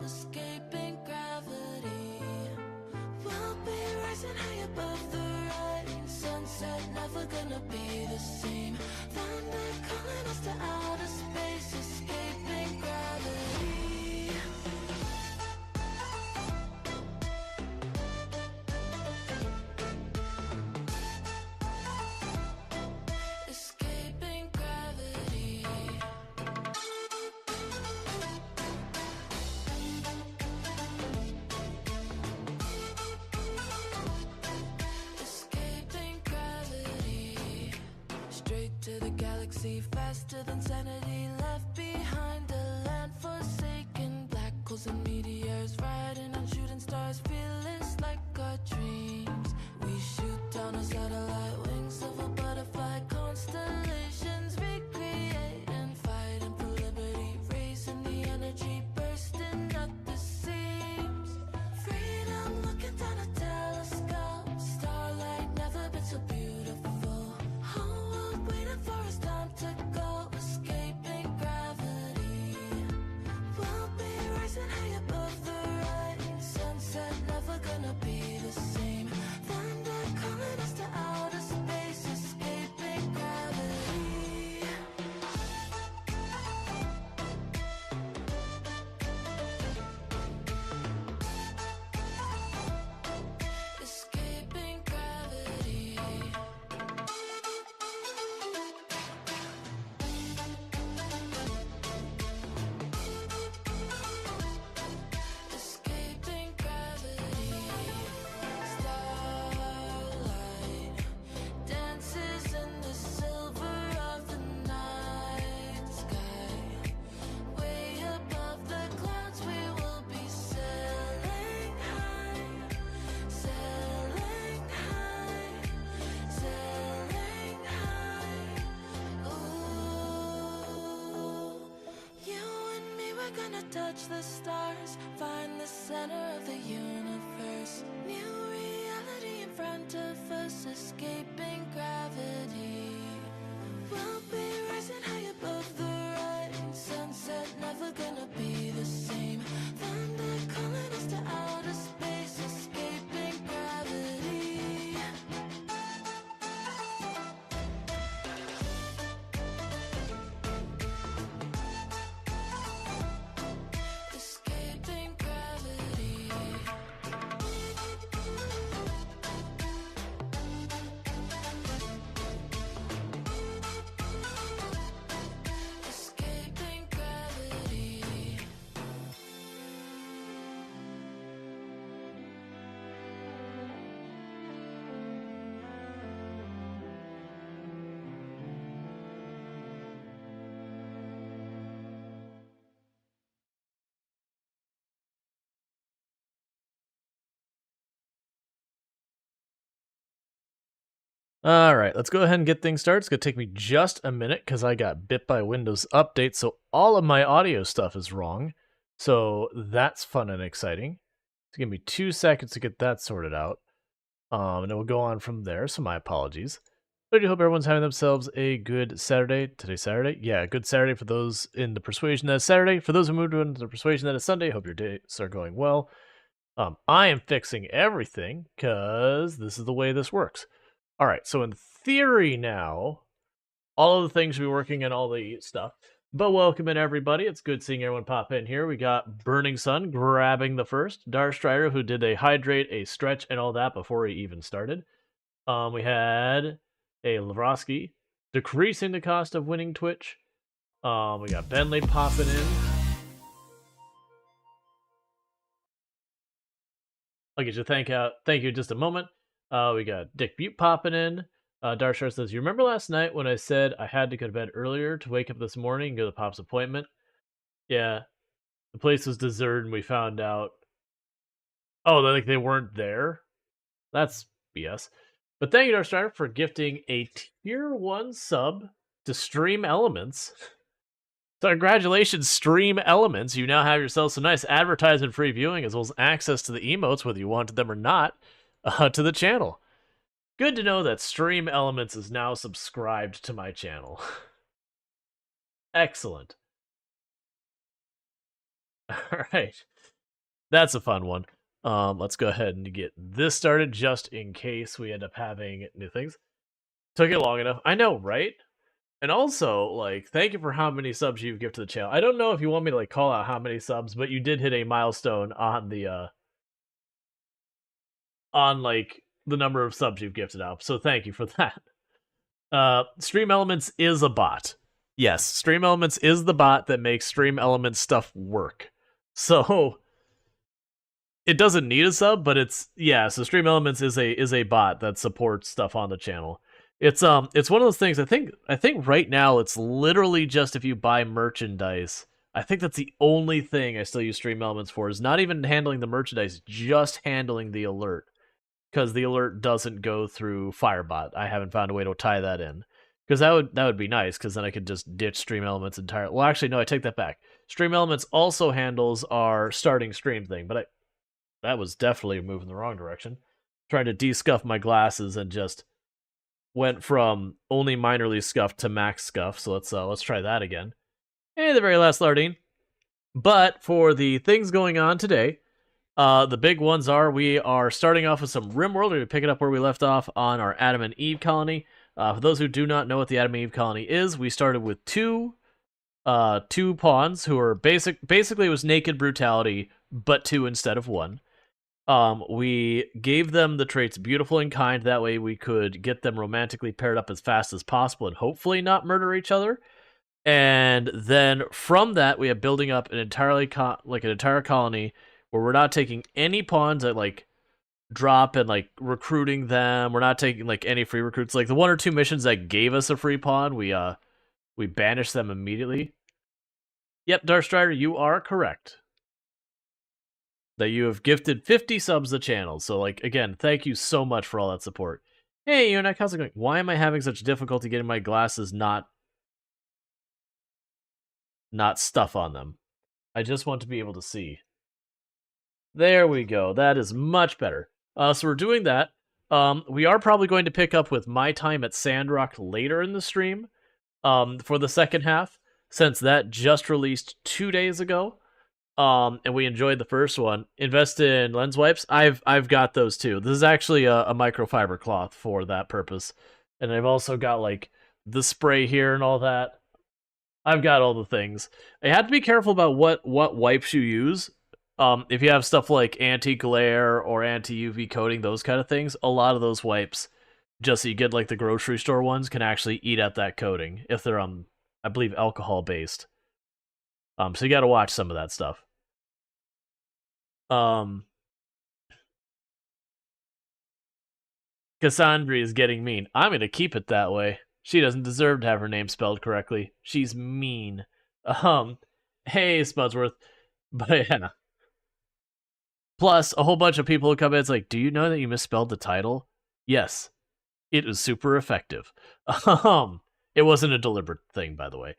escaping gravity. We'll be rising high above the rising sunset, never gonna be the same. Thunder calling us to outer space, escaping gravity. Escaping gravity. Escaping gravity. Straight to the galaxy, faster than sanity. Left behind a land forsaken. Black holes and meteors, riding on shooting stars. Fearless like our dreams. We shoot down a satellite, wings of a butterfly. Constellations recreate and fighting for liberty. Raising the energy, bursting at the seams. Freedom looking down a telescope. Starlight never been so beautiful. Whole world waiting for us, time to go. Escaping gravity. We'll be rising high above the rising sunset, never gonna be the same. Thunder calling us to outer space, escaping gravity. Escaping gravity. Escaping gravity. Starlight dances in the silver of the night sky. Way above the clouds, we will be sailing high, sailing high, sailing high. Ooh, you and me, we're gonna touch the stars, find the center of the universe. New reality in front of us, escaping gravity. We'll be rising high above the rising sunset, never gonna be the same. Thunder calling us to outer space, escaping gravity. Escaping gravity. Escaping gravity. All right, let's go ahead and get things started. It's going to take me just a minute because I got bit by Windows Update, so all of my audio stuff is wrong. So that's fun and exciting. It's going to be 2 seconds to get that sorted out. And then we'll go on from there, so my apologies. But I do hope everyone's having themselves a good Saturday. Today's Saturday? Yeah, good Saturday for those in the persuasion that it's Saturday. For those who moved into the persuasion that it's Sunday, hope your days are going well. I am fixing everything because this is the way this works. All right, so in theory now, all of the things should be working and all the stuff. But welcome in, everybody. It's good seeing everyone pop in here. We got Burning Sun grabbing the first. Darstrider, who did a hydrate, a stretch, and all that before he even started. We had a Lavroski decreasing the cost of winning Twitch. We got Bentley popping in. I'll get you thank you in just a moment. We got Dick Butte popping in. Darshar says, you remember last night when I said I had to go to bed earlier to wake up this morning and go to Pop's appointment? Yeah. The place was deserted and we found out. Oh, like they weren't there? That's BS. But thank you, Darshar, for gifting a tier 1 sub to Stream Elements. So congratulations, Stream Elements. You now have yourself some nice advertisement free viewing as well as access to the emotes, whether you wanted them or not, to the channel. Good to know that Stream Elements is now subscribed to my channel. Excellent. All right. That's a fun one. Let's go ahead and get this started just in case we end up having new things. Took it long enough. I know, right? And also, like, thank you for how many subs you've gifted to the channel. I don't know if you want me to like call out how many subs, but you did hit a milestone on the on like the number of subs you've gifted out. So thank you for that. Stream Elements is a bot. Yes, Stream Elements is the bot that makes Stream Elements stuff work. So it doesn't need a sub, but it's so Stream Elements is a bot that supports stuff on the channel. It's one of those things. I think right now it's literally just if you buy merchandise. I think that's the only thing I still use Stream Elements for, is not even handling the merchandise, just handling the alert. Because the alert doesn't go through Firebot. I haven't found a way to tie that in. Because that would be nice, because then I could just ditch Stream Elements entirely. Well, actually, no, I take that back. Stream Elements also handles our starting stream thing, but that was definitely a move in the wrong direction. Trying to de-scuff my glasses and just went from only minorly scuffed to max scuff. So let's try that again. And the very last Lardine. But for the things going on today, the big ones are we are starting off with some RimWorld. We're picking up where we left off on our Adam and Eve colony. For those who do not know what the Adam and Eve colony is, we started with two pawns who are basically it was naked brutality, but two instead of one. We gave them the traits beautiful and kind. That way we could get them romantically paired up as fast as possible and hopefully not murder each other. And then from that, we have building up an entirely an entire colony where we're not taking any pawns that like drop and like recruiting them. We're not taking like any free recruits. Like the one or two missions that gave us a free pawn, we banished them immediately. Yep, Darkstrider, you are correct. That you have gifted 50 subs to the channel. So like again, thank you so much for all that support. Hey, Unak, how's it going? Why am I having such difficulty getting my glasses not stuff on them? I just want to be able to see. There we go. That is much better. So we're doing that. We are probably going to pick up with my time at Sandrock later in the stream for the second half, since that just released 2 days ago. And we enjoyed the first one. Invest in lens wipes. I've got those too. This is actually a microfiber cloth for that purpose. And I've also got like the spray here and all that. I've got all the things. You have to be careful about what wipes you use. If you have stuff like anti-glare or anti-UV coating, those kind of things, a lot of those wipes, just so you get like the grocery store ones, can actually eat at that coating if they're I believe alcohol based. So you got to watch some of that stuff. Cassandra is getting mean. I'm gonna keep it that way. She doesn't deserve to have her name spelled correctly. She's mean. Hey Spudsworth, but yeah. Plus, a whole bunch of people who come in, it's like, do you know that you misspelled the title? Yes. It was super effective. It wasn't a deliberate thing, by the way.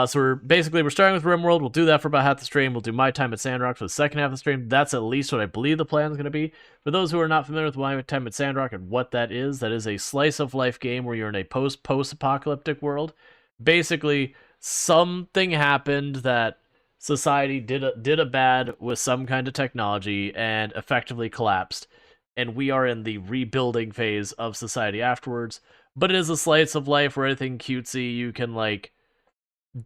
So we're starting with RimWorld. We'll do that for about half the stream. We'll do my time at Sandrock for the second half of the stream. That's at least what I believe the plan is going to be. For those who are not familiar with my time at Sandrock and what that is a slice of life game where you're in a post-apocalyptic world. Basically, something happened that society did a bad with some kind of technology and effectively collapsed. And we are in the rebuilding phase of society afterwards. But it is a slice of life where anything cutesy, you can like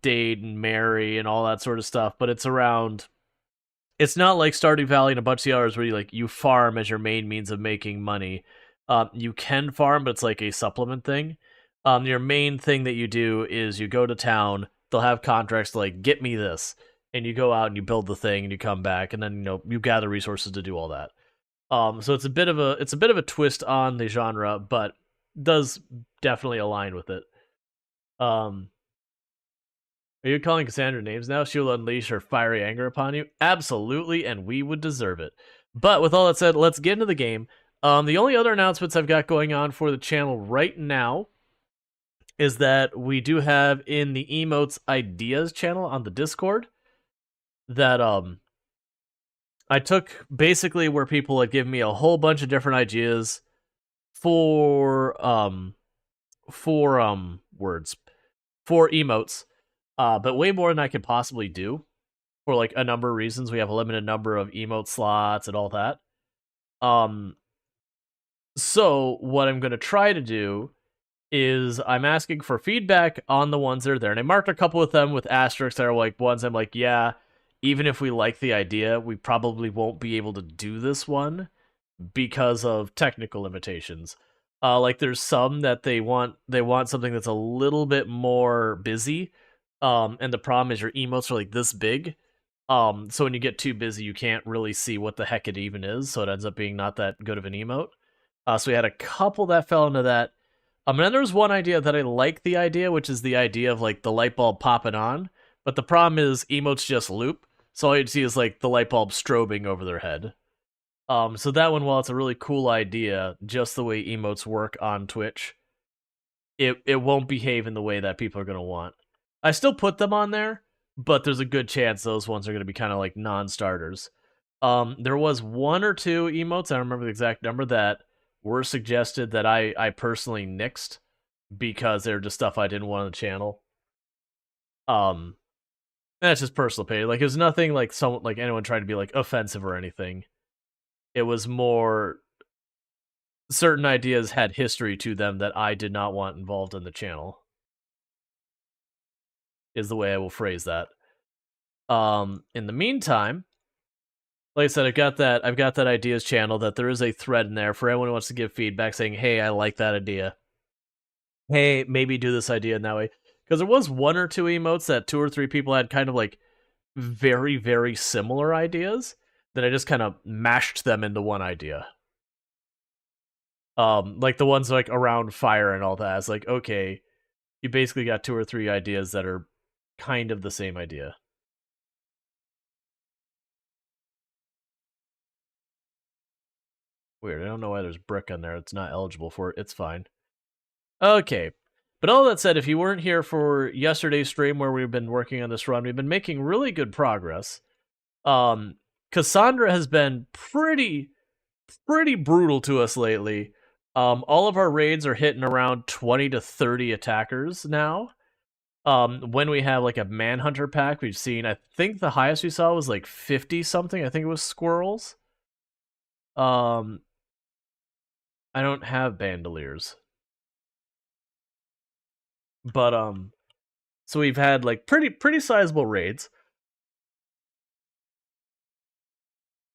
date and marry and all that sort of stuff. But it's around, it's not like Stardew Valley and a bunch of the others where you farm as your main means of making money. You can farm, but it's like a supplement thing. Your main thing that you do is you go to town. They'll have contracts to like, get me this. And you go out and you build the thing and you come back and then you gather resources to do all that. So it's a bit of a twist on the genre, but does definitely align with it. Are you calling Cassandra names now? She'll unleash her fiery anger upon you. Absolutely, and we would deserve it. But with all that said, let's get into the game. The only other announcements I've got going on for the channel right now is that we do have in the emotes ideas channel on the Discord that I took basically where people had given me a whole bunch of different ideas for words for emotes, but way more than I could possibly do. for like a number of reasons. We have a limited number of emote slots and all that. So what I'm gonna try to do is I'm asking for feedback on the ones that are there. And I marked a couple of them with asterisks that are like ones I'm like, yeah, even if we like the idea, we probably won't be able to do this one because of technical limitations. Like there's some that they want something that's a little bit more busy. And the problem is your emotes are like this big. So when you get too busy, you can't really see what the heck it even is. So it ends up being not that good of an emote. So we had a couple that fell into that. And then there was one idea that I like the idea, which is the idea of like the light bulb popping on. But the problem is emotes just loop. So all you'd see is like the light bulb strobing over their head. So that one, while it's a really cool idea, just the way emotes work on Twitch, it won't behave in the way that people are going to want. I still put them on there, but there's a good chance those ones are going to be kind of like non-starters. There was one or two emotes, I don't remember the exact number, that were suggested that I personally nixed because they're just stuff I didn't want on the channel. That's just personal opinion. Like, it was nothing like anyone trying to be like offensive or anything. It was more certain ideas had history to them that I did not want involved in the channel. Is the way I will phrase that. In the meantime, like I said, I've got that ideas channel that there is a thread in there for anyone who wants to give feedback saying, hey, I like that idea. Hey, maybe do this idea in that way. Because there was one or two emotes that 2 or 3 people had kind of like very, very similar ideas. Then I just kind of mashed them into one idea. Like the ones like around fire and all that. It's like, okay, you basically got 2 or 3 ideas that are kind of the same idea. Weird. I don't know why there's brick on there. It's not eligible for it. It's fine. Okay. But all that said, if you weren't here for yesterday's stream where we've been working on this run, we've been making really good progress. Cassandra has been pretty brutal to us lately. All of our raids are hitting around 20 to 30 attackers now. When we have like a manhunter pack, we've seen, I think the highest we saw was like 50 something. I think it was squirrels. I don't have bandoliers. But so we've had like pretty sizable raids.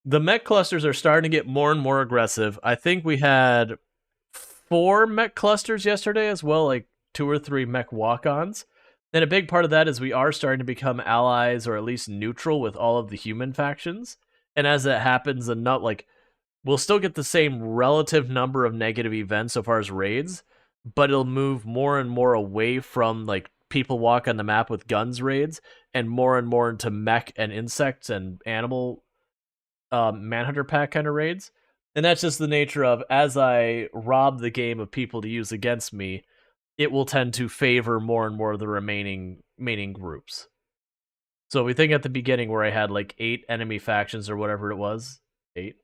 The mech clusters are starting to get more and more aggressive. I think we had 4 mech clusters yesterday as well, like 2 or 3 mech walk-ons. And a big part of that is we are starting to become allies or at least neutral with all of the human factions. And as that happens, we'll still get the same relative number of negative events so far as raids, but it'll move more and more away from like people walk on the map with guns raids and more into mech and insects and animal manhunter pack kind of raids. And that's just the nature of, as I rob the game of people to use against me, it will tend to favor more and more of the remaining groups. So we think at the beginning where I had like 8 enemy factions or whatever it was, 8?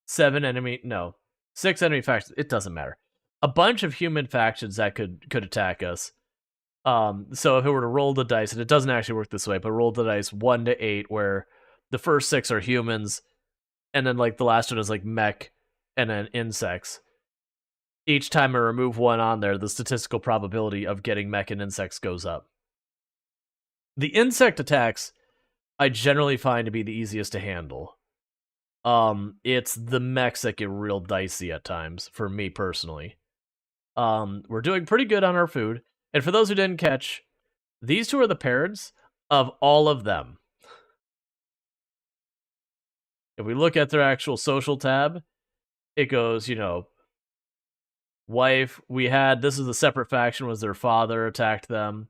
6 enemy factions, it doesn't matter. A bunch of human factions that could attack us. So if it were to roll the dice, and it doesn't actually work this way, but roll the dice 1 to 8, where the first 6 are humans, and then like the last one is like mech, and then insects. Each time I remove 1 on there, the statistical probability of getting mech and insects goes up. The insect attacks I generally find to be the easiest to handle. It's the mechs that get real dicey at times, for me personally. We're doing pretty good on our food. And for those who didn't catch, these 2 are the parents of all of them. If we look at their actual social tab, it goes, wife. This is a separate faction, was their father attacked them.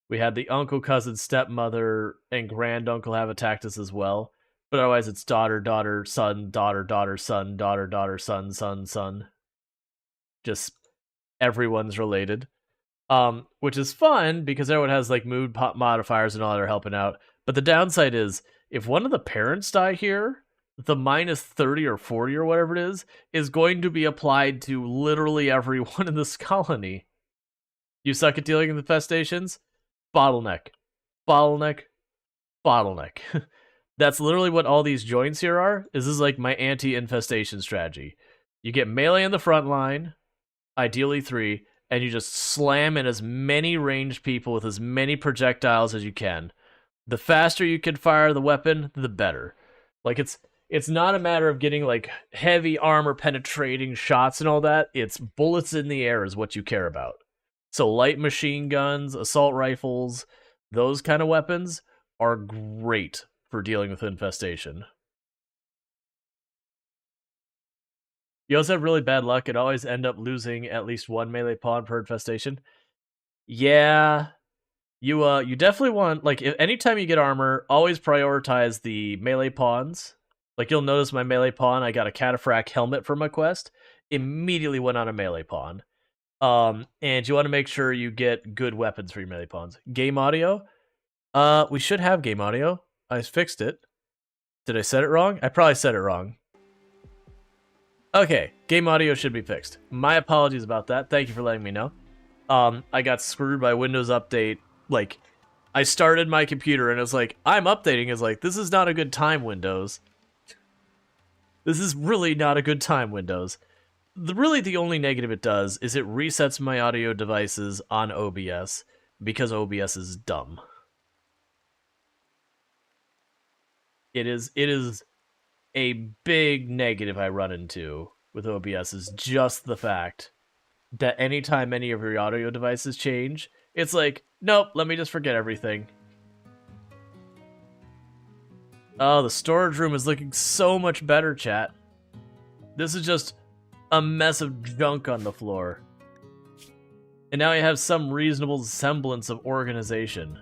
We had the uncle, cousin, stepmother, and granduncle have attacked us as well. But otherwise, it's daughter, daughter, son, daughter, daughter, son, daughter, daughter, son, son, son. Just everyone's related. Which is fun because everyone has like mood modifiers and all that are helping out. But the downside is, if one of the parents die here, the minus 30 or 40 or whatever it is going to be applied to literally everyone in this colony. You suck at dealing with infestations? Bottleneck. bottleneck. That's literally what all these joints here are. This is like my anti-infestation strategy. You get melee in the front line, ideally 3, and you just slam in as many ranged people with as many projectiles as you can. The faster you can fire the weapon, the better. Like, it's not a matter of getting, like, heavy armor penetrating shots and all that. It's bullets in the air is what you care about. So light machine guns, assault rifles, those kind of weapons are great for dealing with infestation. You also have really bad luck and always end up losing at least one melee pawn per infestation. Yeah, you definitely want, like, anytime you get armor, always prioritize the melee pawns. Like, you'll notice my melee pawn, I got a cataphract helmet for my quest, immediately went on a melee pawn. And you want to make sure you get good weapons for your melee pawns. Game audio? We should have game audio. I fixed it. Did I set it wrong? I probably said it wrong. Okay, game audio should be fixed. My apologies about that. Thank you for letting me know. I got screwed by Windows Update. Like, I started my computer and it was like, I'm updating. It's like, this is not a good time, Windows. This is really not a good time, Windows. Really, the only negative it does is it resets my audio devices on OBS because OBS is dumb. It is a big negative I run into with OBS is just the fact that anytime any of your audio devices change, it's like, nope, let me just forget everything. Oh, the storage room is looking so much better, chat. This is just a mess of junk on the floor. And now you have some reasonable semblance of organization.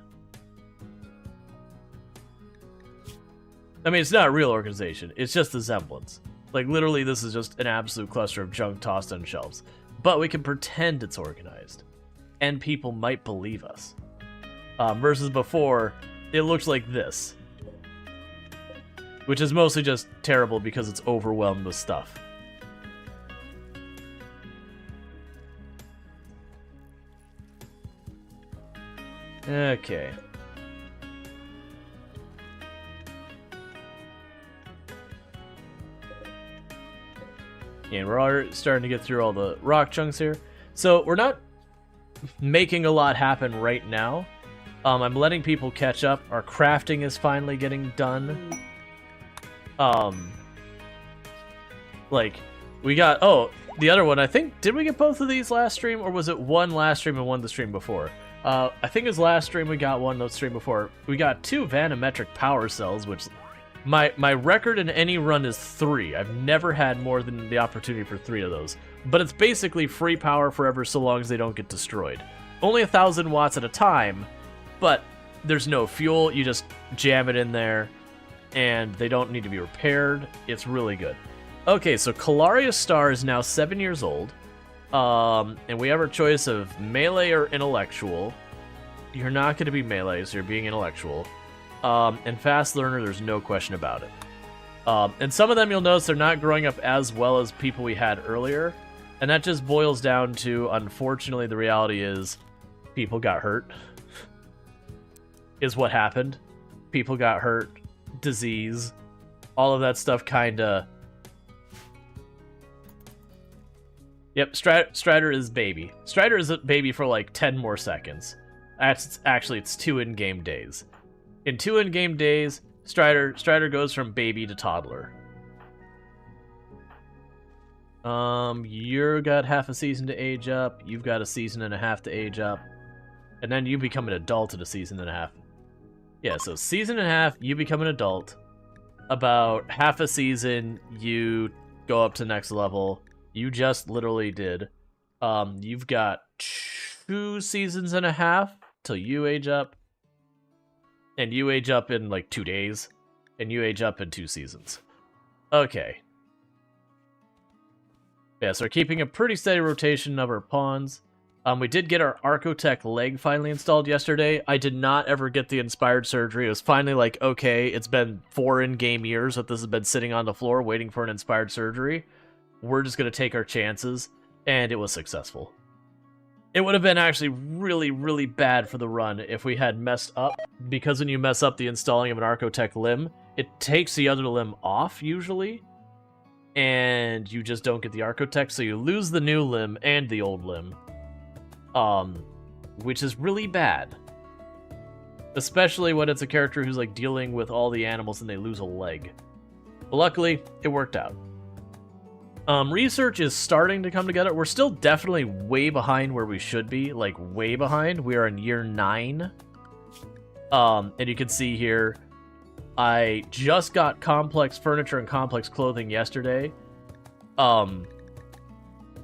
I mean, it's not a real organization. It's just a semblance. Like, literally, this is just an absolute cluster of junk tossed on shelves. But we can pretend it's organized. And people might believe us. Versus before, it looks like this. Which is mostly just terrible because it's overwhelmed with stuff. Okay. And we're already starting to get through all the rock chunks here. So we're not making a lot happen right now. I'm letting people catch up. Our crafting is finally getting done. Like, we got... Oh, the other one, I think... Did we get both of these last stream? Or was it one last stream and one the stream before? I think it was last stream we got one, the stream before. We got 2 vanometric power cells, which... My record in any run is 3. I've never had more than the opportunity for 3 of those. But it's basically free power forever so long as they don't get destroyed. Only 1,000 watts at a time, but there's no fuel. You just jam it in there, and they don't need to be repaired. It's really good. Okay, so Kalaria Star is now 7 years old. And we have our choice of melee or intellectual. You're not going to be melee, so you're being intellectual. And fast learner, there's no question about it. And some of them you'll notice they're not growing up as well as people we had earlier. And that just boils down to, unfortunately, the reality is people got hurt. Is what happened. People got hurt. Disease. All of that stuff kinda... Yep, Strider is baby. Strider is a baby for like 10 more seconds. Actually, it's 2 in-game days. In 2 in-game days, Strider goes from baby to toddler. You got half a season to age up. You've got a season and a half to age up. And then you become an adult in a season and a half. Yeah, so season and a half, you become an adult. About half a season, you go up to the next level. You just literally did. You've got 2 seasons and a half till you age up. And you age up in like 2 days. And you age up in 2 seasons. Okay. Yeah, so we're keeping a pretty steady rotation of our pawns. We did get our Archotech leg finally installed yesterday. I did not ever get the inspired surgery. It was finally like, okay, it's been 4 in-game years that this has been sitting on the floor waiting for an inspired surgery. We're just going to take our chances. And it was successful. It would have been actually really, really bad for the run if we had messed up, because when you mess up the installing of an Archotech limb, it takes the other limb off, usually, and you just don't get the Archotech, so you lose the new limb and the old limb, which is really bad. Especially when it's a character who's, like, dealing with all the animals and they lose a leg. But luckily, it worked out. Research is starting to come together. We're still definitely way behind where we should be, like way behind. We are in year 9. And you can see here, I just got complex furniture and complex clothing yesterday. One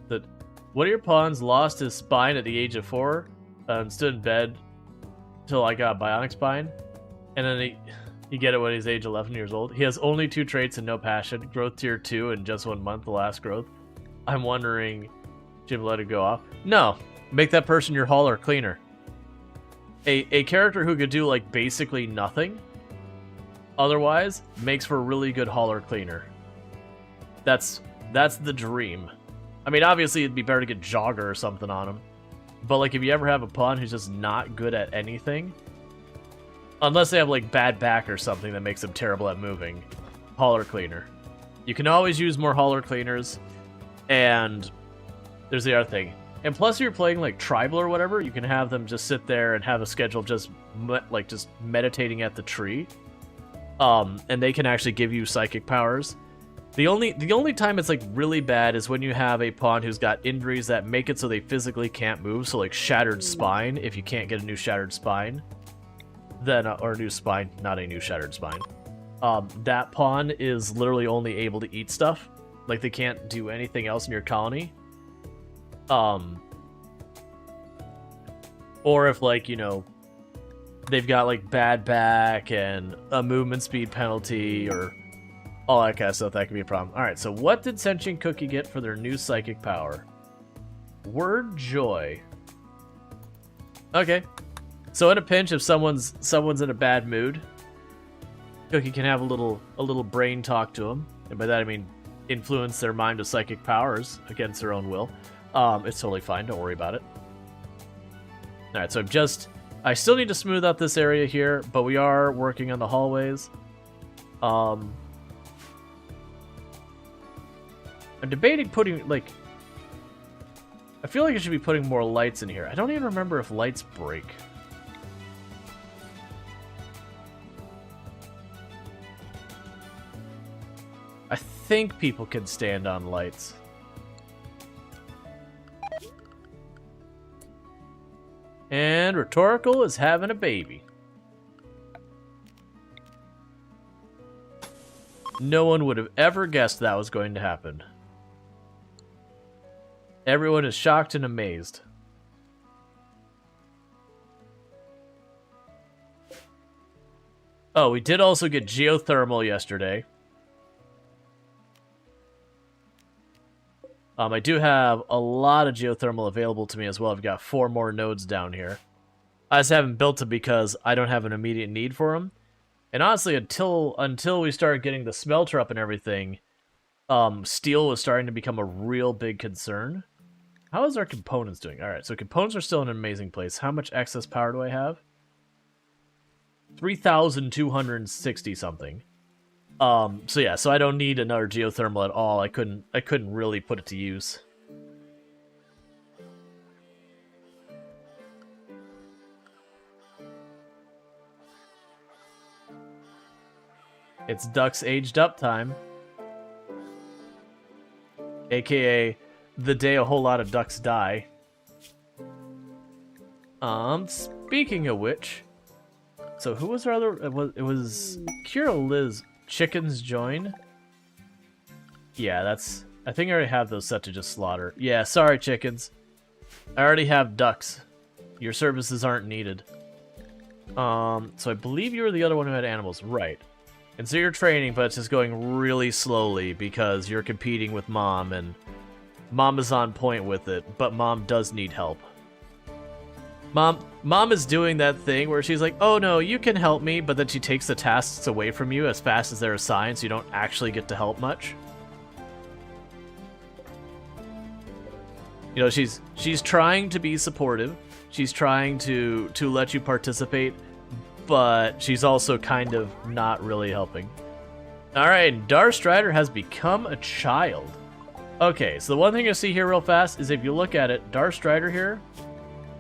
of your pawns lost his spine at the age of 4 and stood in bed till I got a bionic spine. And then you get it when he's age 11 years old. He has only 2 traits and no passion. Growth tier 2 in just 1 month, the last growth. I'm wondering, should we let it go off? No. Make that person your hauler cleaner. A character who could do, like, basically nothing, otherwise, makes for a really good hauler cleaner. That's the dream. I mean, obviously, it'd be better to get Jogger or something on him. But, like, if you ever have a pawn who's just not good at anything, unless they have, like, bad back or something that makes them terrible at moving, hauler cleaner. You can always use more hauler cleaners, and there's the other thing. And plus, if you're playing, like, Tribal or whatever, you can have them just sit there and have a schedule of just meditating at the tree. And they can actually give you psychic powers. The only time it's, like, really bad is when you have a pawn who's got injuries that make it so they physically can't move, so, like, shattered spine, if you can't get a new shattered spine. Then, or a new spine, not a new shattered spine. That pawn is literally only able to eat stuff. Like, they can't do anything else in your colony. Or if, like, you know, they've got, like, bad back and a movement speed penalty or all that kind of stuff, that could be a problem. Alright, so what did Sentient Cookie get for their new psychic power? Word Joy. Okay. So in a pinch, if someone's in a bad mood, Cookie can have a little brain talk to them, and by that I mean influence their mind with psychic powers against their own will. It's totally fine. Don't worry about it. All right, so I still need to smooth out this area here, but we are working on the hallways. I'm debating putting, like, I feel like I should be putting more lights in here. I don't even remember if lights break. I think people can stand on lights. And Rhetorical is having a baby. No one would have ever guessed that was going to happen. Everyone is shocked and amazed. Oh, we did also get geothermal yesterday. I do have a lot of geothermal available to me as well. I've got 4 more nodes down here. I just haven't built them because I don't have an immediate need for them. And honestly, until we started getting the smelter up and everything, steel was starting to become a real big concern. How is our components doing? Alright, so components are still in an amazing place. How much excess power do I have? 3,260 something. So yeah, so I don't need another geothermal at all. I couldn't really put it to use. It's ducks aged up time. AKA the day a whole lot of ducks die. Speaking of which, so who was our other? It was Kira Liz. Chickens join? Yeah, I think I already have those set to just slaughter. Yeah, sorry, chickens. I already have ducks. Your services aren't needed. So I believe you were the other one who had animals. Right. And so you're training, but it's just going really slowly because you're competing with Mom, and Mom is on point with it, but Mom does need help. Mom is doing that thing where she's like, oh no, you can help me, but then she takes the tasks away from you as fast as they're assigned, so you don't actually get to help much. You know, she's trying to be supportive. She's trying to let you participate, but she's also kind of not really helping. All right, Darstrider has become a child. Okay, so the one thing you see here real fast is if you look at it, Darstrider here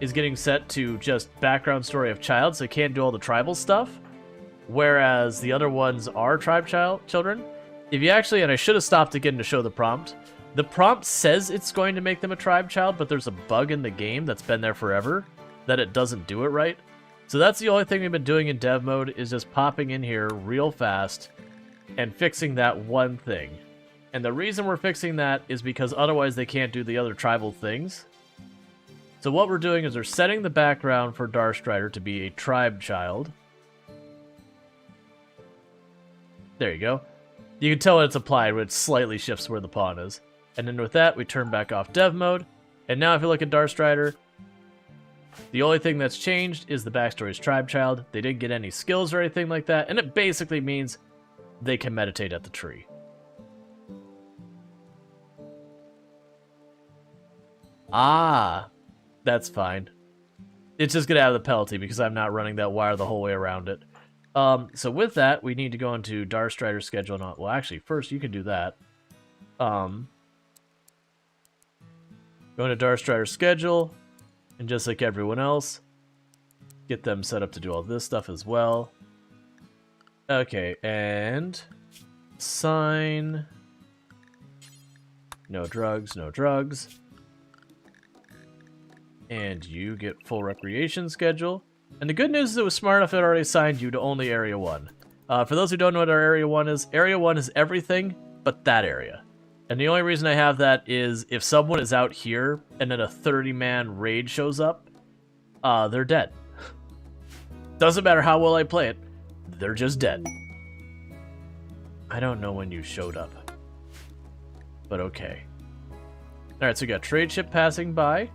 is getting set to just background story of child, so it can't do all the tribal stuff, whereas the other ones are tribe children. If you actually, and I should have stopped again to show the prompt says it's going to make them a tribe child, but there's a bug in the game that's been there forever that it doesn't do it right. So that's the only thing we've been doing in dev mode, is just popping in here real fast and fixing that one thing. And the reason we're fixing that is because otherwise they can't do the other tribal things. So what we're doing is we're setting the background for Darstrider to be a tribe child. There you go. You can tell when it's applied when it slightly shifts where the pawn is. And then with that, we turn back off dev mode. And now if you look at Darstrider, the only thing that's changed is the backstory is tribe child. They didn't get any skills or anything like that. And it basically means they can meditate at the tree. Ah, that's fine. It's just going to have the penalty because I'm not running that wire the whole way around it. So with that, we need to go into Darstrider schedule. Well, actually, first you can do that. Go into Darstrider schedule, and just like everyone else, get them set up to do all this stuff as well. Okay, and sign. No drugs, no drugs. And you get full recreation schedule. And the good news is it was smart enough it already assigned you to only Area 1. For those who don't know what our Area 1 is everything but that area. And the only reason I have that is if someone is out here and then a 30-man raid shows up, they're dead. Doesn't matter how well I play it, they're just dead. I don't know when you showed up, but okay. Alright, so we got trade ship passing by.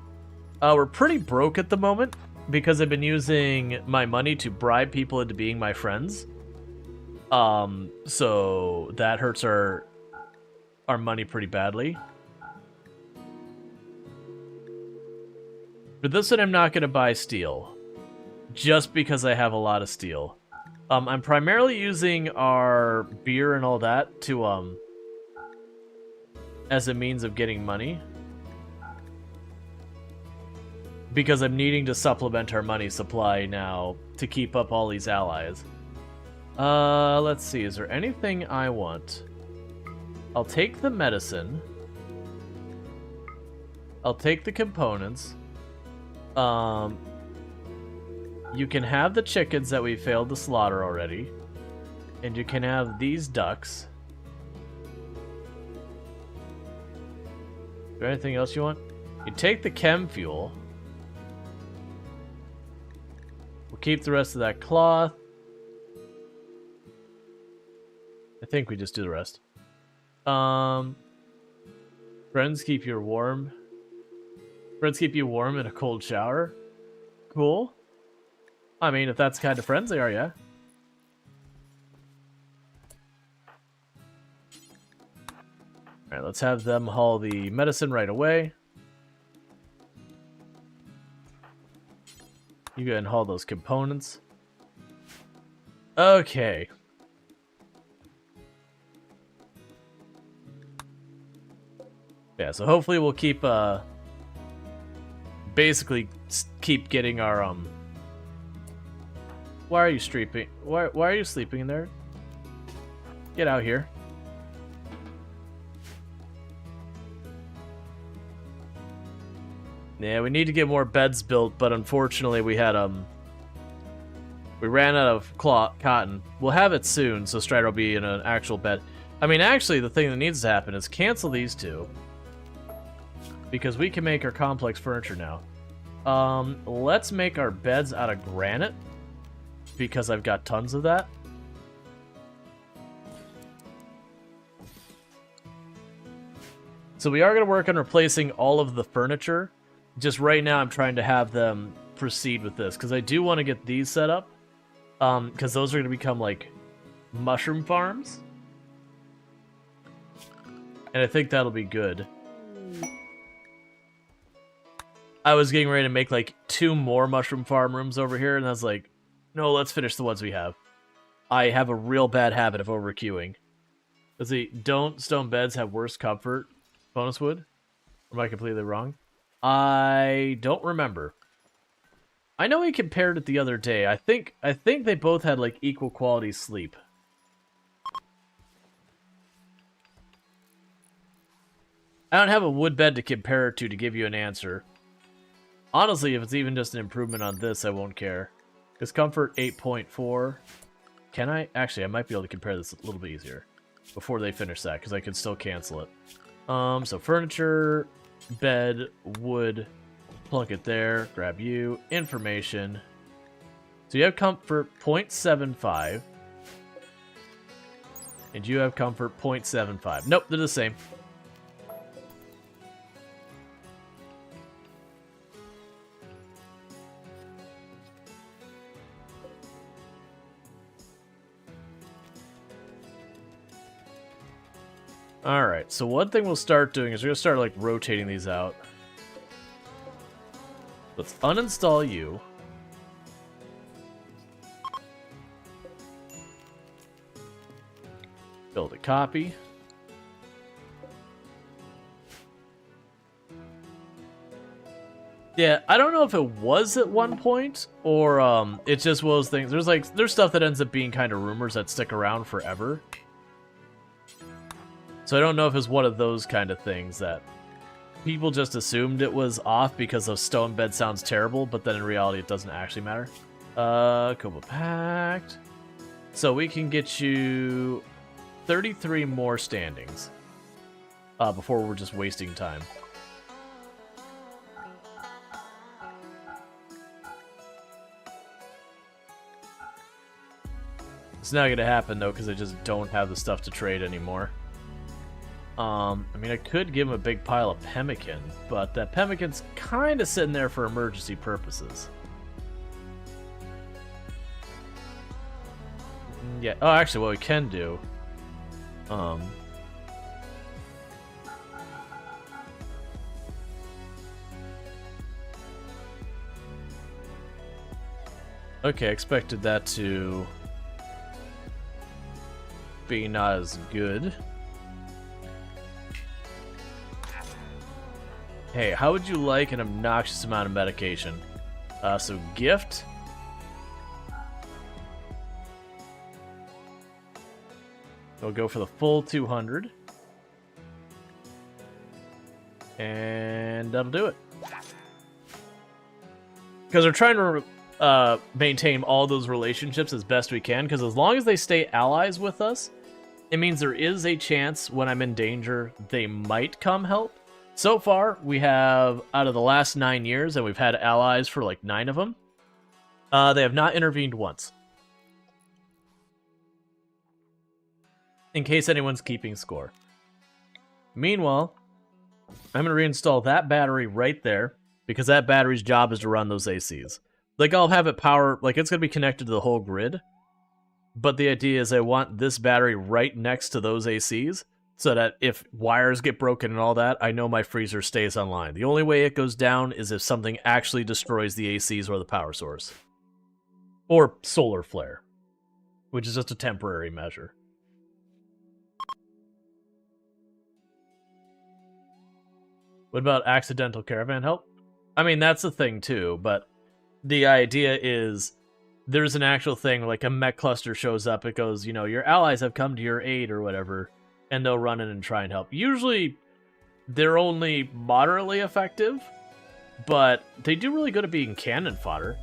We're pretty broke at the moment because I've been using my money to bribe people into being my friends. So that hurts our money pretty badly. For this one, I'm not going to buy steel, just because I have a lot of steel. I'm primarily using our beer and all that to as a means of getting money, because I'm needing to supplement our money supply now to keep up all these allies. Let's see, is there anything I want? I'll take the medicine. I'll take the components. You can have the chickens that we failed to slaughter already. And you can have these ducks. Is there anything else you want? You take the chem fuel. We'll keep the rest of that cloth. I think we just do the rest. Friends keep you warm. Friends keep you warm in a cold shower. Cool. I mean, if that's the kind of friends they are, yeah. Alright, let's have them haul the medicine right away. You go ahead and haul those components. Okay. Yeah, so hopefully we'll keep, basically keep getting our, Why are you sleeping? Why are you sleeping in there? Get out here. Yeah, we need to get more beds built, but unfortunately we had, we ran out of cotton. We'll have it soon, so Strider will be in an actual bed. I mean, actually, the thing that needs to happen is cancel these two, because we can make our complex furniture now. Let's make our beds out of granite, because I've got tons of that. So we are going to work on replacing all of the furniture. Just right now I'm trying to have them proceed with this, because I do want to get these set up, because those are going to become like mushroom farms. And I think that'll be good. I was getting ready to make like 2 more mushroom farm rooms over here, and I was like, no, let's finish the ones we have. I have a real bad habit of overqueuing. Let's see, don't stone beds have worse comfort? Bonus wood? Or am I completely wrong? I don't remember. I know we compared it the other day. I think they both had like equal quality sleep. I don't have a wood bed to compare it to give you an answer. Honestly, if it's even just an improvement on this, I won't care. Is comfort 8.4? Can I? Actually, I might be able to compare this a little bit easier before they finish that, because I can still cancel it. So furniture, bed, wood, plunk it there, grab you, information. So you have comfort 0.75. And you have comfort 0.75. Nope, they're the same. Alright, so one thing we'll start doing is we're going to start, like, rotating these out. Let's uninstall you. Build a copy. Yeah, I don't know if it was at one point, or it's just one of those things. There's stuff that ends up being kind of rumors that stick around forever. So I don't know if it's one of those kind of things that people just assumed it was off because of stone bed sounds terrible, but then in reality it doesn't actually matter. Kobold Pact. So we can get you 33 more standings before we're just wasting time. It's not going to happen though because I just don't have the stuff to trade anymore. I mean, I could give him a big pile of pemmican, but that pemmican's kind of sitting there for emergency purposes. Yeah. Oh, actually, what we can do. Okay, I expected that to be not as good. Hey, how would you like an obnoxious amount of medication? So gift. We'll go for the full 200. And that'll do it. Because we're trying to maintain all those relationships as best we can, because as long as they stay allies with us, it means there is a chance when I'm in danger, they might come help. So far, we have, out of the last 9 years, and we've had allies for like 9 of them, they have not intervened once. In case anyone's keeping score. Meanwhile, I'm going to reinstall that battery right there, because that battery's job is to run those ACs. Like, I'll have it power, like, it's going to be connected to the whole grid, but the idea is I want this battery right next to those ACs, so that if wires get broken and all that, I know my freezer stays online. The only way it goes down is if something actually destroys the ACs or the power source. Or solar flare, which is just a temporary measure. What about accidental caravan help? I mean, that's a thing too, but the idea is there's an actual thing, like a mech cluster shows up, it goes, you know, your allies have come to your aid or whatever, and they'll run in and try and help. Usually, they're only moderately effective, but they do really good at being cannon fodder.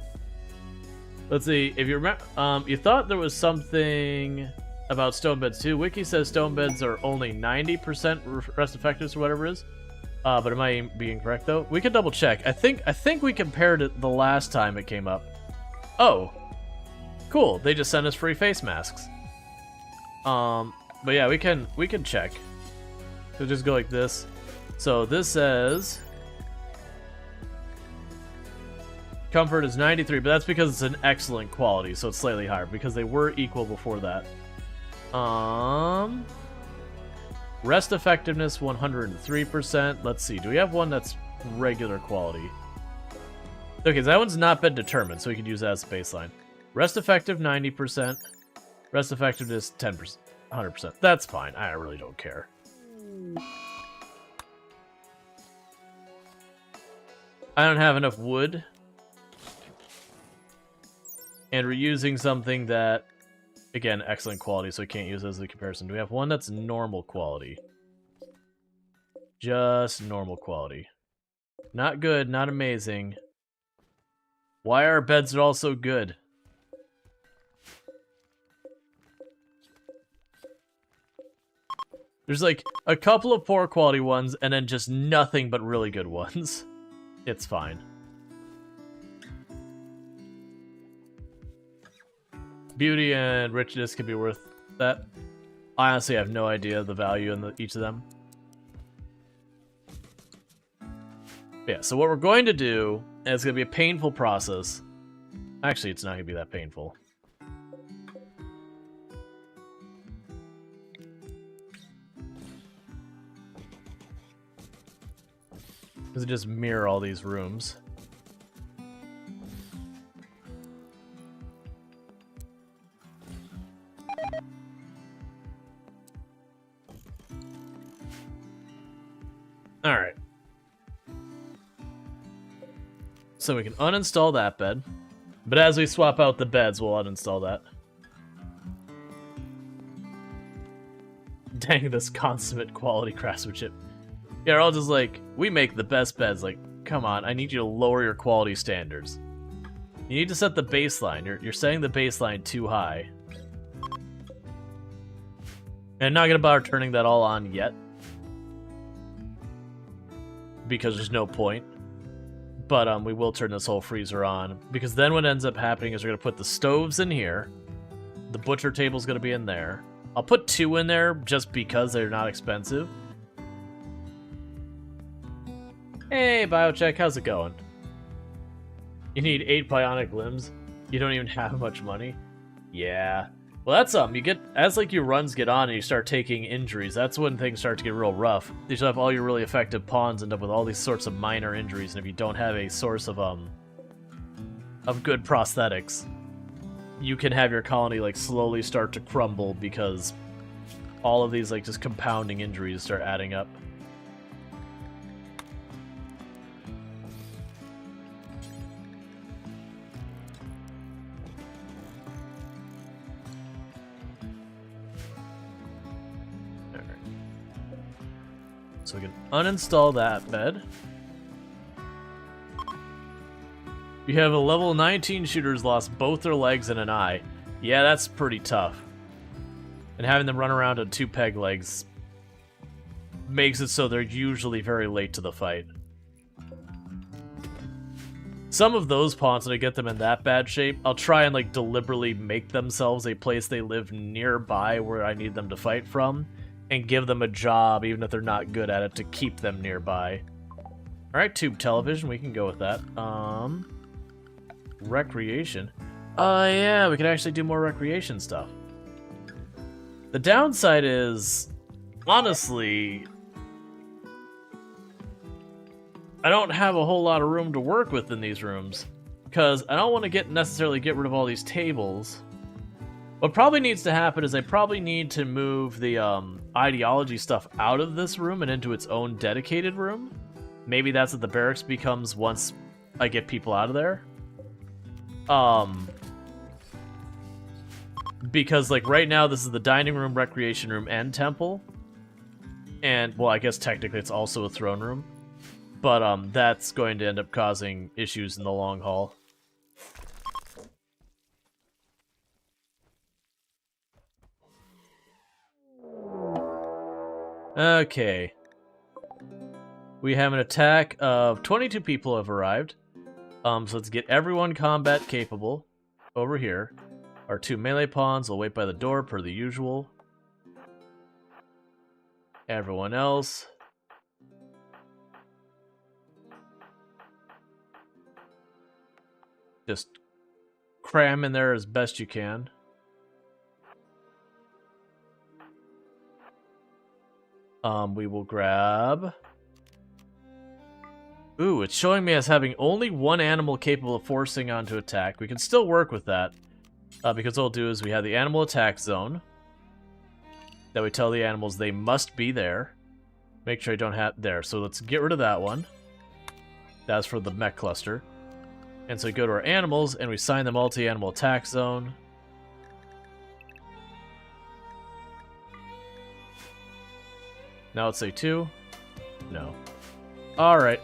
Let's see, if you remember, you thought there was something about stone beds too. Wiki says stone beds are only 90% rest effectiveness or whatever it is. But am I being correct though? We can double check. I think we compared it the last time it came up. Oh, cool. They just sent us free face masks. But yeah, we can check. So just go like this. So this says comfort is 93, but that's because it's an excellent quality, so it's slightly higher because they were equal before that. Rest effectiveness 103%. Let's see. Do we have one that's regular quality? Okay, so that one's not been determined, so we could use that as a baseline. Rest effective 90%. Rest effectiveness 10%. 100%. That's fine. I really don't care. I don't have enough wood. And we're using something that, again, excellent quality, so we can't use it as a comparison. Do we have one that's normal quality? Just normal quality. Not good, not amazing. Why are our beds all so good? There's like a couple of poor quality ones and then just nothing but really good ones. It's fine. Beauty and richness could be worth that. I honestly have no idea the value in each of them. Yeah, so what we're going to do, and it's going to be a painful process. Actually, it's not going to be that painful. Because it just mirror all these rooms. Alright. So we can uninstall that bed. But as we swap out the beds, we'll uninstall that. Dang, this consummate quality craftsmanship. Yeah, we're all just like, we make the best beds. Like, come on, I need you to lower your quality standards. You need to set the baseline. You're setting the baseline too high. And I'm not gonna bother turning that all on yet. Because there's no point. But we will turn this whole freezer on. Because then what ends up happening is we're going to put the stoves in here. The butcher table's going to be in there. I'll put 2 in there just because they're not expensive. Hey, Biocheck, how's it going? You need 8 bionic limbs? You don't even have much money? Yeah. Well, that's you get, as like your runs get on and you start taking injuries, that's when things start to get real rough. You should have all your really effective pawns end up with all these sorts of minor injuries, and if you don't have a source of good prosthetics, you can have your colony like slowly start to crumble because all of these like just compounding injuries start adding up. So we can uninstall that bed. You have a level 19 shooter's lost both their legs and an eye. Yeah, that's pretty tough. And having them run around on 2 peg legs makes it so they're usually very late to the fight. Some of those pawns, when I get them in that bad shape, I'll try and like deliberately make themselves a place they live nearby where I need them to fight from. And give them a job, even if they're not good at it, to keep them nearby. Alright, tube television, we can go with that. Recreation. Yeah, we can actually do more recreation stuff. The downside is, honestly, I don't have a whole lot of room to work with in these rooms. Because I don't want to necessarily get rid of all these tables. What probably needs to happen is I probably need to move the ideology stuff out of this room and into its own dedicated room. Maybe that's what the barracks becomes once I get people out of there. Because like right now this is the dining room, recreation room, and temple. And well, I guess technically it's also a throne room. But that's going to end up causing issues in the long haul. Okay. We have an attack of 22 people have arrived. So let's get everyone combat capable over here. Our 2 melee pawns will wait by the door per the usual. Everyone else. Just cram in there as best you can. We will grab Ooh, it's showing me as having only one animal capable of forcing on to attack. We can still work with that. Because what we'll do is we have the animal attack zone. That we tell the animals they must be there. Make sure you don't have... There, so let's get rid of that one. That's for the mech cluster. And so we go to our animals, and we assign them all to the animal attack zone. Now let's say 2. No. Alright.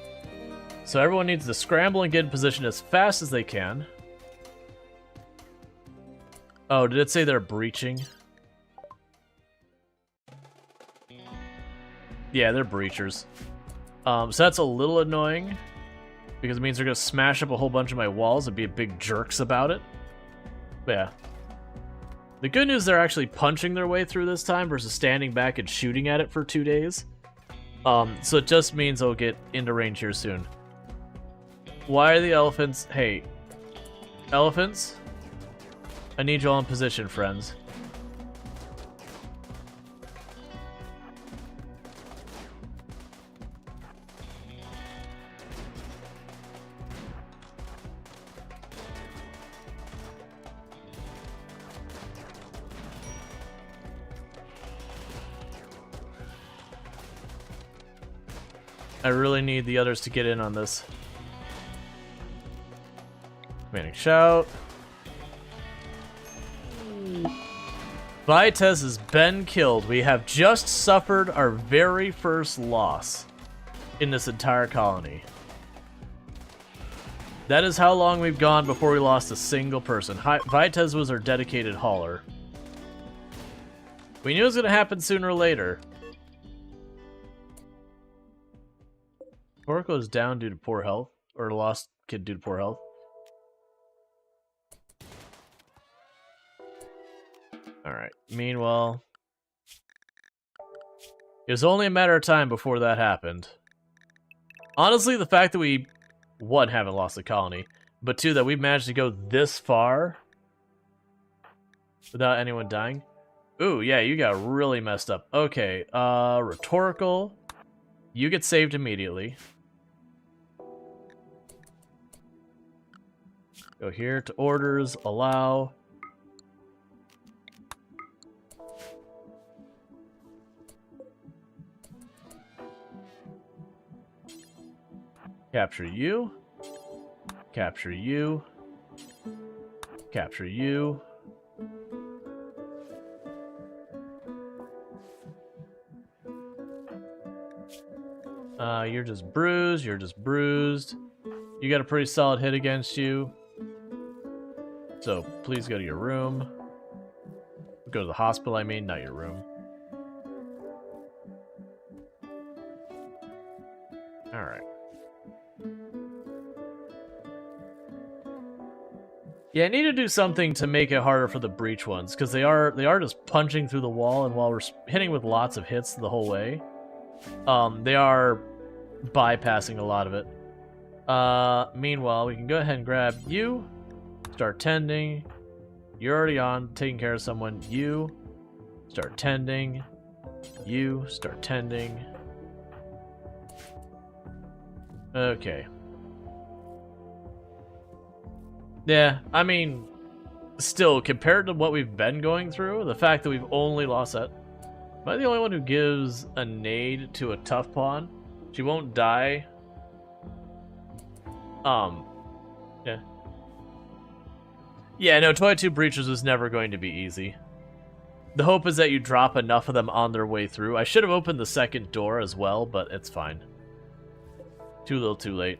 So everyone needs to scramble and get in position as fast as they can. Oh, did it say they're breaching? Yeah, they're breachers. So that's a little annoying. Because it means they're going to smash up a whole bunch of my walls and be big jerks about it. But yeah. The good news, they're actually punching their way through this time versus standing back and shooting at it for 2 days. So it just means they'll get into range here soon. Why are the elephants... Hey. Elephants? I need you all in position, friends. I really need the others to get in on this. Commanding shout. Vitez has been killed. We have just suffered our very first loss in this entire colony. That is how long we've gone before we lost a single person. Vitez was our dedicated hauler. We knew it was going to happen sooner or later. Oracle is down due to poor health, or lost kid due to poor health. Alright, meanwhile... It was only a matter of time before that happened. Honestly, the fact that we, 1, haven't lost the colony, but 2, that we've managed to go this far without anyone dying. Ooh, yeah, you got really messed up. Okay, rhetorical. You get saved immediately. Go here to orders, allow. Capture you. Capture you. Capture you. You're just bruised. You're just bruised. You got a pretty solid hit against you. So, please go to your room. Go to the hospital, I mean, not your room. Alright. Yeah, I need to do something to make it harder for the breach ones, because they are just punching through the wall, and while we're hitting with lots of hits the whole way, they are bypassing a lot of it. Meanwhile, we can go ahead and grab you, start tending. You're already on, taking care of someone. You, start tending. You, start tending. Okay. Yeah, I mean, still, compared to what we've been going through, the fact that we've only lost that... Am I the only one who gives a nade to a tough pawn? She won't die. Yeah. Yeah, no, 22 breaches is never going to be easy. The hope is that you drop enough of them on their way through. I should have opened the second door as well, but it's fine. Too little, too late.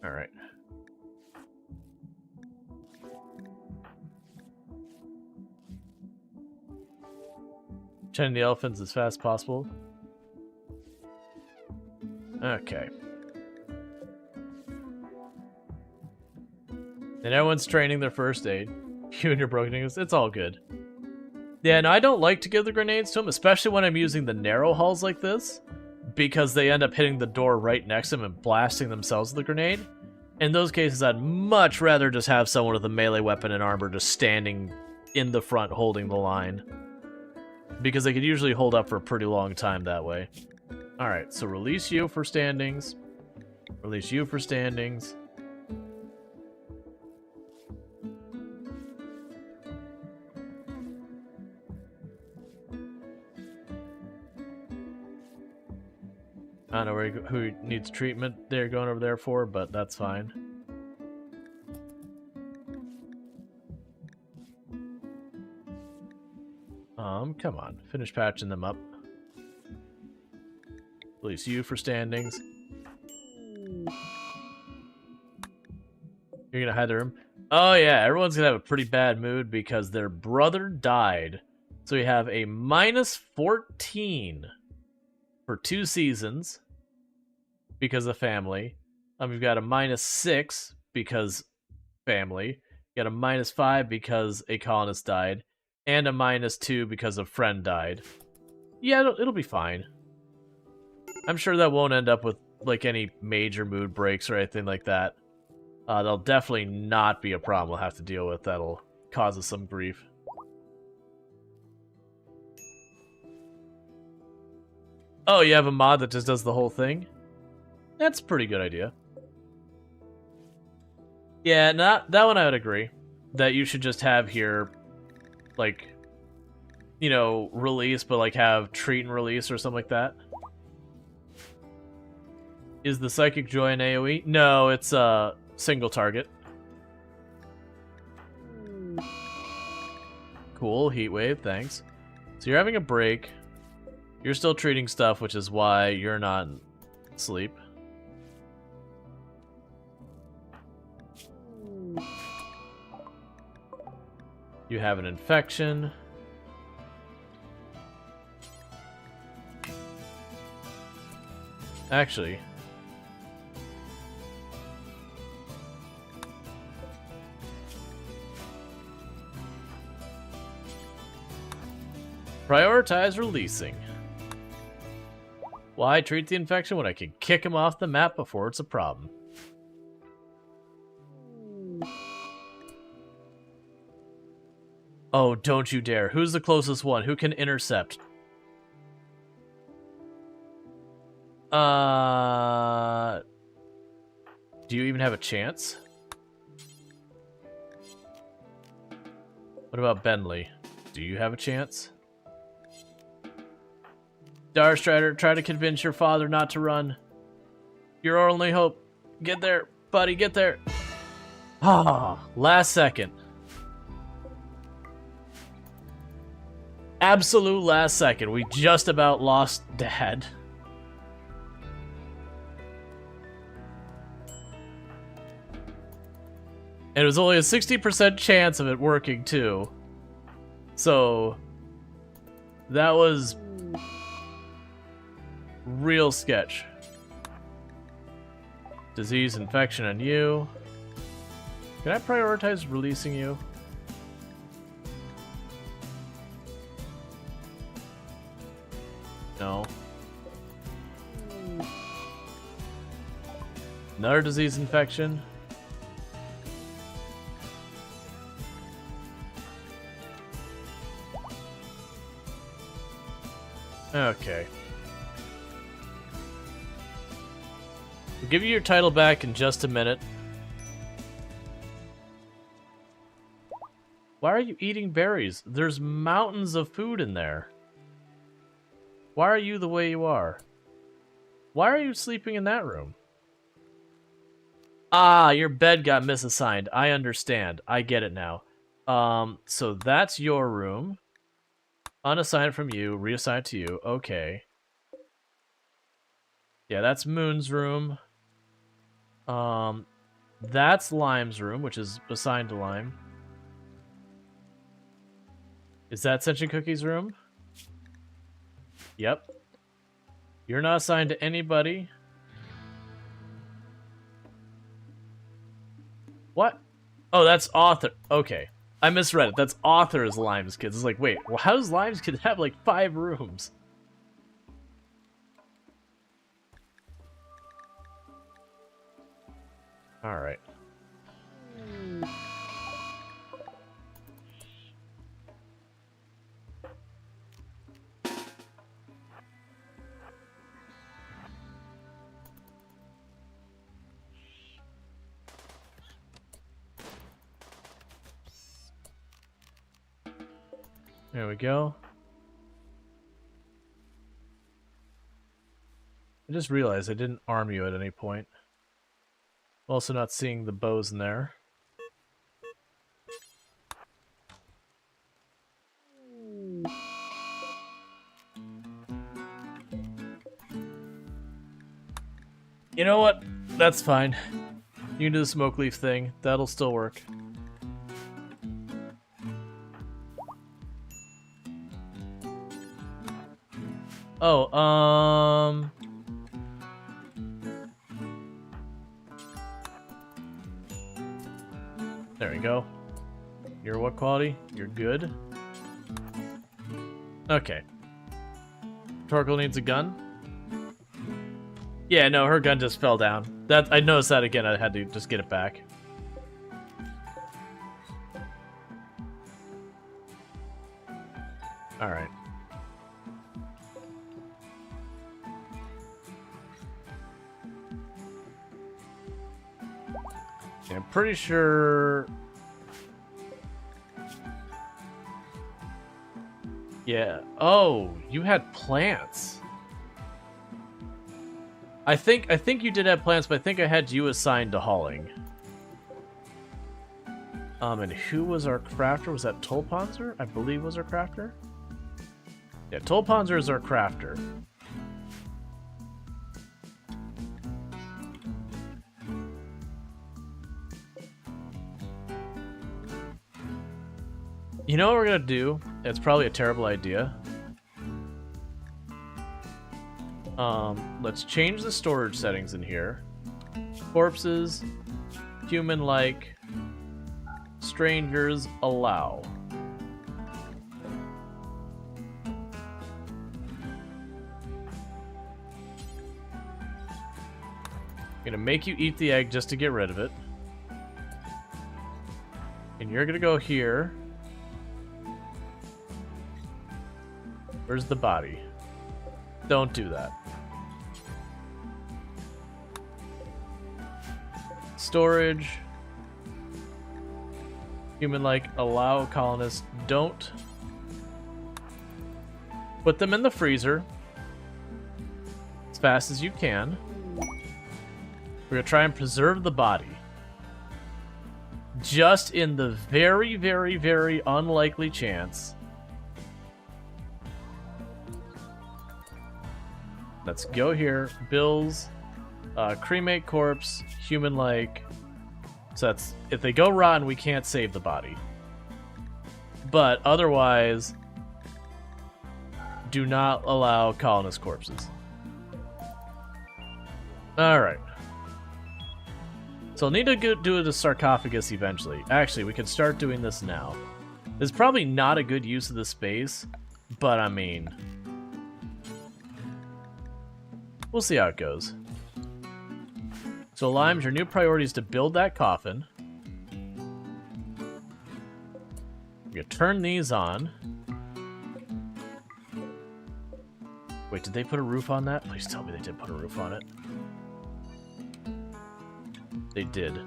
Alright. Tend the elephants as fast as possible. Okay. And everyone's training their first aid. You and your broken news, it's all good. Yeah, no, I don't like to give the grenades to them, especially when I'm using the narrow hulls like this, because they end up hitting the door right next to them and blasting themselves with the grenade. In those cases, I'd much rather just have someone with a melee weapon and armor just standing in the front holding the line. Because they could usually hold up for a pretty long time that way. Alright, so release you for standings. Release you for standings. I don't know who needs treatment they're going over there for, but that's fine. Come on. Finish patching them up. Release you for standings. You're gonna hide the room? Oh yeah, everyone's gonna have a pretty bad mood because their brother died. So we have a -14 for 2 seasons because of family. We've got a -6 because family. We got a -5 because a colonist died. And a -2 because a friend died. Yeah, it'll be fine. I'm sure that won't end up with like any major mood breaks or anything like that. That'll definitely not be a problem we'll have to deal with that'll cause us some grief. Oh, you have a mod that just does the whole thing? That's a pretty good idea. Yeah, that one I would agree. That you should just have here, like, you know, release, but like have treat and release or something like that. Is the Psychic Joy an AoE? No, it's a single target. Cool, Heat Wave, thanks. So you're having a break. You're still treating stuff, which is why you're not asleep. You have an infection. Actually, prioritize releasing. Why treat the infection when I can kick him off the map before it's a problem? Oh, don't you dare. Who's the closest one? Who can intercept? Do you even have a chance? What about Bentley? Do you have a chance? Darstrider, try to convince your father not to run. Your only hope. Get there, buddy, get there. Ah, last second. Absolute last second. We just about lost Dad. And it was only a 60% chance of it working, too. So, that was real sketch. Disease infection on you. Can I prioritize releasing you? No. Another disease infection. Okay. We'll give you your title back in just a minute. Why are you eating berries? There's mountains of food in there. Why are you the way you are? Why are you sleeping in that room? Ah, your bed got misassigned. I understand. I get it now. So that's your room. Unassigned from you, reassigned to you. Okay. Yeah, that's Moon's room. That's Lime's room, which is assigned to Lime. Is that Sentient Cookie's room? Yep. You're not assigned to anybody. What? Oh, that's Author. Okay. I misread it. That's Author is Lime's kids. It's like, wait, well, how does Lime's kid have like 5 rooms? All right. There we go. I just realized I didn't arm you at any point. Also not seeing the bows in there. You know what? That's fine. You can do the smoke leaf thing. That'll still work. Oh, there we go. You're what quality? You're good. Okay. Torkel needs a gun. Yeah, no, her gun just fell down. That I noticed that again. I had to just get it back. All right. Yeah, I'm pretty sure. Yeah. Oh, you had plants. I think you did have plants, but I think I had you assigned to hauling. And who was our crafter? Was that Tolpanzer? I believe was our crafter. Yeah, Tolpanzer is our crafter. You know what we're gonna do? It's probably a terrible idea. Let's change the storage settings in here. Corpses, human-like, strangers, allow. I'm gonna make you eat the egg just to get rid of it. And you're gonna go here. Where's the body? Don't do that. Storage. Human-like, allow colonists. Don't. Put them in the freezer. As fast as you can. We're gonna try and preserve the body. Just in the very, very, very unlikely chance. Let's go here. Bills, cremate corpse, human-like. So that's if they go rotten, we can't save the body. But otherwise, do not allow colonist corpses. All right. So I'll need to go do the sarcophagus eventually. Actually, we can start doing this now. It's probably not a good use of the space, but I mean, we'll see how it goes. So Limes, your new priority is to build that coffin. You turn these on. Wait, did they put a roof on that? Please tell me they did put a roof on it. They did.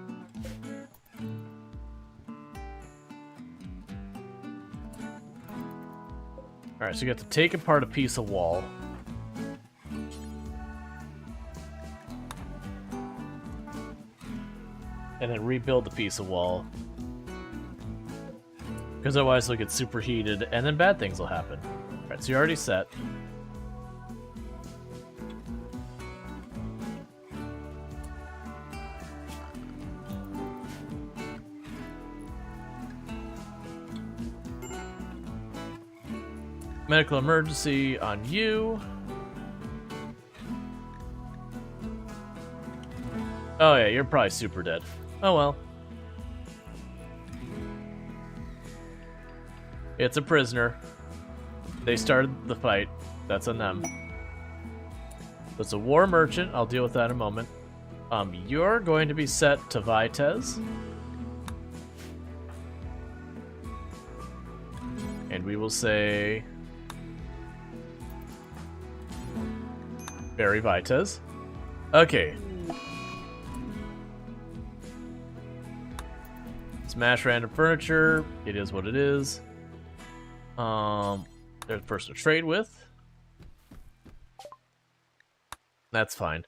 Alright, so you got to take apart a piece of wall. And then rebuild the piece of wall. Because otherwise it'll get superheated, and then bad things will happen. Alright, so you're already set. Medical emergency on you. Oh yeah, you're probably super dead. Oh well. It's a prisoner. They started the fight. That's on them. It's a war merchant. I'll deal with that in a moment. You're going to be set to Vitez. And we will say... Barry Vitez. Okay. Smash random furniture. It is what it is. There's a person to trade with. That's fine.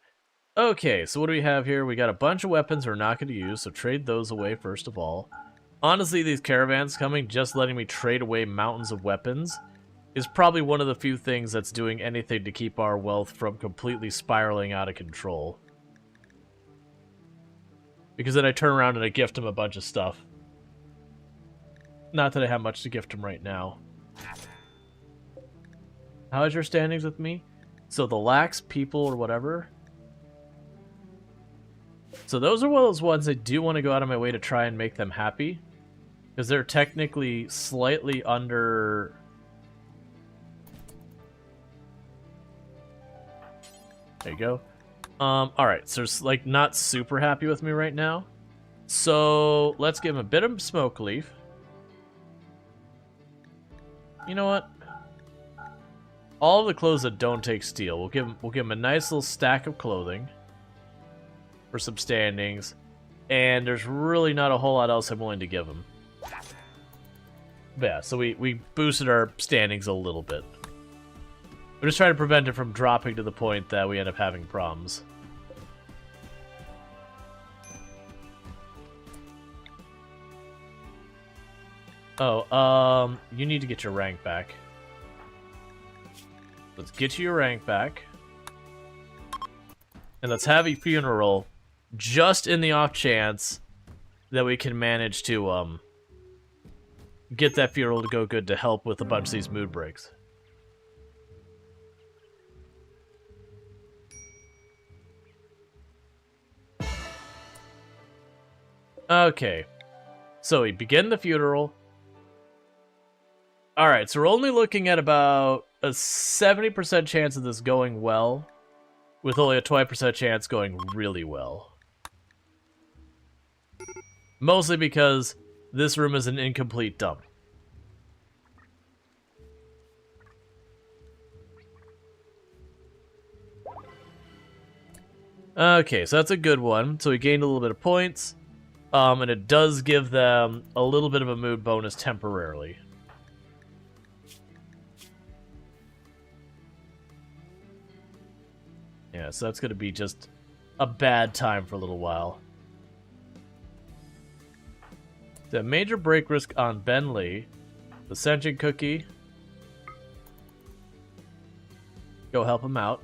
Okay, so what do we have here? We got a bunch of weapons we're not going to use, so trade those away first of all. Honestly, these caravans coming, just letting me trade away mountains of weapons, is probably one of the few things that's doing anything to keep our wealth from completely spiraling out of control. Because then I turn around and I gift him a bunch of stuff. Not that I have much to gift him right now. How is your standings with me? So the lax people or whatever... So those are one of those ones I do want to go out of my way to try and make them happy. Because they're technically slightly under... There you go. Alright, so it's like not super happy with me right now. So let's give him a bit of smoke leaf. You know what? All of the clothes that don't take steel. We'll give him a nice little stack of clothing. For some standings, and there's really not a whole lot else I'm willing to give him. But yeah, so we boosted our standings a little bit. We're just trying to prevent it from dropping to the point that we end up having problems. Oh, you need to get your rank back. Let's get you your rank back. And let's have a funeral. Just in the off chance that we can manage to get that funeral to go good to help with a bunch of these mood breaks. Okay. So we begin the funeral. Alright, so we're only looking at about a 70% chance of this going well, with only a 20% chance going really well. Mostly because this room is an incomplete dump. Okay, so that's a good one. So we gained a little bit of points. And it does give them a little bit of a mood bonus temporarily. Yeah, so that's going to be just a bad time for a little while. The major break risk on Bentley. The sentient cookie. Go help him out.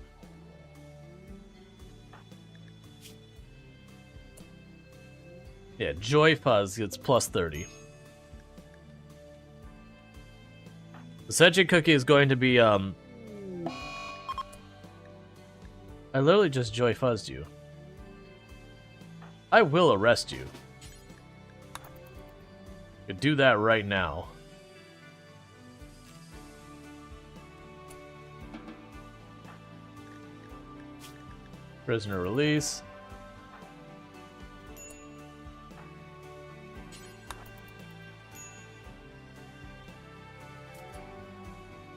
Yeah, Joy Fuzz gets plus 30. The sentient cookie is going to be, I literally just Joy Fuzzed you. I will arrest you. Could do that right now. Prisoner release.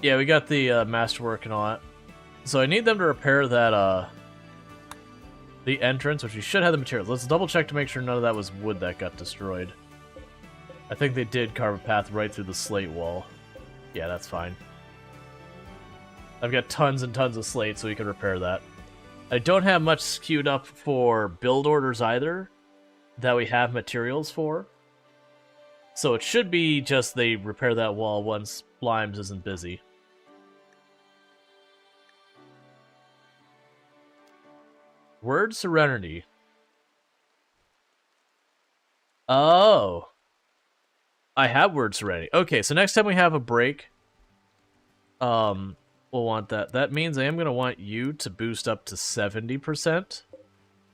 Yeah, we got the masterwork and all that. So I need them to repair that, the entrance, which we should have the materials. Let's double check to make sure none of that was wood that got destroyed. I think they did carve a path right through the slate wall. Yeah, that's fine. I've got tons and tons of slate, so we can repair that. I don't have much queued up for build orders either that we have materials for. So it should be just they repair that wall once Limes isn't busy. Word Serenity. Oh. I have Word Serenity. Okay, so next time we have a break, we'll want that. That means I am going to want you to boost up to 70%,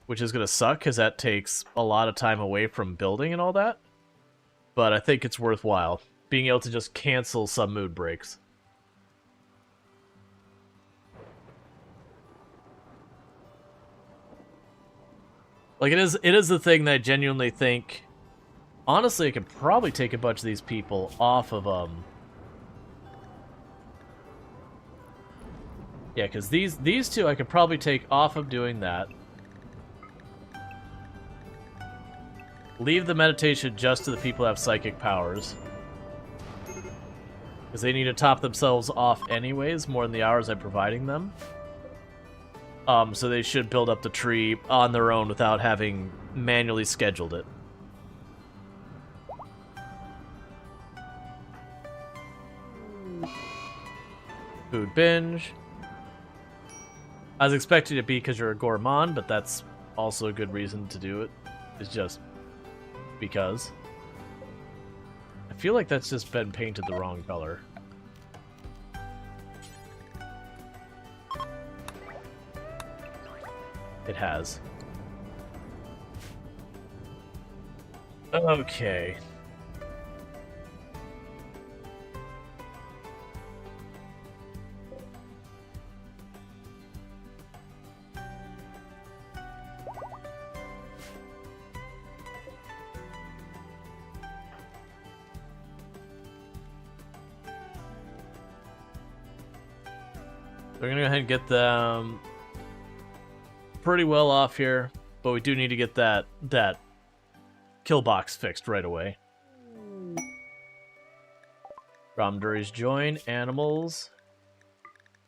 which is going to suck because that takes a lot of time away from building and all that. But I think it's worthwhile, being able to just cancel some mood breaks. Like, it is the thing that I genuinely think... Honestly, I could probably take a bunch of these people off of, Yeah, because these two I could probably take off of doing that. Leave the meditation just to the people who have psychic powers. Because they need to top themselves off anyways, more than the hours I'm providing them. So they should build up the tree on their own without having manually scheduled it. Food binge. I was expecting it to be because you're a gourmand, but that's also a good reason to do it. It's just because. I feel like that's just been painted the wrong color. It has. Okay. We're gonna go ahead and get them pretty well off here, but we do need to get that kill box fixed right away. Dromdaries join animals.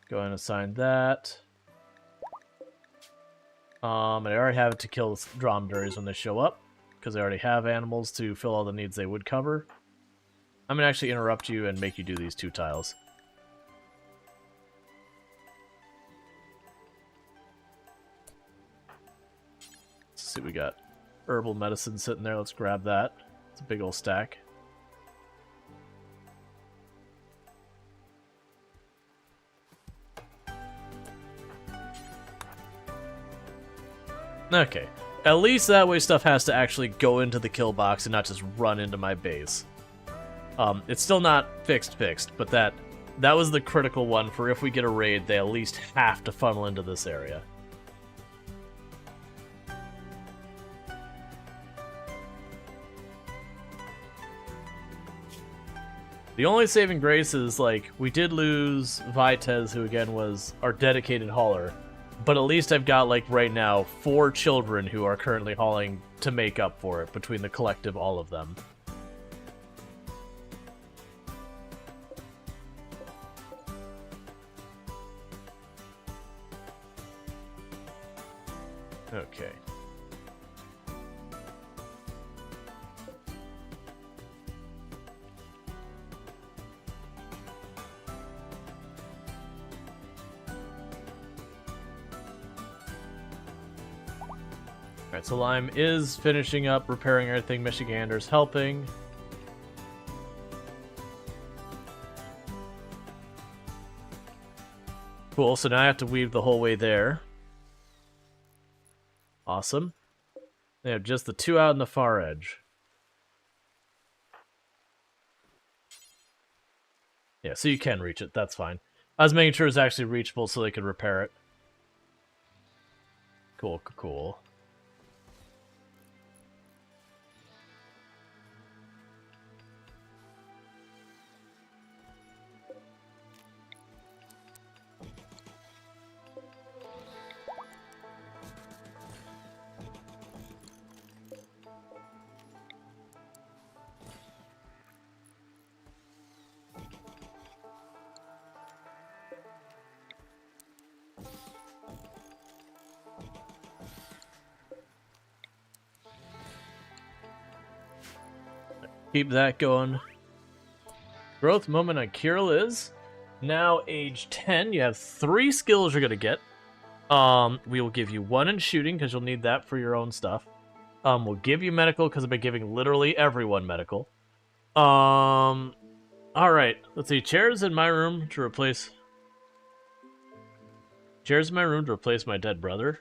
Go ahead and assign that. I already have it to kill dromdaries when they show up, because I already have animals to fill all the needs they would cover. I'm gonna actually interrupt you and make you do these 2 tiles. See, we got herbal medicine sitting there. Let's grab that. It's a big old stack. Okay. At least that way stuff has to actually go into the kill box and not just run into my base. It's still not fixed, but that was the critical one for if we get a raid, they at least have to funnel into this area. The only saving grace is, like, we did lose Vitez, who again was our dedicated hauler, but at least I've got, like, right now, 4 children who are currently hauling to make up for it, between the collective all of them. Okay. Alright, so Lime is finishing up, repairing everything. Michigander's helping. Cool, so now I have to weave the whole way there. Awesome. They have just the 2 out in the far edge. Yeah, so you can reach it, that's fine. I was making sure it's actually reachable so they could repair it. Cool, cool. Keep that going. Growth moment on Kirill is now age 10. You have 3 skills you're going to get. We will give you 1 in shooting because you'll need that for your own stuff. We'll give you medical because I've been giving literally everyone medical. Alright, let's see. Chairs in my room to replace my dead brother.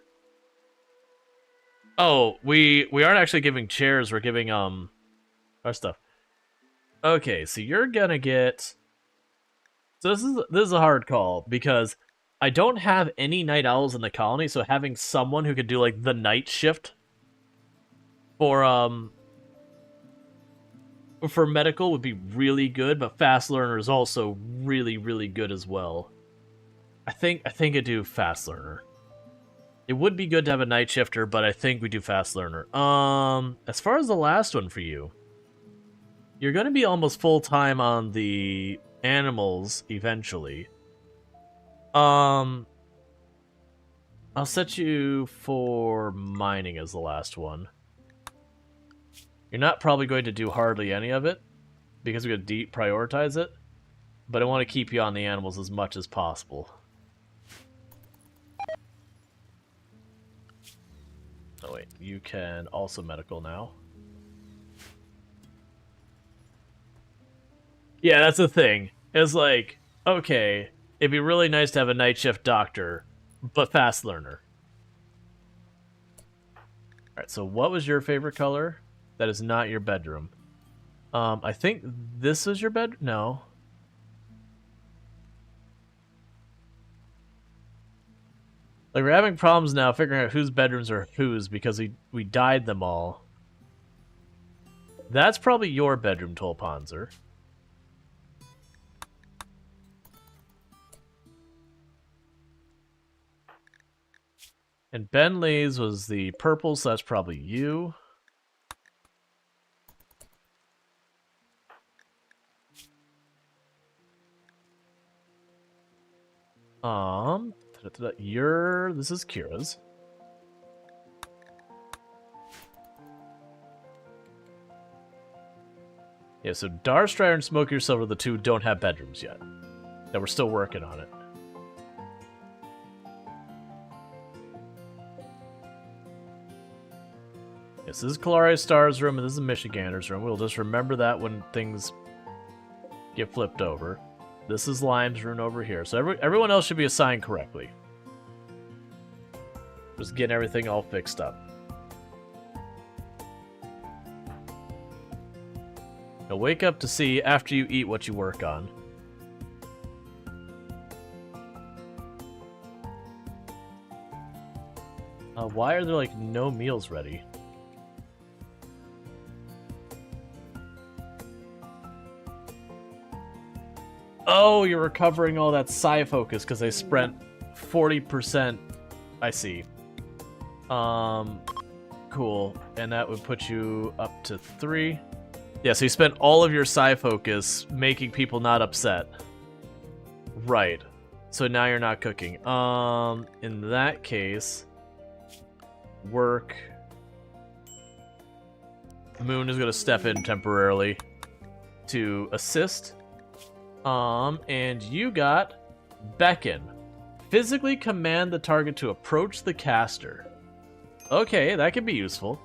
Oh, we aren't actually giving chairs, we're giving our stuff. Okay, so you're gonna get... So this is a hard call, because I don't have any night owls in the colony, so having someone who could do, like, the night shift For medical would be really good, but fast learner is also really, really good as well. I think I do fast learner. It would be good to have a night shifter, but I think we do fast learner. As far as the last one for you, you're going to be almost full time on the animals eventually. I'll set you for mining as the last one. You're not probably going to do hardly any of it, because we're going to deprioritize it, but I want to keep you on the animals as much as possible. Oh wait, you can also medical now. Yeah, that's the thing. It's like, okay, it'd be really nice to have a night shift doctor, but fast learner. Alright, so what was your favorite color? That is not your bedroom. I think this is your bed? No. Like, we're having problems now figuring out whose bedrooms are whose because we dyed them all. That's probably your bedroom, Tolpanzer. And Bentley's was the purple, so that's probably you. This is Kira's. Yeah, so Darstrider and Smoky Silver, the two, don't have bedrooms yet. That we're still working on it. Yes, this is Kalari Star's room, and this is Michigander's room. We'll just remember that when things get flipped over. This is Lime's room over here. So everyone else should be assigned correctly. Just getting everything all fixed up. Now wake up to see, after you eat, what you work on. Why are there, like, no meals ready? Oh, you're recovering all that psi focus because they spent 40%. I see. Cool. And that would put you up to 3. Yeah, so you spent all of your psi focus making people not upset. Right. So now you're not cooking. In that case, work. Moon is going to step in temporarily to assist. And you got Beckon. Physically command the target to approach the caster. Okay, that could be useful.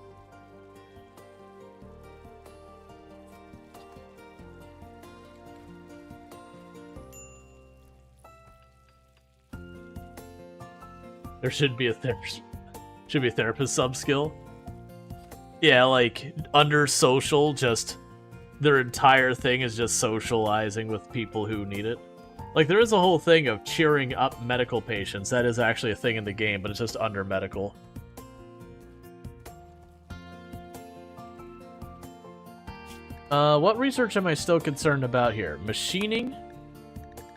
There should be a therapist sub skill. Yeah, like under social, just their entire thing is just socializing with people who need it. Like, there is a whole thing of cheering up medical patients. That is actually a thing in the game, but it's just under medical. What research am I still concerned about here? Machining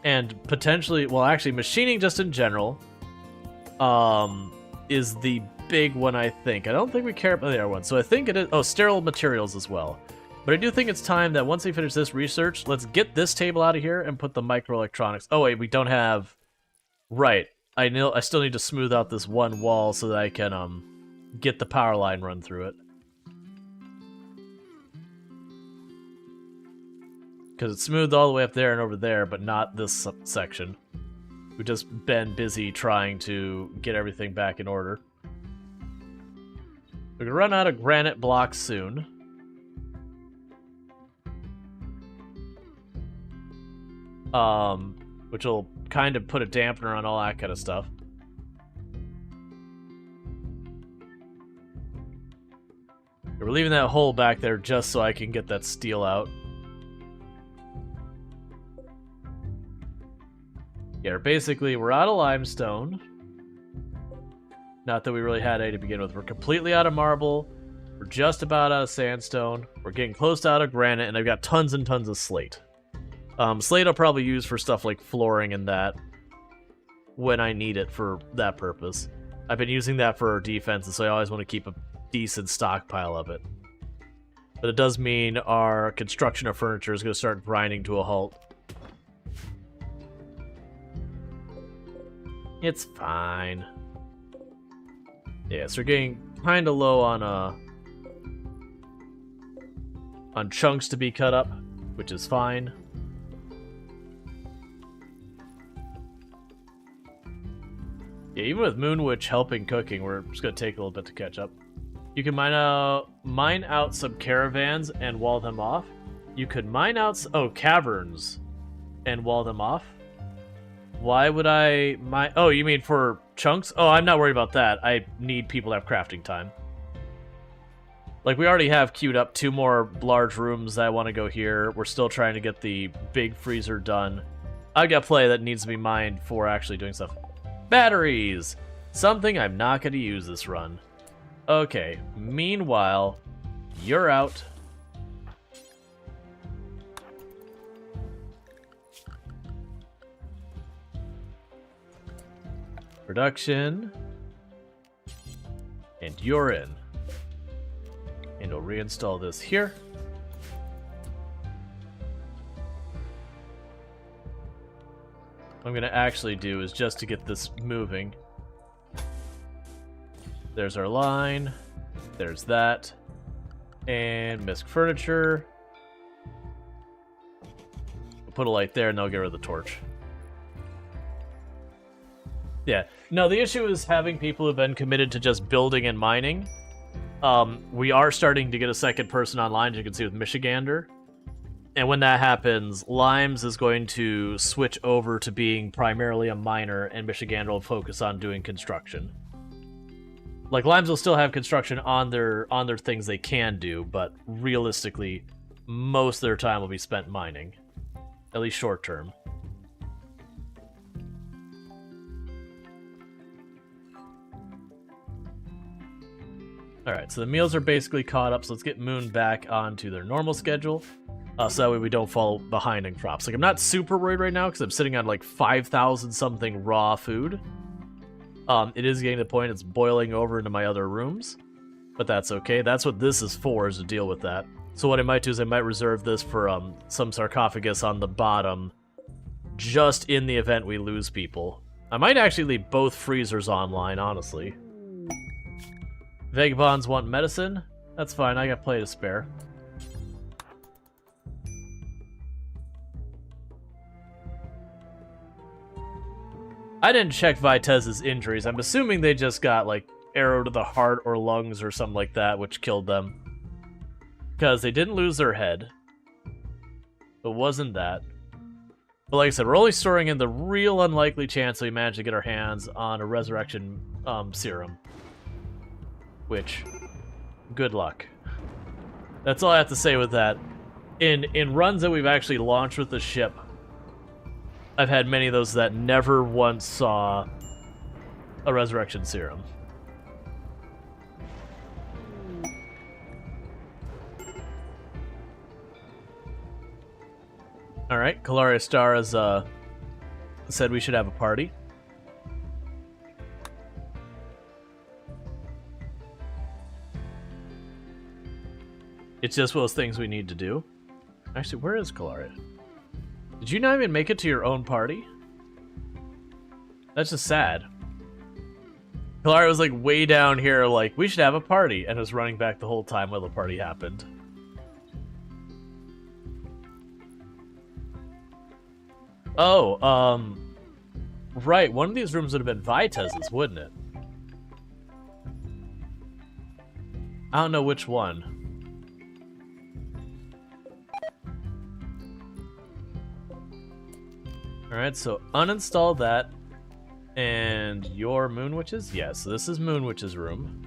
and potentially, well, actually, machining just in general is the big one, I think. I don't think we care about the other one, so I think it is... Oh, sterile materials as well. But I do think it's time that once we finish this research, let's get this table out of here and put the microelectronics... Oh, wait, we don't have... Right. I still need to smooth out this one wall so that I can get the power line run through it. Because it's smoothed all the way up there and over there, but not this section. We've just been busy trying to get everything back in order. We're going to run out of granite blocks soon. Which will kind of put a dampener on all that kind of stuff. We're leaving that hole back there just so I can get that steel out. Yeah, basically, we're out of limestone. Not that we really had any to begin with. We're completely out of marble. We're just about out of sandstone. We're getting close to out of granite, and I've got tons and tons of slate. Slate I'll probably use for stuff like flooring and that when I need it for that purpose. I've been using that for our defenses, so I always want to keep a decent stockpile of it. But it does mean our construction of furniture is going to start grinding to a halt. It's fine. Yeah, so we're getting kind of low on chunks to be cut up, which is fine. Yeah, even with Moonwitch helping cooking, we're just going to take a little bit to catch up. You can mine out some caravans and wall them off. You could mine out... Oh, caverns and wall them off. Why would I mine... Oh, you mean for chunks? Oh, I'm not worried about that. I need people to have crafting time. Like, we already have queued up 2 more large rooms that I want to go here. We're still trying to get the big freezer done. I've got play that needs to be mined for actually doing stuff. Batteries! Something I'm not going to use this run. Okay, meanwhile, you're out. Production. And you're in. And we'll reinstall this here. What I'm going to actually do is just to get this moving. There's our line. There's that. And misc furniture. We'll put a light there and they'll get rid of the torch. Yeah. No, the issue is having people who've been committed to just building and mining. We are starting to get a second person online, as you can see with Michigander. And when that happens, Limes is going to switch over to being primarily a miner, and Michigander will focus on doing construction. Like, Limes will still have construction on their things they can do, but realistically, most of their time will be spent mining. At least short term. Alright, so the meals are basically caught up, so let's get Moon back onto their normal schedule. So that way we don't fall behind in crops. Like, I'm not super worried right now, because I'm sitting on like 5,000 something raw food. It is getting to the point it's boiling over into my other rooms. But that's okay. That's what this is for, is to deal with that. So what I might do is I might reserve this for some sarcophagus on the bottom, just in the event we lose people. I might actually leave both freezers online, honestly. Vagabonds want medicine? That's fine, I got play to spare. I didn't check Vitez's injuries. I'm assuming they just got, like, arrow to the heart or lungs or something like that, which killed them. Because they didn't lose their head. It wasn't that. But like I said, we're only storing in the real unlikely chance we manage to get our hands on a resurrection serum. Which, good luck. That's all I have to say with that. In runs that we've actually launched with the ship, I've had many of those that never once saw a resurrection serum. Alright, Calaria Star has said we should have a party. It's just one of those things we need to do. Actually, where is Calaria? Did you not even make it to your own party? That's just sad. Calaria was like way down here, like, we should have a party, and was running back the whole time while the party happened. Oh, right, one of these rooms would have been Vitez's, wouldn't it? I don't know which one. Alright, so uninstall that. And your Moonwitch's? Yes, so this is Moonwitch's room.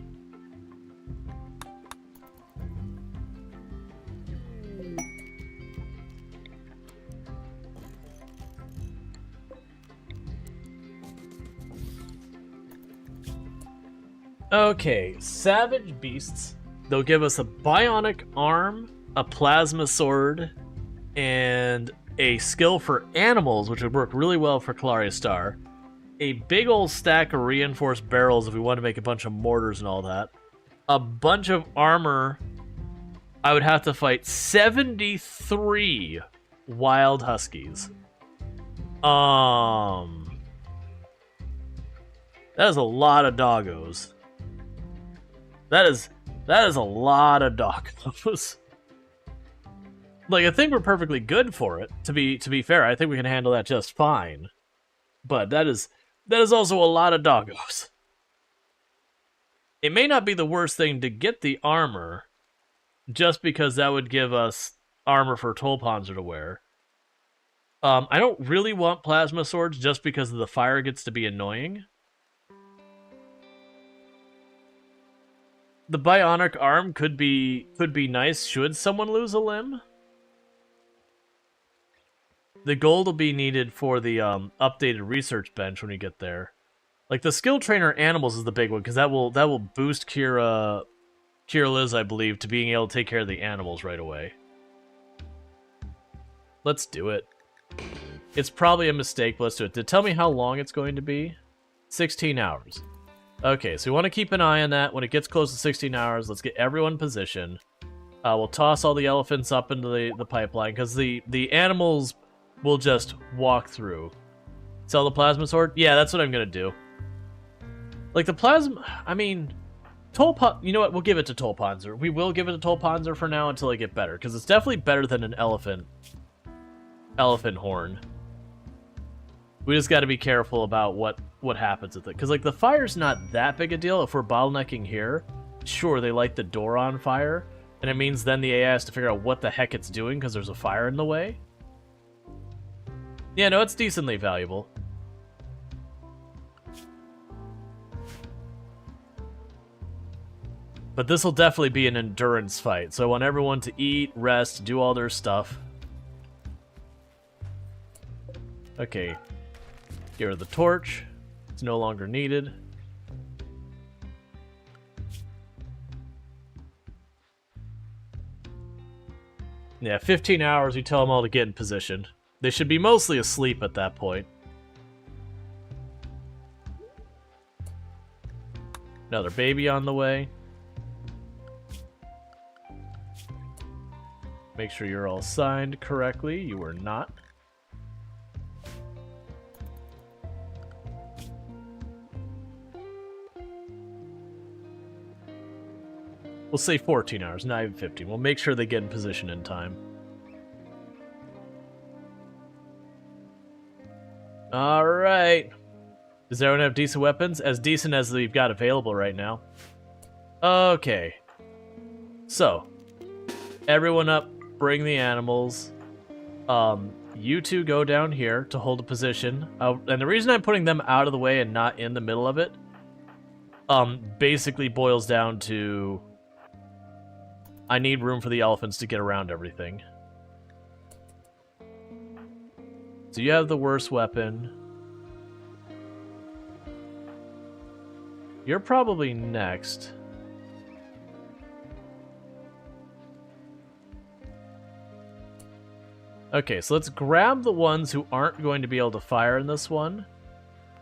Okay, savage beasts they'll give us a bionic arm, a plasma sword, and a skill for animals, which would work really well for Calaria Star. A big old stack of reinforced barrels if we want to make a bunch of mortars and all that. A bunch of armor. I would have to fight 73 wild huskies. That is a lot of doggos. That is a lot of doggos. Like, I think we're perfectly good for it. To be fair, I think we can handle that just fine. But that is also a lot of doggos. It may not be the worst thing to get the armor, just because that would give us armor for Tolpanzer to wear. I don't really want plasma swords just because the fire gets to be annoying. The bionic arm could be nice should someone lose a limb. The gold will be needed for the updated research bench when we get there. Like, the skill trainer animals is the big one, because that will boost Kira Liz, I believe, to being able to take care of the animals right away. Let's do it. It's probably a mistake, but let's do it. Did it tell me how long it's going to be? 16 hours. Okay, so we want to keep an eye on that. When it gets close to 16 hours, let's get everyone in position. We'll toss all the elephants up into the pipeline, because the animals will just walk through. Sell the plasma sword? Yeah, that's what I'm going to do. Like, the plasma... I mean... You know what? We'll give it to Tolpanzer. We will give it to Tolpanzer for now until I get better, because it's definitely better than an elephant horn. We just got to be careful about what happens with it, because like the fire's not that big a deal. If we're bottlenecking here, sure, they light the door on fire, and it means then the AI has to figure out what the heck it's doing because there's a fire in the way. Yeah, no, it's decently valuable. But this will definitely be an endurance fight, so I want everyone to eat, rest, do all their stuff. Okay. Get rid of the torch. It's no longer needed. Yeah, 15 hours, we tell them all to get in position. They should be mostly asleep at that point. Another baby on the way. Make sure you're all signed correctly. You are not. We'll say 14 hours, not even 15. We'll make sure they get in position in time. Alright. Does everyone have decent weapons? As decent as we've got available right now. Okay. So, everyone up, bring the animals. You two go down here to hold a position. And the reason I'm putting them out of the way and not in the middle of it, basically boils down to... I need room for the elephants to get around everything. So you have the worst weapon. You're probably next. Okay, so let's grab the ones who aren't going to be able to fire in this one.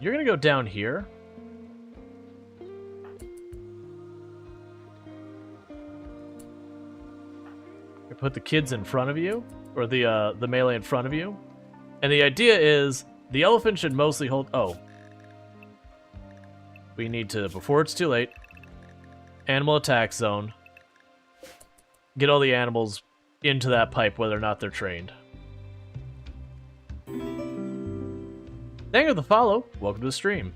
You're going to go down here. Put the kids in front of you, or the melee in front of you. And the idea is, the elephant should mostly hold... Oh. We need to, before it's too late, animal attack zone. Get all the animals into that pipe, whether or not they're trained. Thank you for the follow. Welcome to the stream.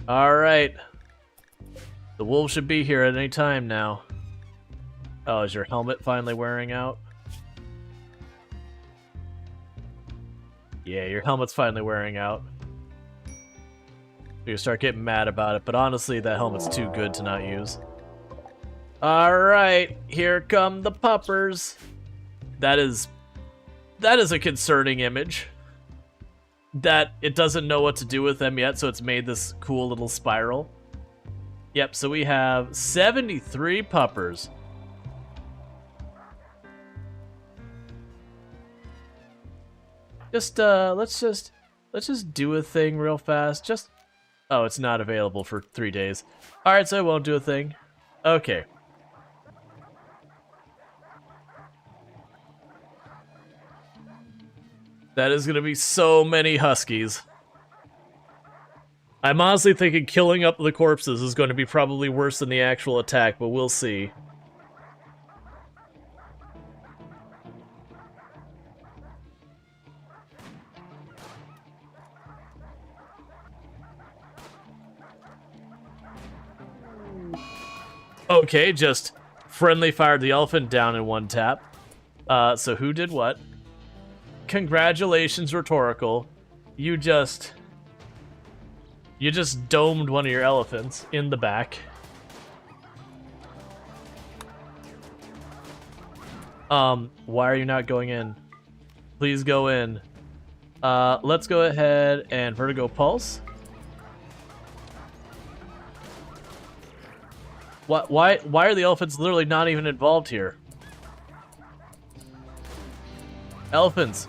Alright. The wolves should be here at any time now. Oh, is your helmet finally wearing out? Yeah, your helmet's finally wearing out. You start getting mad about it, but honestly, that helmet's too good to not use. Alright, here come the puppers. That is a concerning image. That it doesn't know what to do with them yet, so it's made this cool little spiral. Yep, so we have 73 puppers. let's just do a thing real fast. Oh, it's not available for 3 days. Alright, so I won't do a thing. Okay. That is gonna be so many huskies. I'm honestly thinking killing up the corpses is going to be probably worse than the actual attack, but we'll see. Okay, just friendly fired the elephant down in one tap. So who did what? Congratulations, Rhetorical. You just domed one of your elephants in the back. Why are you not going in? Please go in. Let's go ahead and Vertigo Pulse. Why are the elephants literally not even involved here? Elephants.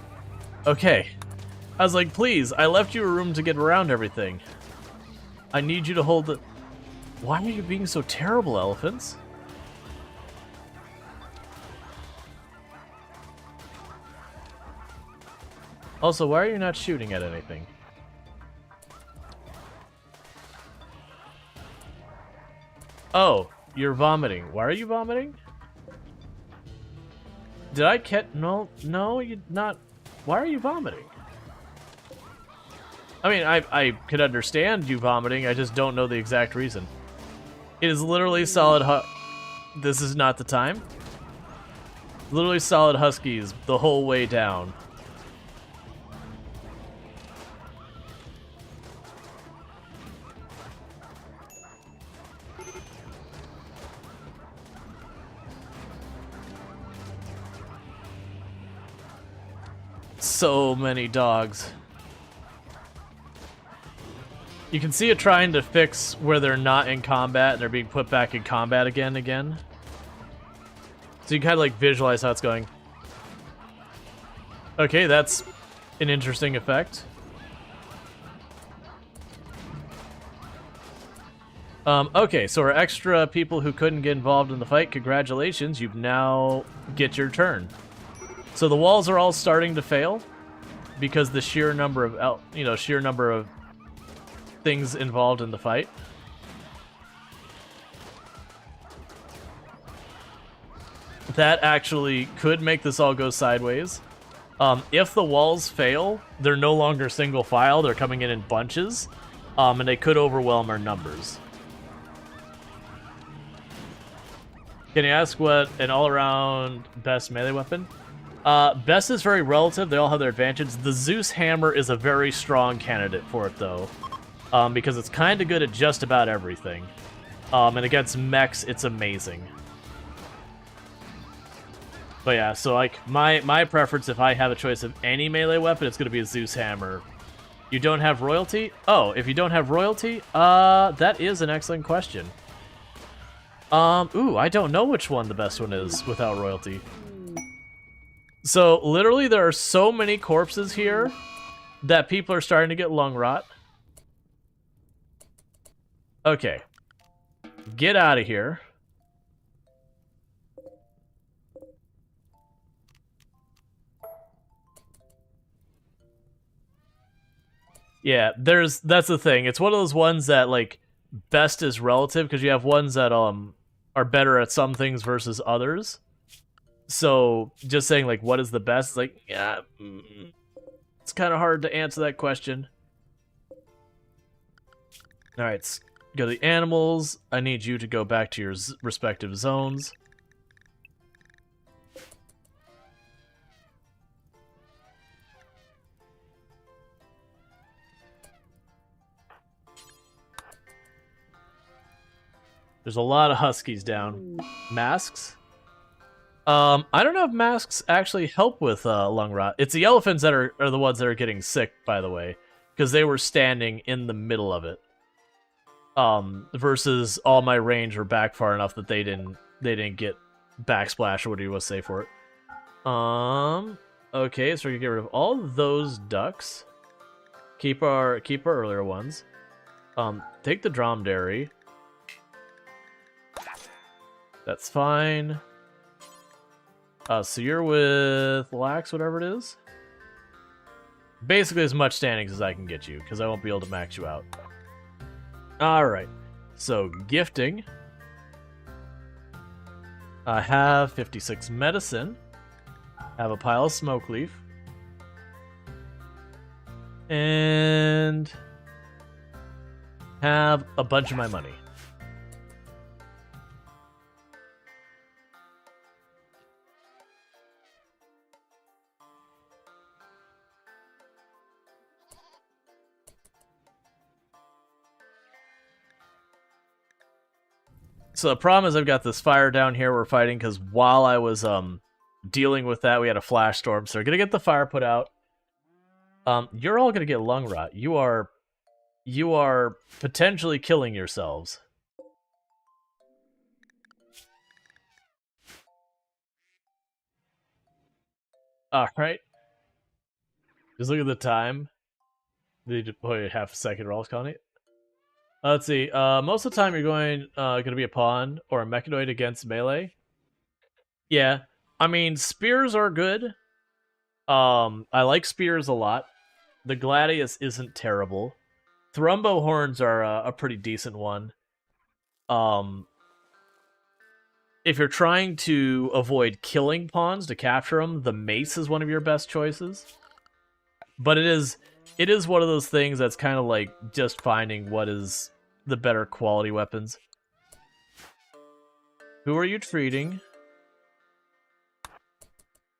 Okay. I was like, please, I left you a room to get around everything. I need you to hold the... Why are you being so terrible, elephants? Also, why are you not shooting at anything? Oh, you're vomiting. Why are you vomiting? Did I catch... No, you're not... Why are you vomiting? I mean, I could understand you vomiting, I just don't know the exact reason. It is literally solid This is not the time. Literally solid huskies the whole way down. So many dogs. You can see it trying to fix where they're not in combat and they're being put back in combat again. So you can kind of like visualize how it's going. Okay, that's an interesting effect. Okay, so our extra people who couldn't get involved in the fight, congratulations, you've now get your turn. So the walls are all starting to fail because the sheer number of things involved in the fight. That actually could make this all go sideways. If the walls fail, they're no longer single file, they're coming in bunches, and they could overwhelm our numbers. Can you ask what an all-around best melee weapon? Best is very relative, they all have their advantage. The Zeus hammer is a very strong candidate for it, though. Because it's kind of good at just about everything. And against mechs, it's amazing. But yeah, so like, my preference, if I have a choice of any melee weapon, it's going to be a Zeus hammer. You don't have royalty? Oh, if you don't have royalty? That is an excellent question. Ooh, I don't know which one the best one is without royalty. So, literally, there are so many corpses here that people are starting to get lung rot. Okay. Get out of here. Yeah, that's the thing. It's one of those ones that, like, best is relative, because you have ones that, are better at some things versus others. So, just saying, like, what is the best? Like, yeah, it's kind of hard to answer that question. Alright, go to the animals. I need you to go back to your respective zones. There's a lot of huskies down. Masks? I don't know if masks actually help with lung rot. It's the elephants that are the ones that are getting sick, by the way, because they were standing in the middle of it. Versus all my range were back far enough that they didn't get backsplash or what do you want to say for it. Okay, so we can get rid of all those ducks. Keep our earlier ones. Take the dromedary. That's fine. So you're with Lax, whatever it is. Basically as much standings as I can get you, because I won't be able to max you out. Alright. So, gifting. I have 56 medicine. Have a pile of smoke leaf. And have a bunch of my money. So the problem is I've got this fire down here we're fighting because while I was dealing with that, we had a flash storm. So we're gonna get the fire put out. You're all gonna get lung rot. You are potentially killing yourselves. Alright. Just look at the time. Did you play half a second Rawls Colony? Let's see. Most of the time you're gonna be a pawn or a mechanoid against melee. Yeah. I mean, spears are good. I like spears a lot. The Gladius isn't terrible. Thrumbo horns are a pretty decent one. If you're trying to avoid killing pawns to capture them, the mace is one of your best choices. But it is one of those things that's kind of like just finding what is the better quality weapons. Who are you treating?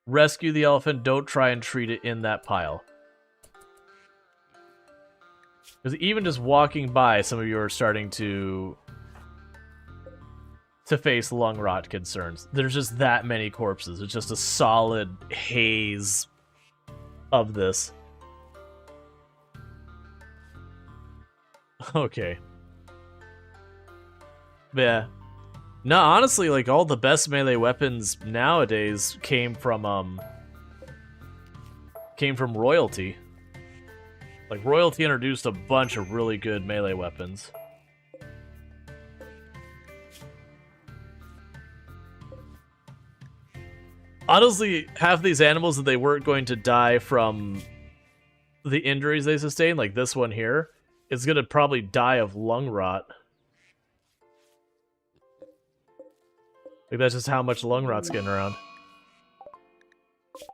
Rescue the elephant. Don't try and treat it in that pile. Because even just walking by, some of you are starting to face lung rot concerns. There's just that many corpses. It's just a solid haze of this. Okay. Yeah. No, honestly, like, all the best melee weapons nowadays came from royalty. Like, royalty introduced a bunch of really good melee weapons. Honestly, half these animals that they weren't going to die from the injuries they sustained, like this one here, is gonna probably die of lung rot. Like, that's just how much lung rot's getting around.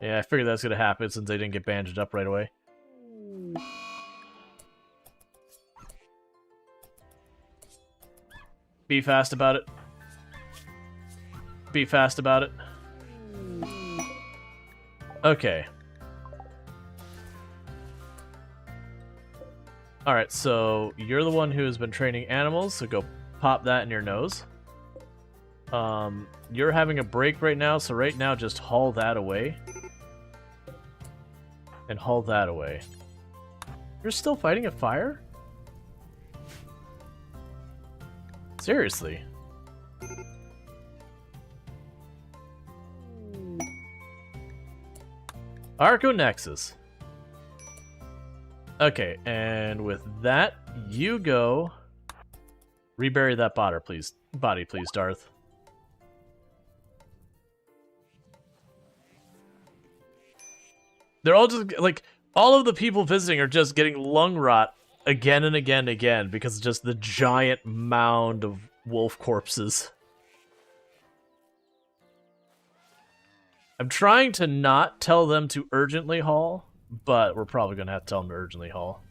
Yeah, I figured that's gonna happen since they didn't get bandaged up right away. Be fast about it. Be fast about it. Okay. Alright, so you're the one who has been training animals, so go pop that in your nose. You're having a break right now, so right now just haul that away. And haul that away. You're still fighting a fire? Seriously. Arco Nexus. Okay, and with that, you go rebury that body, please, Darth. They're all just, like, all of the people visiting are just getting lung rot again and again and again because of just the giant mound of wolf corpses. I'm trying to not tell them to urgently haul, but we're probably going to have to tell them to urgently haul.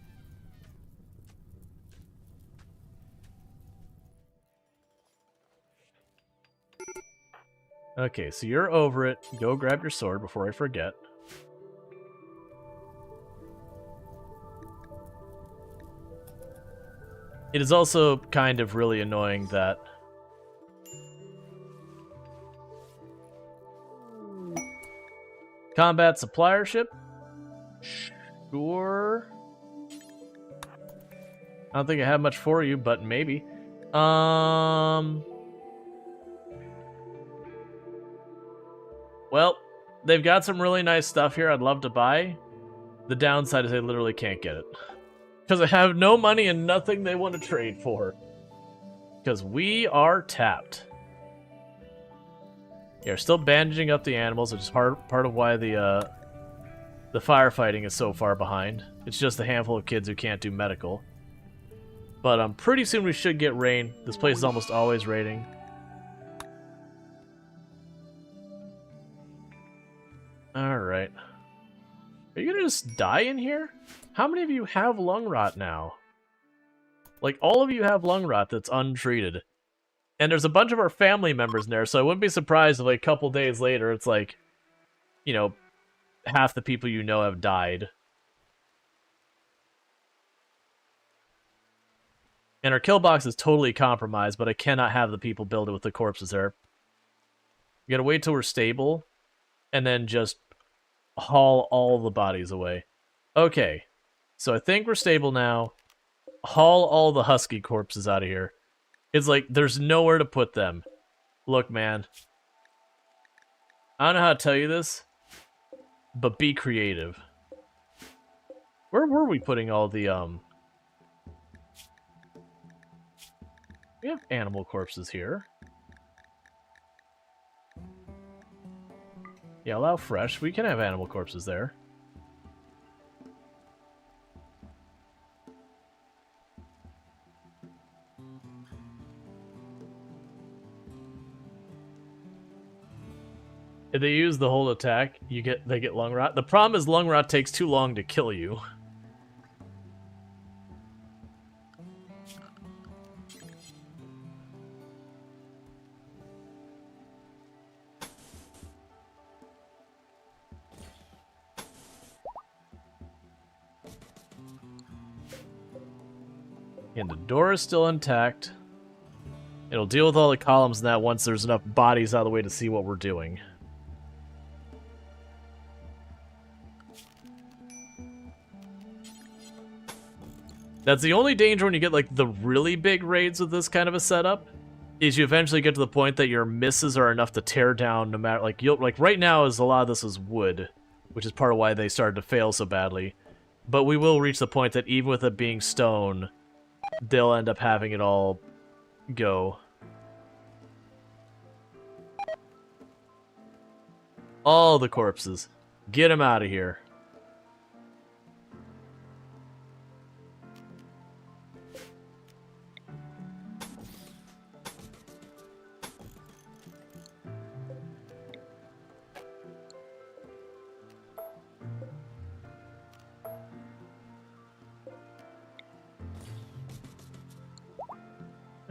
Okay, so you're over it. Go grab your sword before I forget. It is also kind of really annoying that combat supplier ship? Sure. I don't think I have much for you, but maybe. Well, they've got some really nice stuff here I'd love to buy. The downside is I literally can't get it. Because I have no money and nothing they want to trade for. Because we are tapped. Yeah, we're still bandaging up the animals, which is part of why the firefighting is so far behind. It's just a handful of kids who can't do medical. But pretty soon we should get rain. This place is almost always raining. Alright. Are you gonna just die in here? How many of you have lung rot now? Like, all of you have lung rot that's untreated. And there's a bunch of our family members in there, so I wouldn't be surprised if, like, a couple days later, it's like, you know, half the people you know have died. And our kill box is totally compromised, but I cannot have the people build it with the corpses there. We gotta wait till we're stable, and then just haul all the bodies away. Okay, so I think we're stable now. Haul all the husky corpses out of here. It's like, there's nowhere to put them. Look, man. I don't know how to tell you this, but be creative. Where were we putting all the, We have animal corpses here. Yeah, allow fresh. We can have animal corpses there. If they use the hold attack, they get lung rot. The problem is lung rot takes too long to kill you. And the door is still intact. It'll deal with all the columns in that once there's enough bodies out of the way to see what we're doing. That's the only danger when you get, like, the really big raids with this kind of a setup, is you eventually get to the point that your misses are enough to tear down no matter, like, right now is a lot of this is wood, which is part of why they started to fail so badly. But we will reach the point that even with it being stone, they'll end up having it all go. All the corpses. Get them out of here.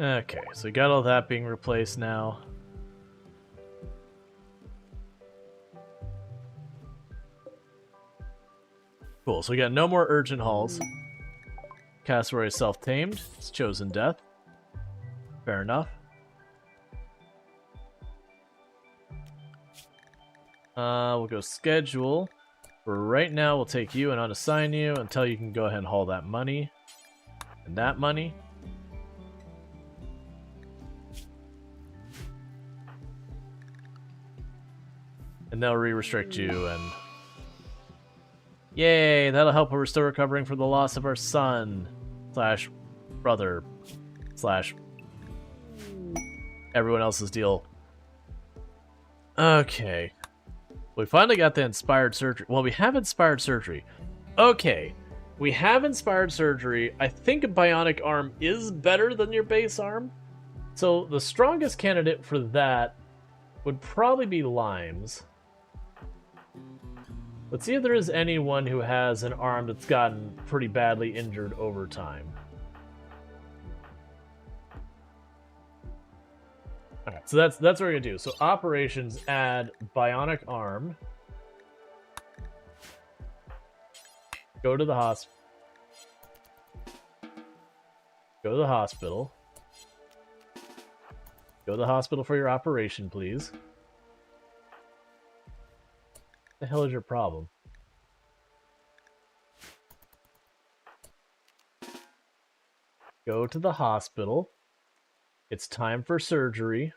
Okay, so we got all that being replaced now. Cool, so we got no more urgent hauls. Cassandra is self-tamed. It's chosen death. Fair enough. We'll go schedule. For right now, we'll take you and unassign you until you can go ahead and haul that money. And that money. And they'll re-restrict you, and... Yay! That'll help we're still recovering from the loss of our son. Slash... brother. Slash... everyone else's deal. Okay. We finally got the inspired surgery. Well, we have inspired surgery. Okay. We have inspired surgery. I think a bionic arm is better than your base arm. So, the strongest candidate for that would probably be Limes. Let's see if there is anyone who has an arm that's gotten pretty badly injured over time. Alright, so that's what we're gonna do. So operations, add bionic arm. Go to the hospital. Go to the hospital. Go to the hospital for your operation, please. What the hell is your problem? Go to the hospital. It's time for surgery.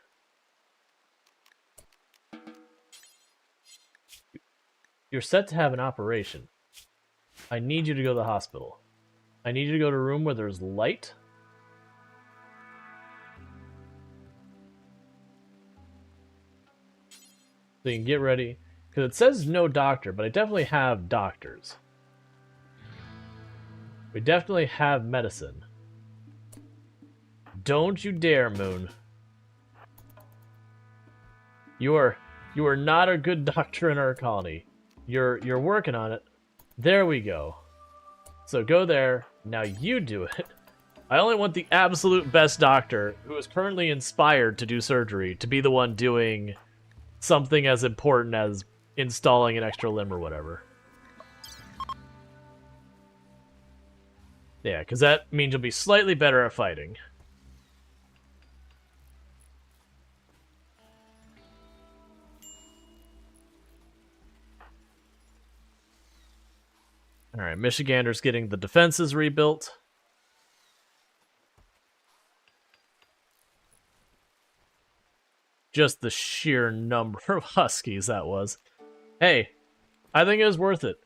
You're set to have an operation. I need you to go to the hospital. I need you to go to a room where there's light. So you can get ready. Because it says no doctor, but I definitely have doctors. We definitely have medicine. Don't you dare, Moon. You are not a good doctor in our colony. You're working on it. There we go. So go there. Now you do it. I only want the absolute best doctor who is currently inspired to do surgery to be the one doing something as important as installing an extra limb or whatever. Yeah, because that means you'll be slightly better at fighting. Alright, Michigander's getting the defenses rebuilt. Just the sheer number of Huskies that was. Hey, I think it was worth it.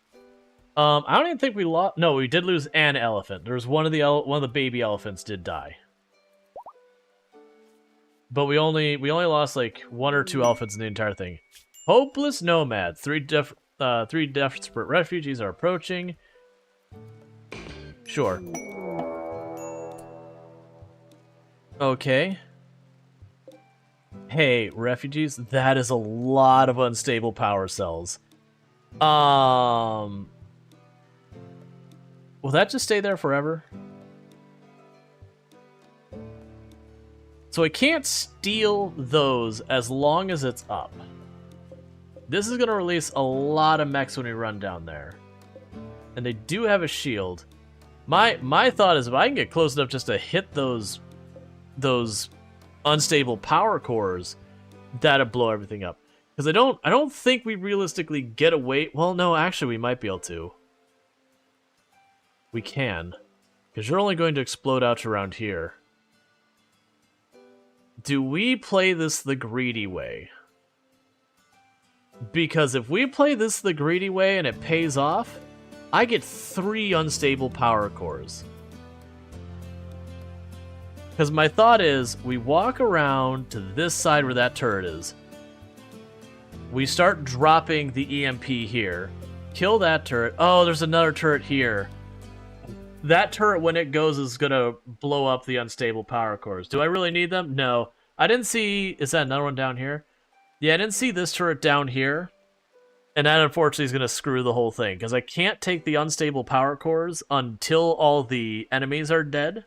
I don't even think we lost. No, we did lose an elephant. There was one of the baby elephants did die, but we only lost like 1 or 2 elephants in the entire thing. Hopeless nomad. Three desperate refugees are approaching. Sure. Okay. Hey, refugees, that is a lot of unstable power cells. Will that just stay there forever? So I can't steal those as long as it's up. This is going to release a lot of mechs when we run down there. And they do have a shield. My thought is if I can get close enough just to hit those unstable power cores, that'd blow everything up. Because I don't think we realistically get away. Well, no, actually we might be able to. We can. Because you're only going to explode out to around here. Do we play this the greedy way? Because if we play this the greedy way and it pays off, I get 3 unstable power cores. Because my thought is, we walk around to this side where that turret is. We start dropping the EMP here. Kill that turret. Oh, there's another turret here. That turret, when it goes, is going to blow up the unstable power cores. Do I really need them? No. I didn't see... Is that another one down here? Yeah, I didn't see this turret down here. And that, unfortunately, is going to screw the whole thing. Because I can't take the unstable power cores until all the enemies are dead.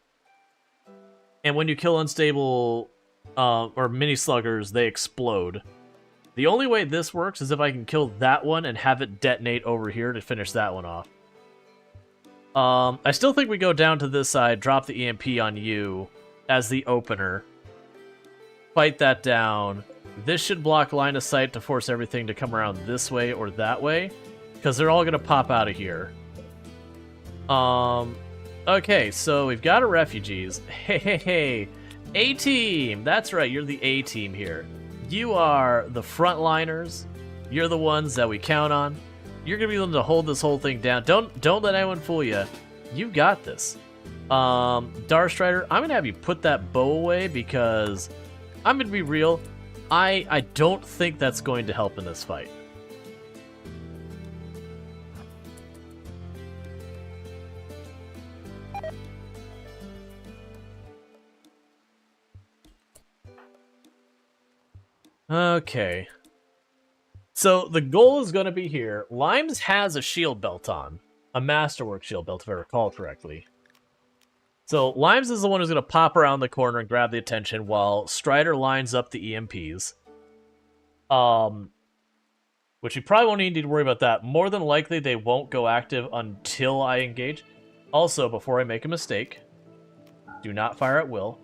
And when you kill unstable or mini sluggers, they explode. The only way this works is if I can kill that one and have it detonate over here to finish that one off. I still think we go down to this side, drop the EMP on you as the opener. Fight that down. This should block line of sight to force everything to come around this way or that way. Because they're all going to pop out of here. Okay, so we've got our refugees. Hey. A-team! That's right, you're the A-team here. You are the frontliners. You're the ones that we count on. You're going to be able to hold this whole thing down. Don't let anyone fool you. You got this. Darstrider, I'm going to have you put that bow away because I'm going to be real. I don't think that's going to help in this fight. Okay. So the goal is going to be here. Limes has a shield belt on. A Masterwork shield belt, if I recall correctly. So Limes is the one who's going to pop around the corner and grab the attention while Strider lines up the EMPs. Which you probably won't need to worry about that. More than likely, they won't go active until I engage. Also, before I make a mistake, do not fire at will.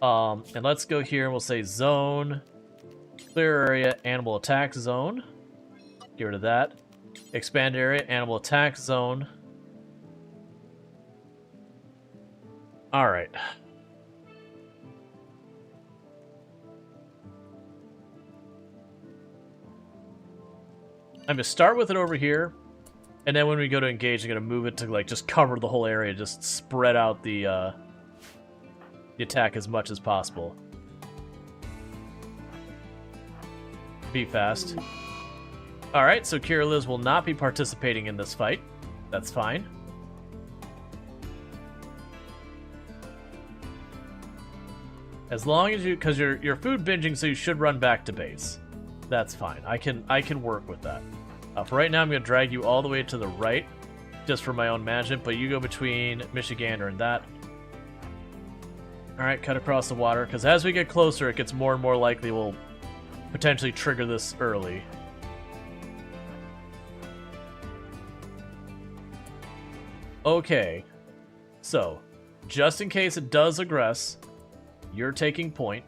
And let's go here and we'll say zone... Clear area, animal attack zone. Get rid of that. Expand area, animal attack zone. Alright. I'm gonna start with it over here, and then when we go to engage, I'm gonna move it to like just cover the whole area, just spread out the attack as much as possible. Be fast. Alright, so Kira Liz will not be participating in this fight. That's fine. As long as you, because you're food binging, so you should run back to base. That's fine. I can work with that. For right now, I'm going to drag you all the way to the right, just for my own management, but you go between Michigander and that. Alright, cut across the water, because as we get closer, it gets more and more likely we'll potentially trigger this early. Okay, so, just in case it does aggress, you're taking point.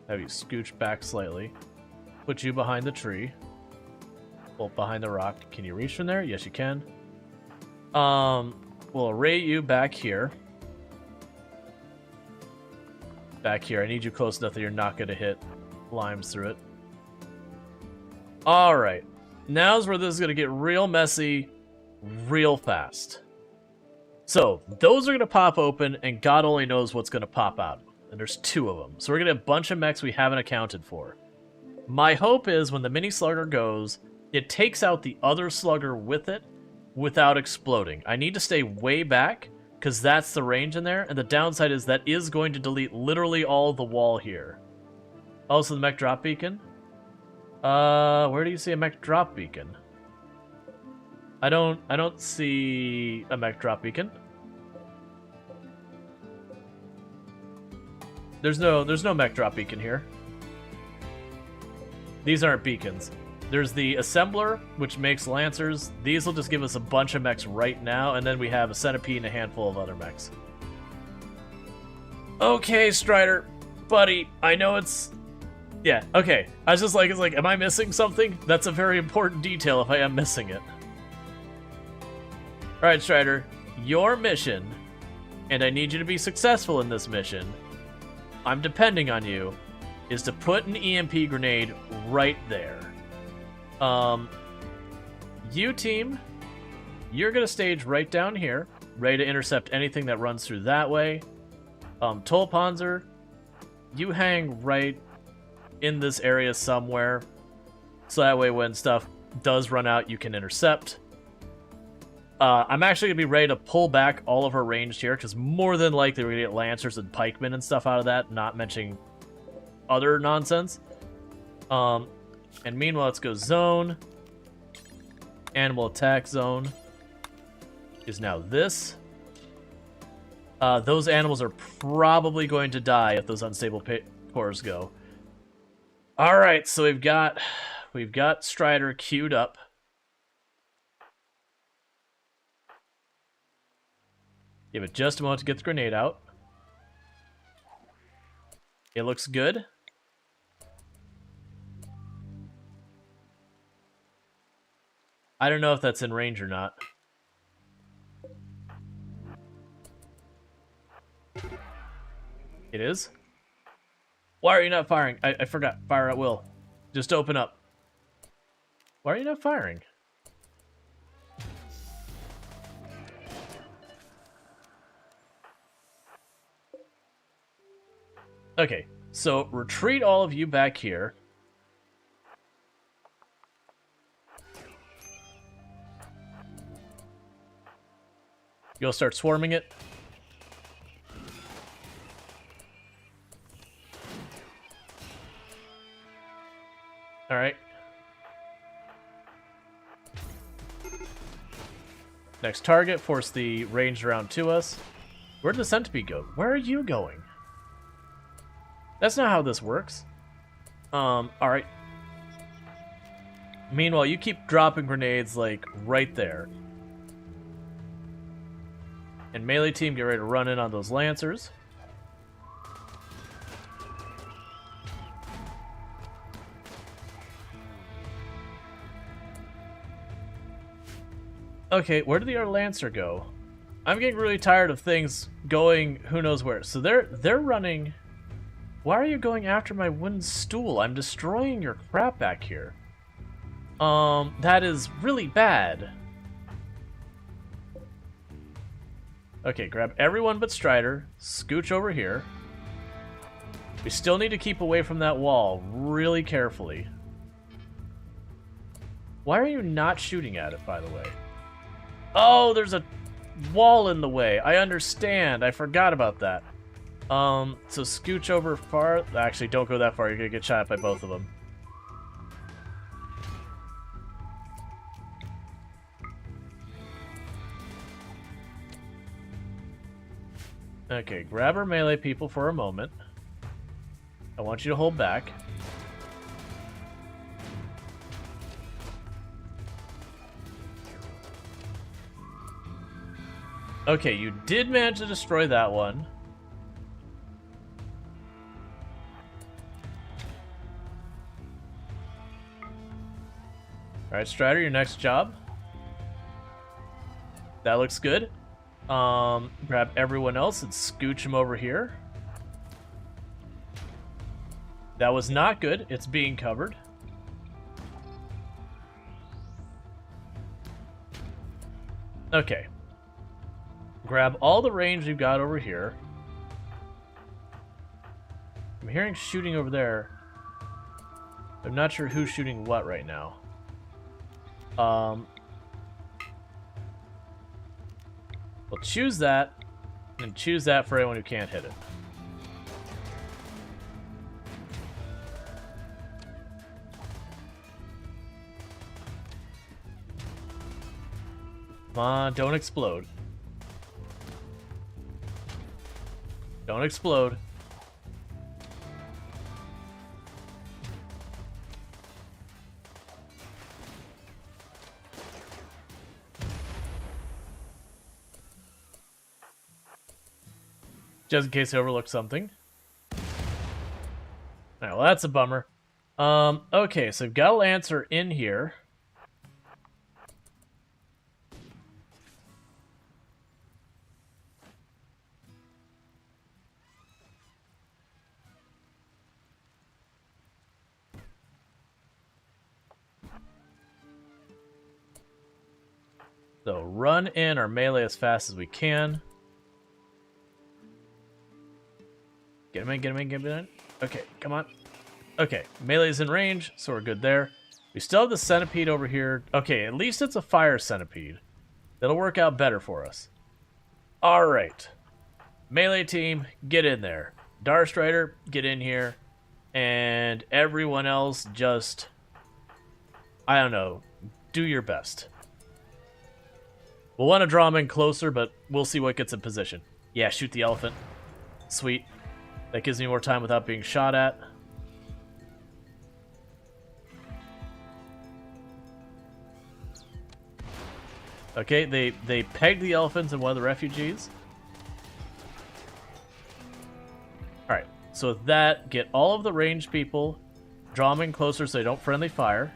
Have you scooch back slightly. Put you behind the tree. Well, behind the rock. Can you reach from there? Yes, you can. We'll array you back here. Back here. I need you close enough that you're not going to hit limes through it. Alright. Now's where this is going to get real messy real fast. So, those are going to pop open, and God only knows what's going to pop out. And there's 2 of them. So we're going to have a bunch of mechs we haven't accounted for. My hope is when the mini slugger goes, it takes out the other slugger with it without exploding. I need to stay way back, because that's the range in there. And the downside is that is going to delete literally all the wall here. Also, the mech drop beacon. Where do you see a mech drop beacon? I don't see a mech drop beacon. There's no mech drop beacon here. These aren't beacons. There's the assembler, which makes lancers. These will just give us a bunch of mechs right now, and then we have a centipede and a handful of other mechs. Okay, Strider, buddy, I know it's... Yeah, okay. I was just like, it's like, am I missing something? That's a very important detail if I am missing it. Alright, Strider, your mission, and I need you to be successful in this mission, I'm depending on you, is to put an EMP grenade right there. You team, you're gonna stage right down here, ready to intercept anything that runs through that way. Tolpanzer, you hang right in this area somewhere, so that way when stuff does run out, you can intercept. I'm actually gonna be ready to pull back all of our ranged here, because more than likely we're gonna get lancers and pikemen and stuff out of that, not mentioning other nonsense. And meanwhile, let's go zone. Animal attack zone is now this. Those animals are probably going to die if those unstable cores go. Alright, so we've got Strider queued up. Give it just a moment to get the grenade out. It looks good. I don't know if that's in range or not. It is? Why are you not firing? I forgot. Fire at will. Just open up. Why are you not firing? Okay, so retreat all of you back here. You'll start swarming it. Alright. Next target, force the ranged round to us. Where did the centipede go? Where are you going? That's not how this works. Alright. Meanwhile, you keep dropping grenades, like, right there. And melee team, get ready to run in on those lancers. Okay, where did the Lancer go? I'm getting really tired of things going who knows where. So they're running. Why are you going after my wooden stool? I'm destroying your crap back here. That is really bad. Okay, grab everyone but Strider. Scooch over here. We still need to keep away from that wall really carefully. Why are you not shooting at it, by the way? Oh, there's a wall in the way. I understand. I forgot about that. So scooch over far. Actually, don't go that far. You're gonna get shot by both of them. Okay, grab our melee people for a moment. I want you to hold back. Okay, you did manage to destroy that one. Alright, Strider, your next job. That looks good. Grab everyone else and scooch them over here. That was not good. It's being covered. Okay. Grab all the range you've got over here. I'm hearing shooting over there. I'm not sure who's shooting what right now. We'll choose that, and choose that for anyone who can't hit it. Come on, don't explode. Don't explode. Just in case I overlooked something. Alright, well that's a bummer. Okay, so we've got a Lancer in here. So run in our melee as fast as we can. Get him in, get him in, get him in. Okay, come on. Okay, melee's in range, so we're good there. We still have the centipede over here. Okay, at least it's a fire centipede. That'll work out better for us. Alright. Melee team, get in there. Darstrider, get in here. And everyone else, just... I don't know. Do your best. We'll want to draw him in closer, but we'll see what gets in position. Yeah, shoot the elephant. Sweet. That gives me more time without being shot at. Okay, they pegged the elephants in one of the refugees. Alright, so with that, get all of the ranged people, draw them in closer so they don't friendly fire.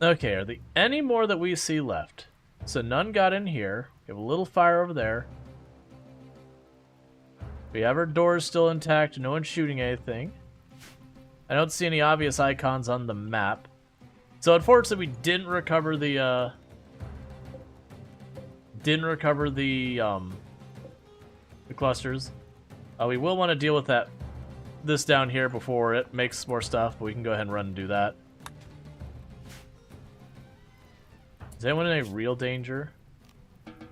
Okay, are there any more that we see left? So none got in here. We have a little fire over there. We have our doors still intact. No one's shooting anything. I don't see any obvious icons on the map. So unfortunately, we didn't recover the clusters. We will want to deal with this down here before it makes more stuff, but we can go ahead and run and do that. Is anyone in a real danger?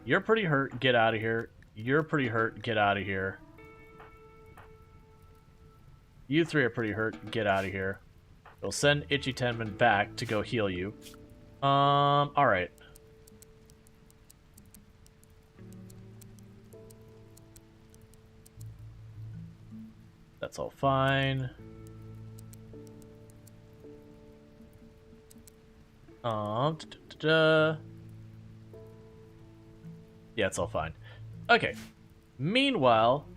You're pretty hurt, get out of here. You're pretty hurt, get out of here. You three are pretty hurt, get out of here. We'll send Itchy Tenman back to go heal you. Alright. That's all fine. Yeah, it's all fine. Okay. Meanwhile,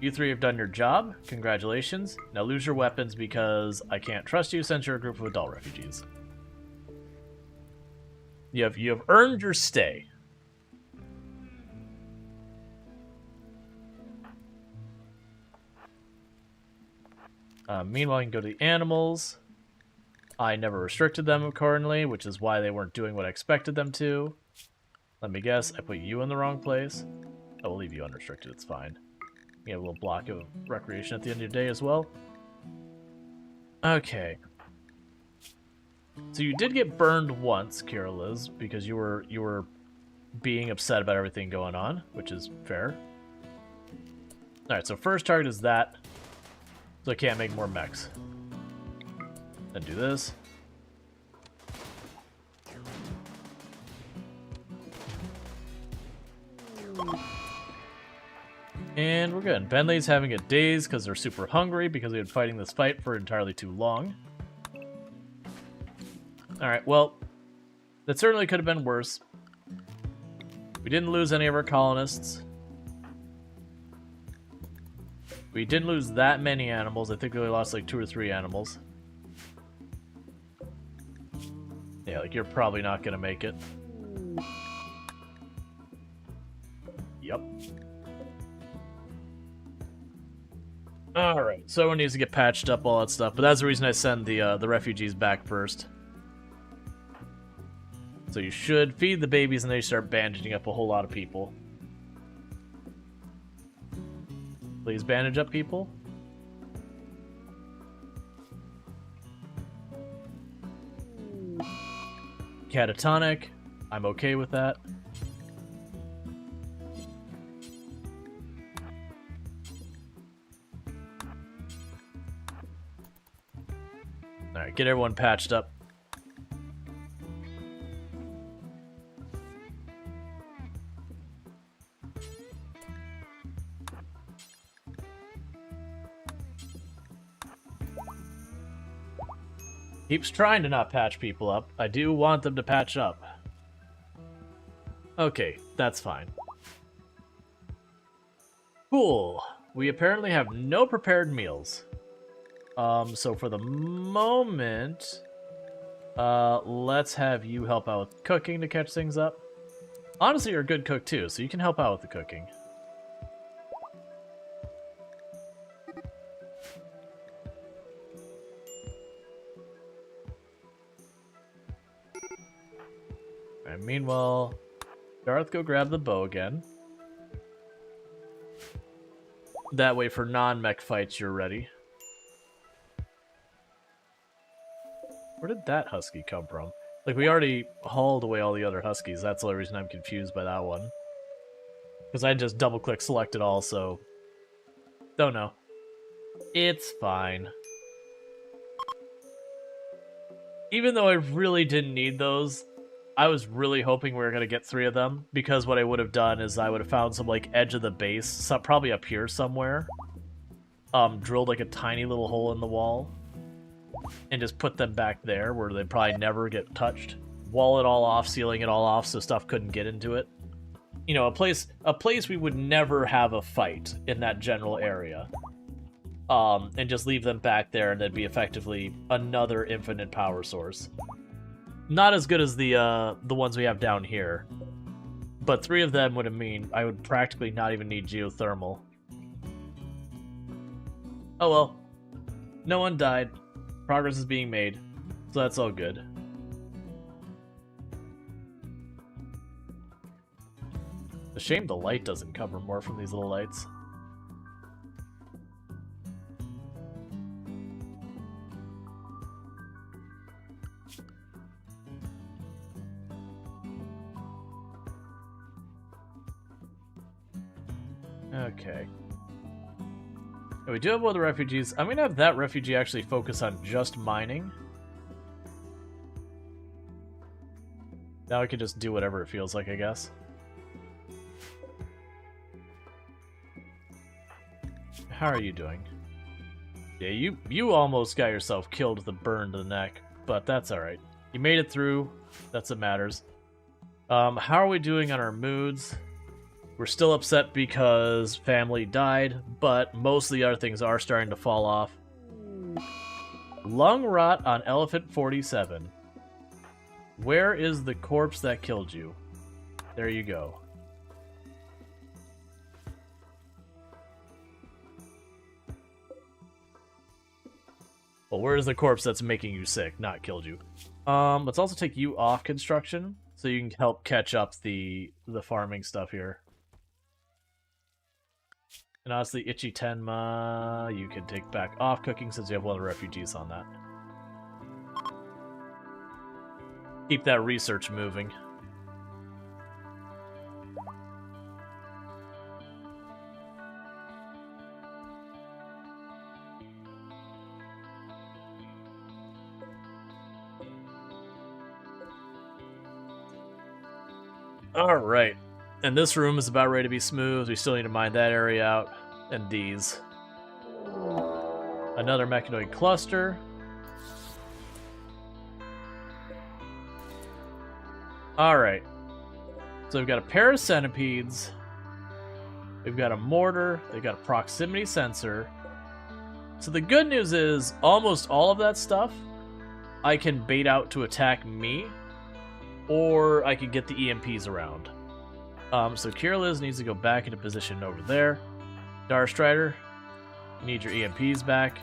you three have done your job. Congratulations. Now lose your weapons because I can't trust you since you're a group of adult refugees. You have earned your stay. Meanwhile, you can go to the animals. I never restricted them accordingly, which is why they weren't doing what I expected them to. Let me guess, I put you in the wrong place. I will leave you unrestricted, it's fine. You have a little block of recreation at the end of your day as well. Okay. So you did get burned once, Kira Liz, because you were being upset about everything going on, which is fair. Alright, so first target is that. So I can't make more mechs. Then do this. And we're good. Bentley's having a daze because they're super hungry because we've been fighting this fight for entirely too long. Alright, well, that certainly could have been worse. We didn't lose any of our colonists. We didn't lose that many animals. I think we only lost like 2 or 3 animals. Yeah, like you're probably not gonna make it. Yep. Alright, so everyone needs to get patched up, all that stuff, but that's the reason I send the refugees back first. So you should feed the babies and then you start bandaging up a whole lot of people. Please bandage up people. Catatonic. I'm okay with that. Alright, get everyone patched up. Keeps trying to not patch people up. I do want them to patch up. Okay, that's fine. Cool. We apparently have no prepared meals. So for the moment, let's have you help out with cooking to catch things up. Honestly, you're a good cook too, so you can help out with the cooking. And meanwhile, Darth, go grab the bow again. That way for non-mech fights, you're ready. Where did that husky come from? Like, we already hauled away all the other huskies. That's the only reason I'm confused by that one. Because I just double-click selected all, so... Don't know. It's fine. Even though I really didn't need those, I was really hoping we were going to get 3 of them, because what I would have done is I would have found some, like, edge of the base, some, probably up here somewhere, drilled, like, a tiny little hole in the wall, and just put them back there, where they'd probably never get touched. Wall it all off, sealing it all off, so stuff couldn't get into it. You know, a place we would never have a fight in that general area. And just leave them back there, and that'd be effectively another infinite power source. Not as good as the ones we have down here, but 3 of them would mean I would practically not even need geothermal. Oh well, no one died. Progress is being made, so that's all good. It's a shame the light doesn't cover more from these little lights. Okay. And we do have other refugees. I'm going to have that refugee actually focus on just mining. Now I can just do whatever it feels like, I guess. How are you doing? Yeah, you almost got yourself killed with a burn to the neck, but that's alright. You made it through. That's what matters. How are we doing on our moods? We're still upset because family died, but most of the other things are starting to fall off. Lung rot on Elephant 47. Where is the corpse that killed you? There you go. Well, where's the corpse that's making you sick, not killed you? Let's also take you off construction, so you can help catch up the farming stuff here. And honestly, Ichi Tenma, you can take back off cooking since you have one of the refugees on that. Keep that research moving. Alright. And this room is about ready to be smooth. We still need to mine that area out. And these. Another mechanoid cluster. Alright. So we've got a pair of centipedes. We've got a mortar. They've got a proximity sensor. So the good news is, almost all of that stuff I can bait out to attack me, or I can get the EMPs around. So Kirliz needs to go back into position over there. Darstrider, you need your EMPs back.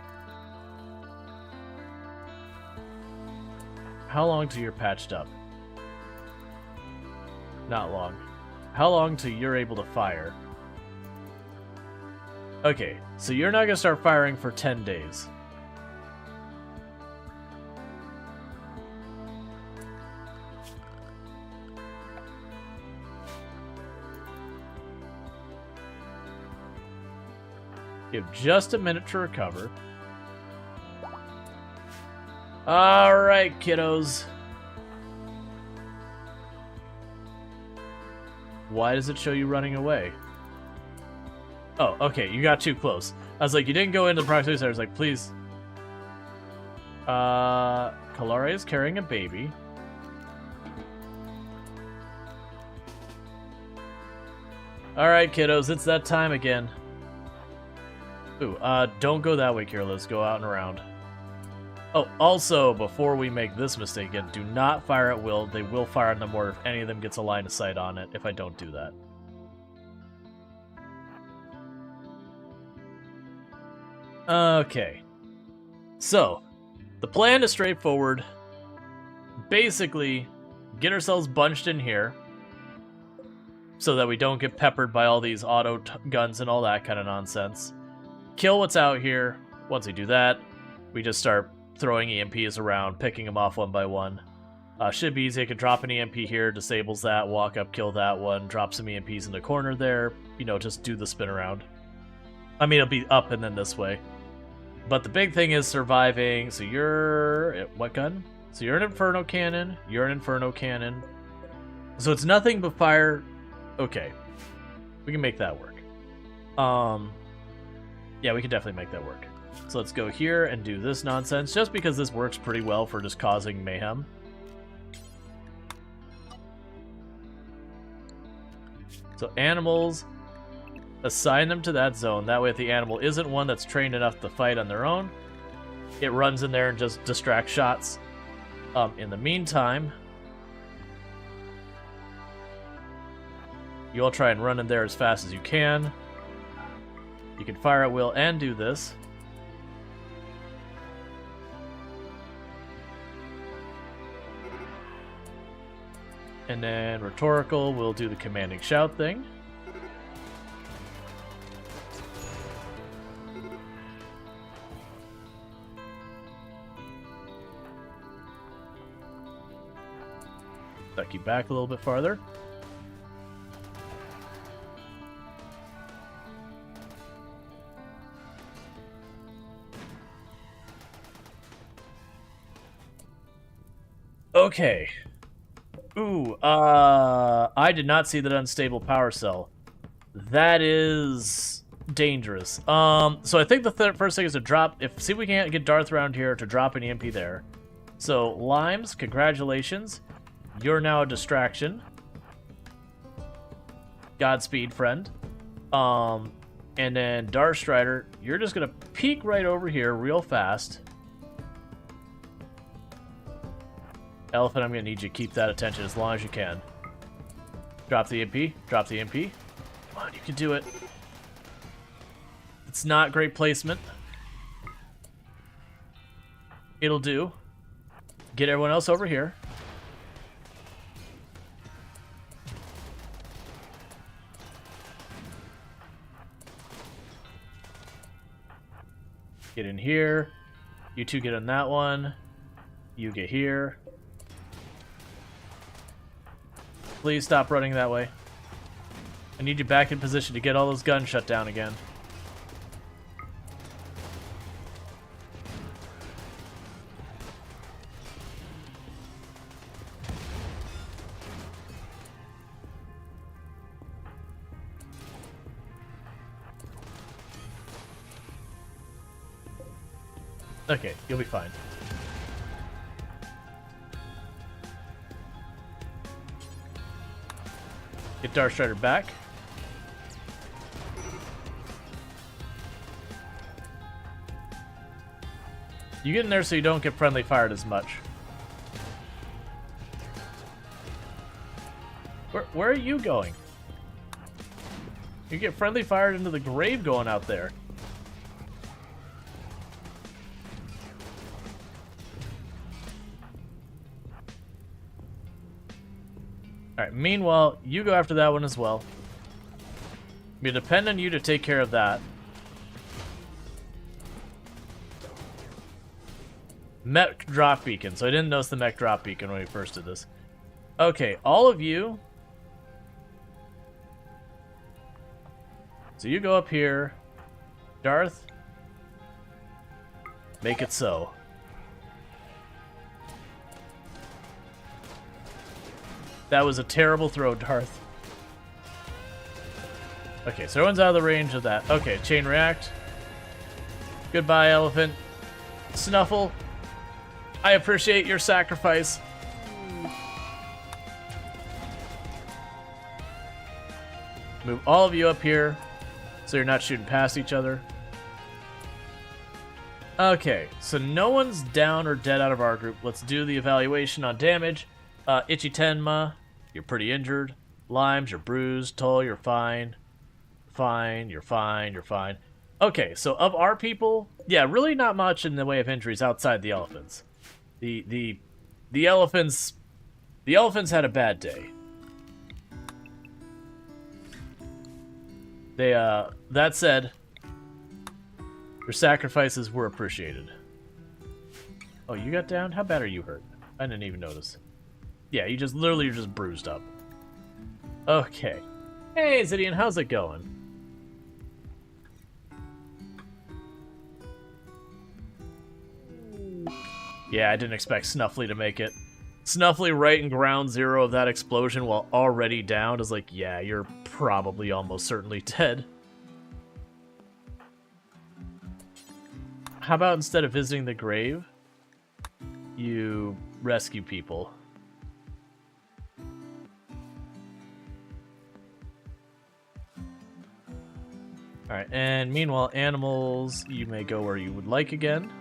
How long till you're patched up? Not long. How long till you're able to fire? Okay, so you're not going to start firing for 10 days. Give just a minute to recover. Alright, kiddos. Why does it show you running away? Oh, okay, you got too close. I was like, you didn't go into the proximity center. I was like, please. Kalare is carrying a baby. Alright, kiddos, it's that time again. Ooh, don't go that way, Kirliz. Go out and around. Oh, also, before we make this mistake again, do not fire at will. They will fire on the mortar if any of them gets a line of sight on it, if I don't do that. Okay. So, the plan is straightforward. Basically, get ourselves bunched in here so that we don't get peppered by all these auto guns and all that kind of nonsense. Kill what's out here. Once we do that, we just start throwing EMPs around, picking them off one by one. Should be easy. I can drop an EMP here, disables that, walk up, kill that one, drop some EMPs in the corner there. You know, just do the spin around. I mean, it'll be up and then this way. But the big thing is surviving. So you're... what gun? So you're an Inferno Cannon. You're an Inferno Cannon. So it's nothing but fire. Okay. We can make that work. Yeah, we can definitely make that work. So let's go here and do this nonsense, just because this works pretty well for just causing mayhem. So animals, assign them to that zone. That way if the animal isn't one that's trained enough to fight on their own, it runs in there and just distracts shots. In the meantime, you all try and run in there as fast as you can. You can fire at will and do this. And then rhetorical, we'll do the commanding shout thing. Duck you back a little bit farther. Okay. Ooh, I did not see that unstable power cell. That is dangerous. So I think the first thing is to drop, see if we can't get Darth around here to drop an EMP there. So, Limes, congratulations. You're now a distraction. Godspeed, friend. And then Darstrider, you're just gonna peek right over here real fast. Elephant, I'm gonna need you to keep that attention as long as you can. Drop the MP. Drop the MP. Come on, you can do it. It's not great placement. It'll do. Get everyone else over here. Get in here. You two get on that one. You get here. Please stop running that way. I need you back in position to get all those guns shut down again. Okay, you'll be fine. Get Darstrider back. You get in there so you don't get friendly fired as much. Where are you going? You get friendly fired into the grave going out there. Alright, meanwhile, you go after that one as well. We depend on you to take care of that. Mech drop beacon. So I didn't notice the mech drop beacon when we first did this. Okay, all of you. So you go up here. Darth. Make it so. That was a terrible throw, Darth. Okay, so everyone's out of the range of that. Okay, chain react. Goodbye, elephant. Snuffle. I appreciate your sacrifice. Move all of you up here so you're not shooting past each other. Okay, so no one's down or dead out of our group. Let's do the evaluation on damage. Itchy Tenma, you're pretty injured. Limes, you're bruised. Toll, you're fine. Fine, you're fine, you're fine. Okay, so of our people, yeah, really not much in the way of injuries outside the elephants. The elephants had a bad day. They that said, your sacrifices were appreciated. Oh, you got down? How bad are you hurt? I didn't even notice. Yeah, you're just bruised up. Okay. Hey, Zidian, how's it going? Yeah, I didn't expect Snuffly to make it. Snuffly right in ground zero of that explosion while already down is like, yeah, you're probably almost certainly dead. How about instead of visiting the grave, you rescue people? Alright, and meanwhile, animals, you may go where you would like again.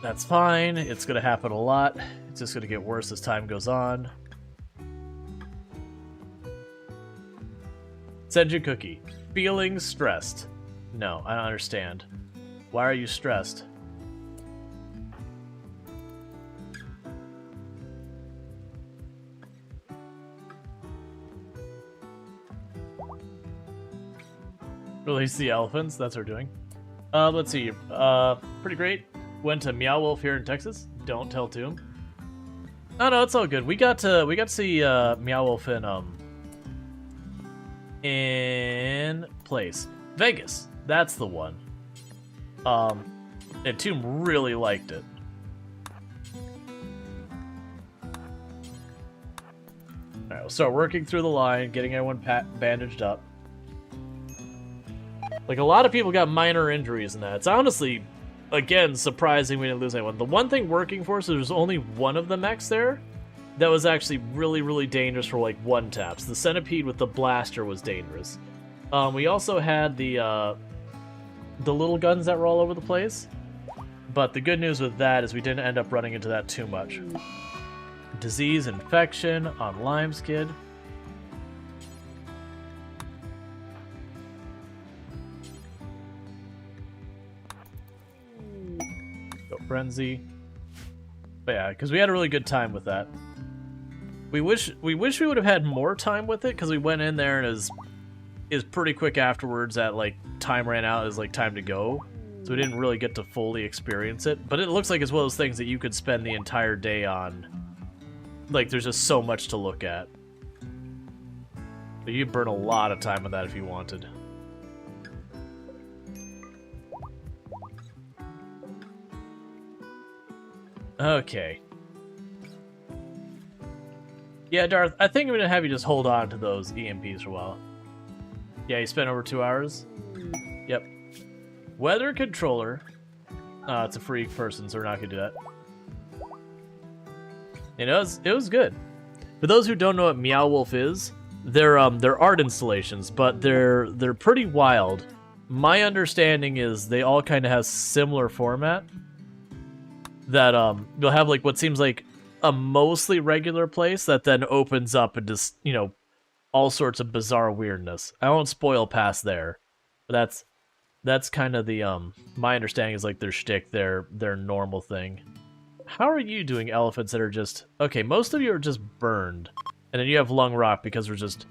That's fine. It's going to happen a lot. It's just going to get worse as time goes on. Senju Cookie. Feeling stressed. No, I don't understand. Why are you stressed? Release the elephants. That's what we're doing. Let's see. Pretty great. Went to Meow Wolf here in Texas. Don't tell to him. No, it's all good. We got to see Meow Wolf in place. Vegas. That's the one. And Tomb really liked it. Alright, we'll start working through the line, getting everyone bandaged up. Like, a lot of people got minor injuries in that. It's honestly, again, surprising we didn't lose anyone. The one thing working for us is there's only one of the mechs there that was actually really, really dangerous for like one taps. The centipede with the blaster was dangerous. We also had the little guns that were all over the place. But the good news with that is we didn't end up running into that too much. Disease infection on Lime's kid. Go frenzy. But yeah, because we had a really good time with that. We wish we would have had more time with it because we went in there and is pretty quick afterwards at like time ran out is like time to go. So we didn't really get to fully experience it. But it looks like it's one of those things that you could spend the entire day on. Like, there's just so much to look at. But you'd burn a lot of time on that if you wanted. Okay. Yeah, Darth, I think I'm going to have you just hold on to those EMPs for a while. Yeah, you spent over 2 hours? Yep. Weather controller. It's a free person, so we're not going to do that. You know, it was good. For those who don't know what Meow Wolf is, they're art installations, but they're pretty wild. My understanding is they all kind of have similar format. That you'll have like what seems like a mostly regular place that then opens up and just, you know, all sorts of bizarre weirdness. I won't spoil past there, but that's kind of the my understanding is like their shtick, their normal thing. How are you doing elephants that are just... Okay, most of you are just burned. And then you have lung rot because there's just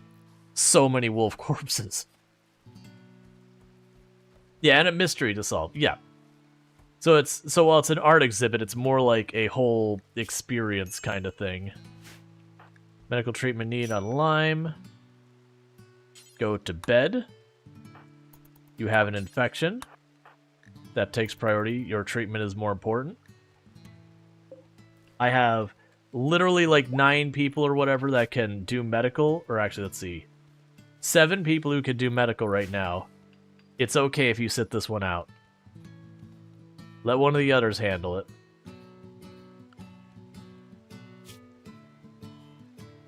so many wolf corpses. Yeah, and a mystery to solve. Yeah. So while it's an art exhibit, it's more like a whole experience kind of thing. Medical treatment need on Lyme. Go to bed. You have an infection. That takes priority. Your treatment is more important. I have literally like 9 people or whatever that can do medical. Or actually, let's see. 7 people who can do medical right now. It's okay if you sit this one out. Let one of the others handle it.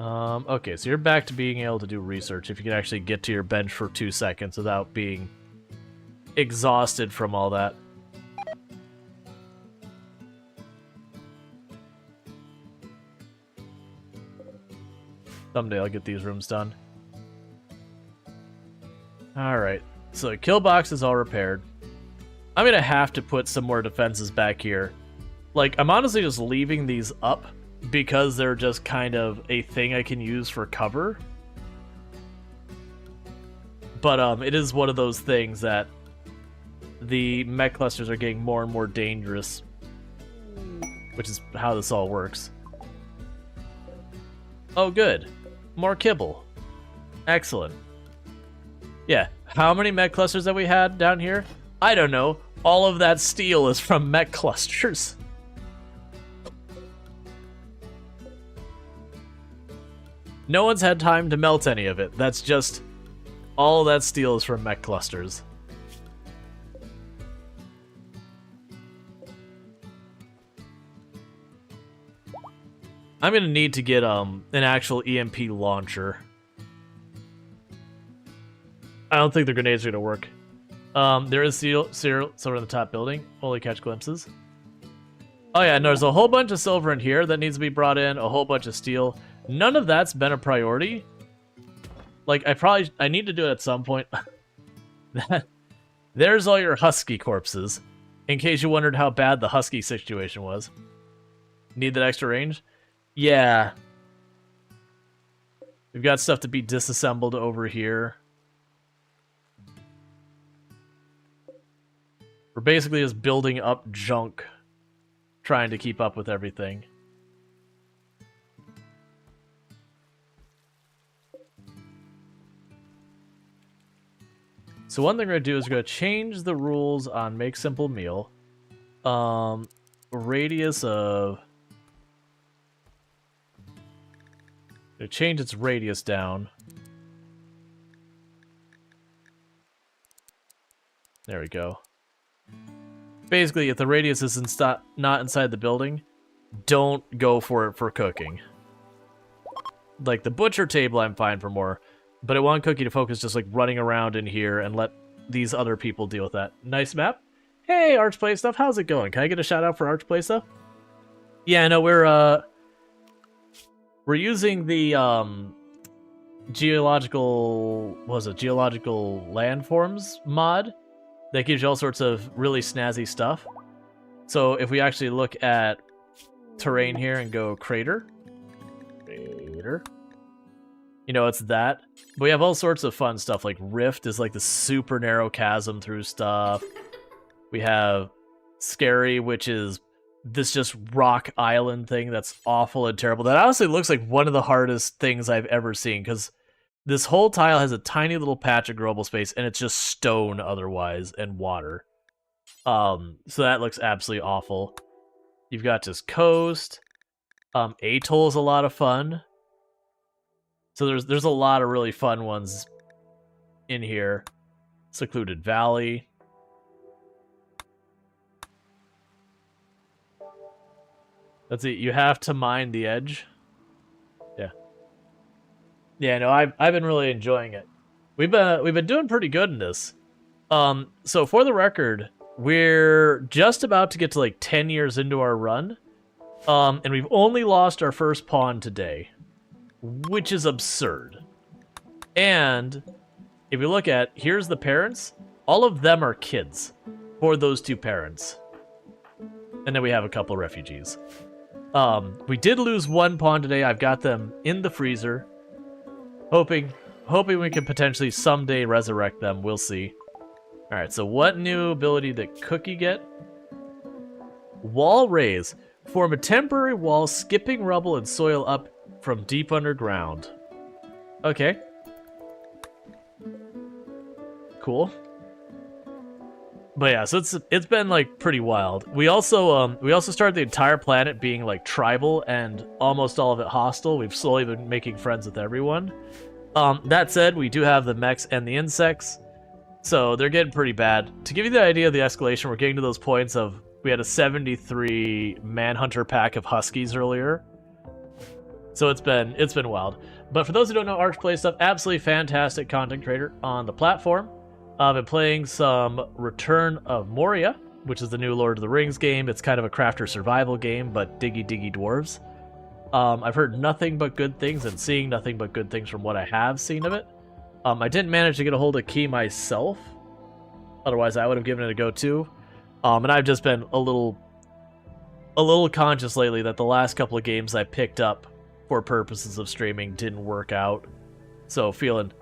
Okay, so you're back to being able to do research if you can actually get to your bench for 2 seconds without being exhausted from all that. Someday I'll get these rooms done. Alright, so kill box is all repaired. I'm gonna have to put some more defenses back here. Like, I'm honestly just leaving these up because they're just kind of a thing I can use for cover. But it is one of those things that the mech clusters are getting more and more dangerous, which is how this all works. Oh, good. More kibble. Excellent. Yeah, how many mech clusters have we had down here? I don't know. All of that steel is from mech clusters. No one's had time to melt any of it. That's just... all that steel is from mech clusters. I'm gonna need to get an actual EMP launcher. I don't think the grenades are gonna work. There is silver in the top building. Only catch glimpses. Oh yeah, and there's a whole bunch of silver in here that needs to be brought in. A whole bunch of steel. None of that's been a priority. Like, I need to do it at some point. There's all your husky corpses. In case you wondered how bad the husky situation was. Need that extra range? Yeah. We've got stuff to be disassembled over here. We're basically just building up junk. Trying to keep up with everything. So one thing we're going to do is we're going to change the rules on Make Simple Meal. Radius of... Going to change its radius down. There we go. Basically, if the radius is not inside the building, don't go for it for cooking. Like the butcher table I'm fine for more, but I want Cookie to focus just like running around in here and let these other people deal with that. Nice map. Hey, Arch Play Stuff, how's it going? Can I get a shout out for Arch Play Stuff? Yeah, no, we're using the geological landforms mod that gives you all sorts of really snazzy stuff. So if we actually look at terrain here and go crater, you know, it's that. But we have all sorts of fun stuff, like Rift is like the super narrow chasm through stuff. We have Scary, which is this just rock island thing that's awful and terrible. That honestly looks like one of the hardest things I've ever seen, because this whole tile has a tiny little patch of growable space, and it's just stone otherwise, and water. So that looks absolutely awful. You've got just coast. Atoll is a lot of fun. So there's a lot of really fun ones in here. Secluded Valley. Let's see. You have to mine the edge. Yeah. Yeah, no, I've been really enjoying it. We've been doing pretty good in this. So for the record, we're just about to get to like 10 years into our run. And we've only lost our first pawn today, which is absurd. And if you look at, here's the parents, all of them are kids for those two parents. And then we have a couple of refugees. We did lose one pawn today. I've got them in the freezer. Hoping we can potentially someday resurrect them. We'll see. Alright, so what new ability did Cookie get? Wall raise. Form a temporary wall, skipping rubble and soil up from deep underground. Okay. Cool. But yeah, so it's been like pretty wild. We also started the entire planet being like tribal and almost all of it hostile. We've slowly been making friends with everyone. That said, we do have the mechs and the insects, so they're getting pretty bad. To give you the idea of the escalation, we're getting to those points of we had a 73 manhunter pack of huskies earlier. So it's been wild. But for those who don't know, Arch Play Stuff, absolutely fantastic content creator on the platform. I've been playing some Return of Moria, which is the new Lord of the Rings game. It's kind of a crafter survival game, but diggy dwarves. I've heard nothing but good things and seeing nothing but good things from what I have seen of it. I didn't manage to get a hold of Key myself. Otherwise, I would have given it a go too. And I've just been a little conscious lately that the last couple of games I picked up for purposes of streaming didn't work out. So feeling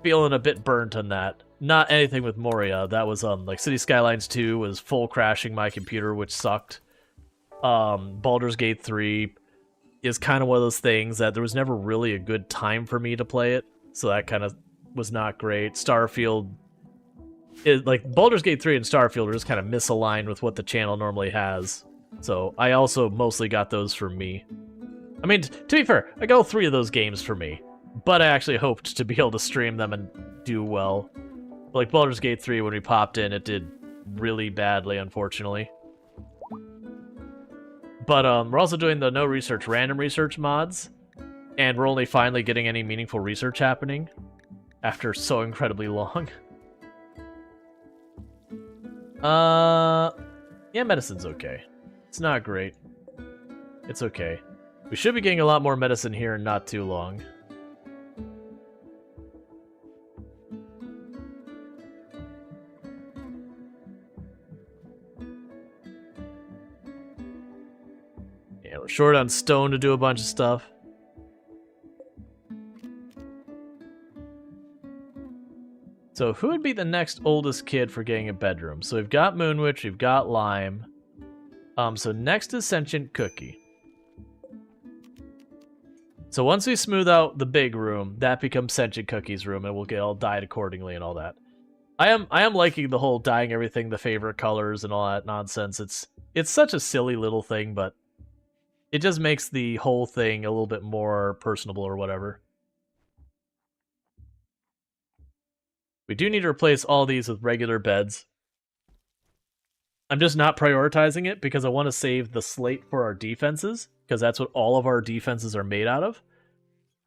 a bit burnt on that. Not anything with Moria. That was like City Skylines 2 was full crashing my computer, which sucked. Baldur's Gate 3 is kind of one of those things that there was never really a good time for me to play it, so that kind of was not great. Starfield is like Baldur's Gate 3 and Starfield are just kind of misaligned with what the channel normally has. So I also mostly got those for me. I mean, to be fair, I got all 3 of those games for me, but I actually hoped to be able to stream them and do well. Like Baldur's Gate 3, when we popped in, it did really badly, unfortunately. But we're also doing the no research, random research mods, and we're only finally getting any meaningful research happening after so incredibly long. Yeah, medicine's okay. It's not great. It's okay. We should be getting a lot more medicine here in not too long. Yeah, we're short on stone to do a bunch of stuff. So who would be the next oldest kid for getting a bedroom? So we've got Moonwitch, we've got Lime. So next is Sentient Cookie. So once we smooth out the big room, that becomes Sentient Cookie's room, and we'll get all dyed accordingly and all that. I am liking the whole dyeing everything the favorite colors and all that nonsense. It's such a silly little thing, but it just makes the whole thing a little bit more personable or whatever. We do need to replace all these with regular beds. I'm just not prioritizing it because I want to save the slate for our defenses, because that's what all of our defenses are made out of.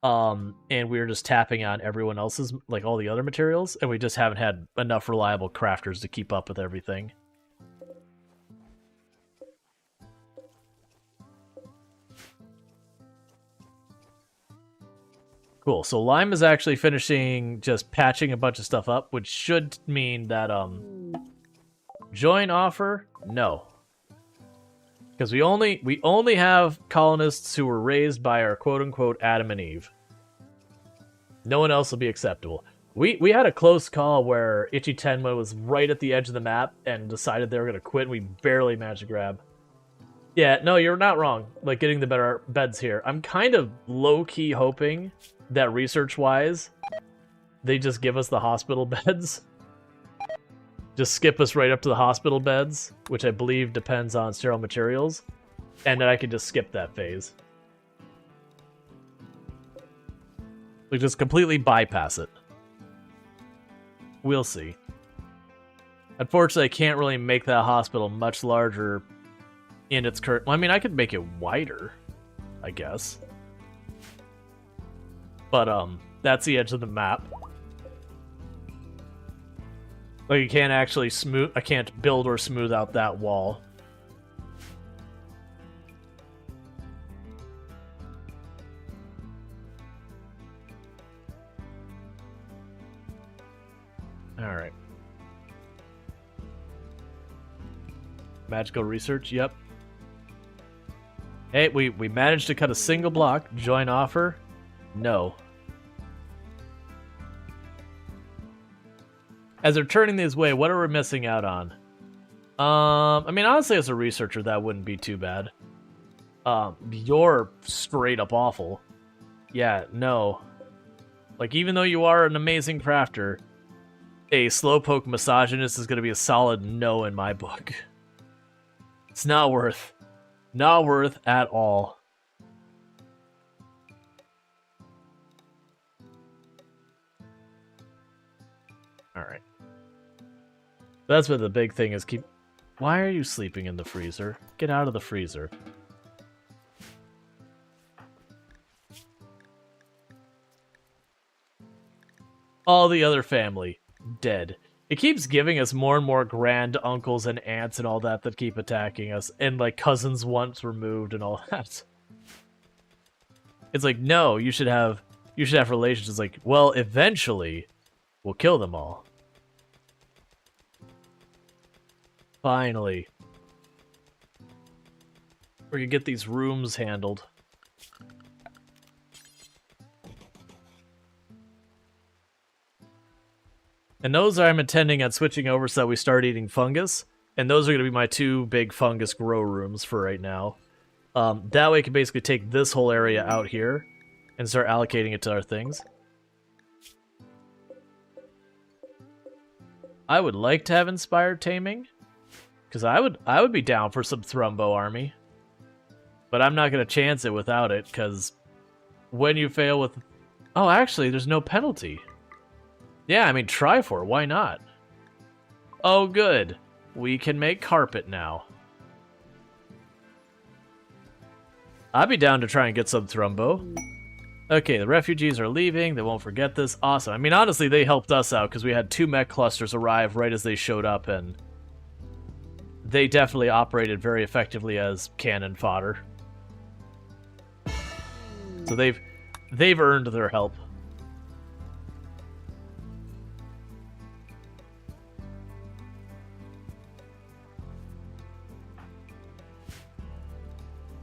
And we were just tapping on everyone else's, like all the other materials, and we just haven't had enough reliable crafters to keep up with everything. Cool. So Lime is actually finishing just patching a bunch of stuff up, which should mean that join offer, no. Because we only have colonists who were raised by our quote-unquote Adam and Eve. No one else will be acceptable. We had a close call where Ichi Tenma was right at the edge of the map and decided they were going to quit, and we barely managed to grab. Yeah, no, you're not wrong. Like, getting the better beds here. I'm kind of low-key hoping that research-wise, they just give us the hospital beds. Just skip us right up to the hospital beds, which I believe depends on sterile materials, and then I can just skip that phase. We just completely bypass it. We'll see. Unfortunately, I can't really make that hospital much larger in its current... Well, I mean, I could make it wider, I guess. But, that's the edge of the map. Like, you can't actually smooth... I can't build or smooth out that wall. Alright. Magical research, yep. Hey, we managed to cut a single block. Join offer? No. As they're turning this way, what are we missing out on? I mean, honestly, as a researcher, that wouldn't be too bad. You're straight up awful. Yeah, no. Like, even though you are an amazing crafter, a slowpoke misogynist is going to be a solid no in my book. It's not worth. Not worth at all. Alright. That's what the big thing is. Keep. Why are you sleeping in the freezer? Get out of the freezer. All the other family dead. It keeps giving us more and more grand uncles and aunts and all that that keep attacking us, and like cousins once removed and all that. It's like, no, you should have relations. It's like, well, eventually we'll kill them all. Finally. We can get these rooms handled. And those I'm intending on switching over so that we start eating fungus. And those are going to be my two big fungus grow rooms for right now. That way I can basically take this whole area out here and start allocating it to our things. I would like to have inspired taming, because I would be down for some Thrumbo army. But I'm not going to chance it without it, because when you fail with... Oh, actually, there's no penalty. Yeah, I mean, try for it. Why not? Oh, good. We can make carpet now. I'd be down to try and get some Thrumbo. Okay, the refugees are leaving. They won't forget this. Awesome. I mean, honestly, they helped us out because we had 2 mech clusters arrive right as they showed up, and they definitely operated very effectively as cannon fodder. So they've earned their help.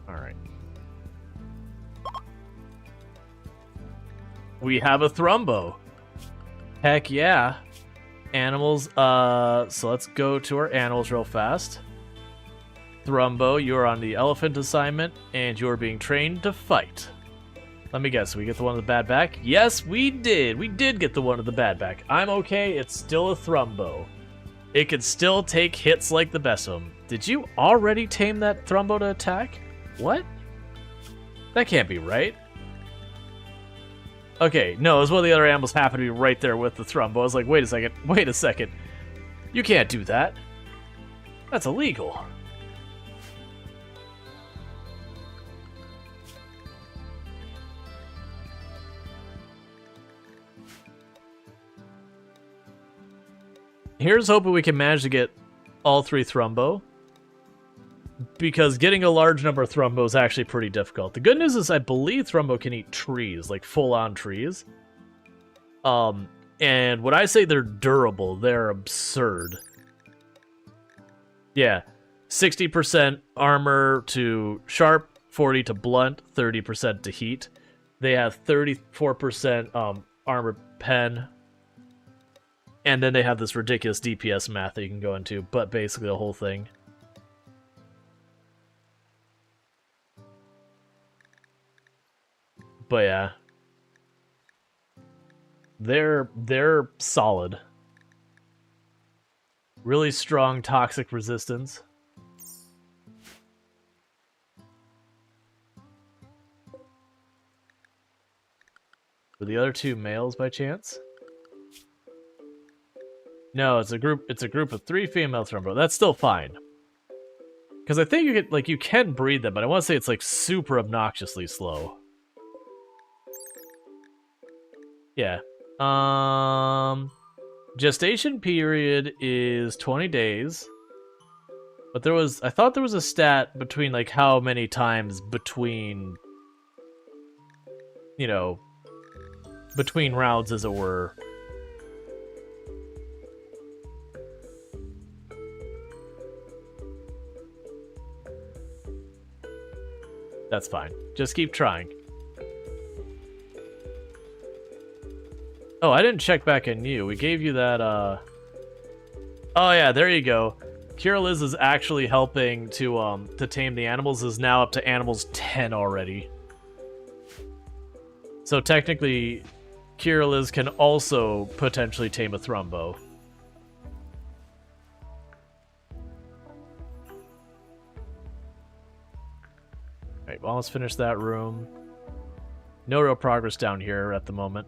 Alright. We have a Thrumbo. Heck yeah. Animals, so let's go to our animals real fast. Thrumbo, you're on the elephant assignment, and you're being trained to fight. Let me guess, we get the one with the bad back? Yes, we did! We did get the one with the bad back. I'm okay, it's still a Thrumbo. It can still take hits like the best of them. Did you already tame that Thrumbo to attack? What? That can't be right. Okay, no, it was one of the other animals happened to be right there with the Thrumbo. I was like, wait a second. You can't do that. That's illegal. Here's hoping we can manage to get all 3 Thrumbo. Because getting a large number of Thrumbo is actually pretty difficult. The good news is I believe Thrumbo can eat trees, like full-on trees. And when I say they're durable, they're absurd. Yeah, 60% armor to sharp, 40 to blunt, 30% to heat. They have 34% armor pen. And then they have this ridiculous DPS math that you can go into, but basically the whole thing. But yeah. They're solid. Really strong toxic resistance. Were the other 2 males by chance? No, it's a group of 3 female Thrumbo. That's still fine. Because I think you can breed them, but I want to say it's like super obnoxiously slow. Yeah. Gestation period is 20 days. But I thought there was a stat between like how many times between, you know, between rounds, as it were. That's fine. Just keep trying. Oh, I didn't check back on you. We gave you that, Oh yeah, there you go. Cure Liz is actually helping to tame the animals, is now up to animals 10 already. So technically, Cure Liz can also potentially tame a Thrumbo. Alright, well, let's finish that room. No real progress down here at the moment.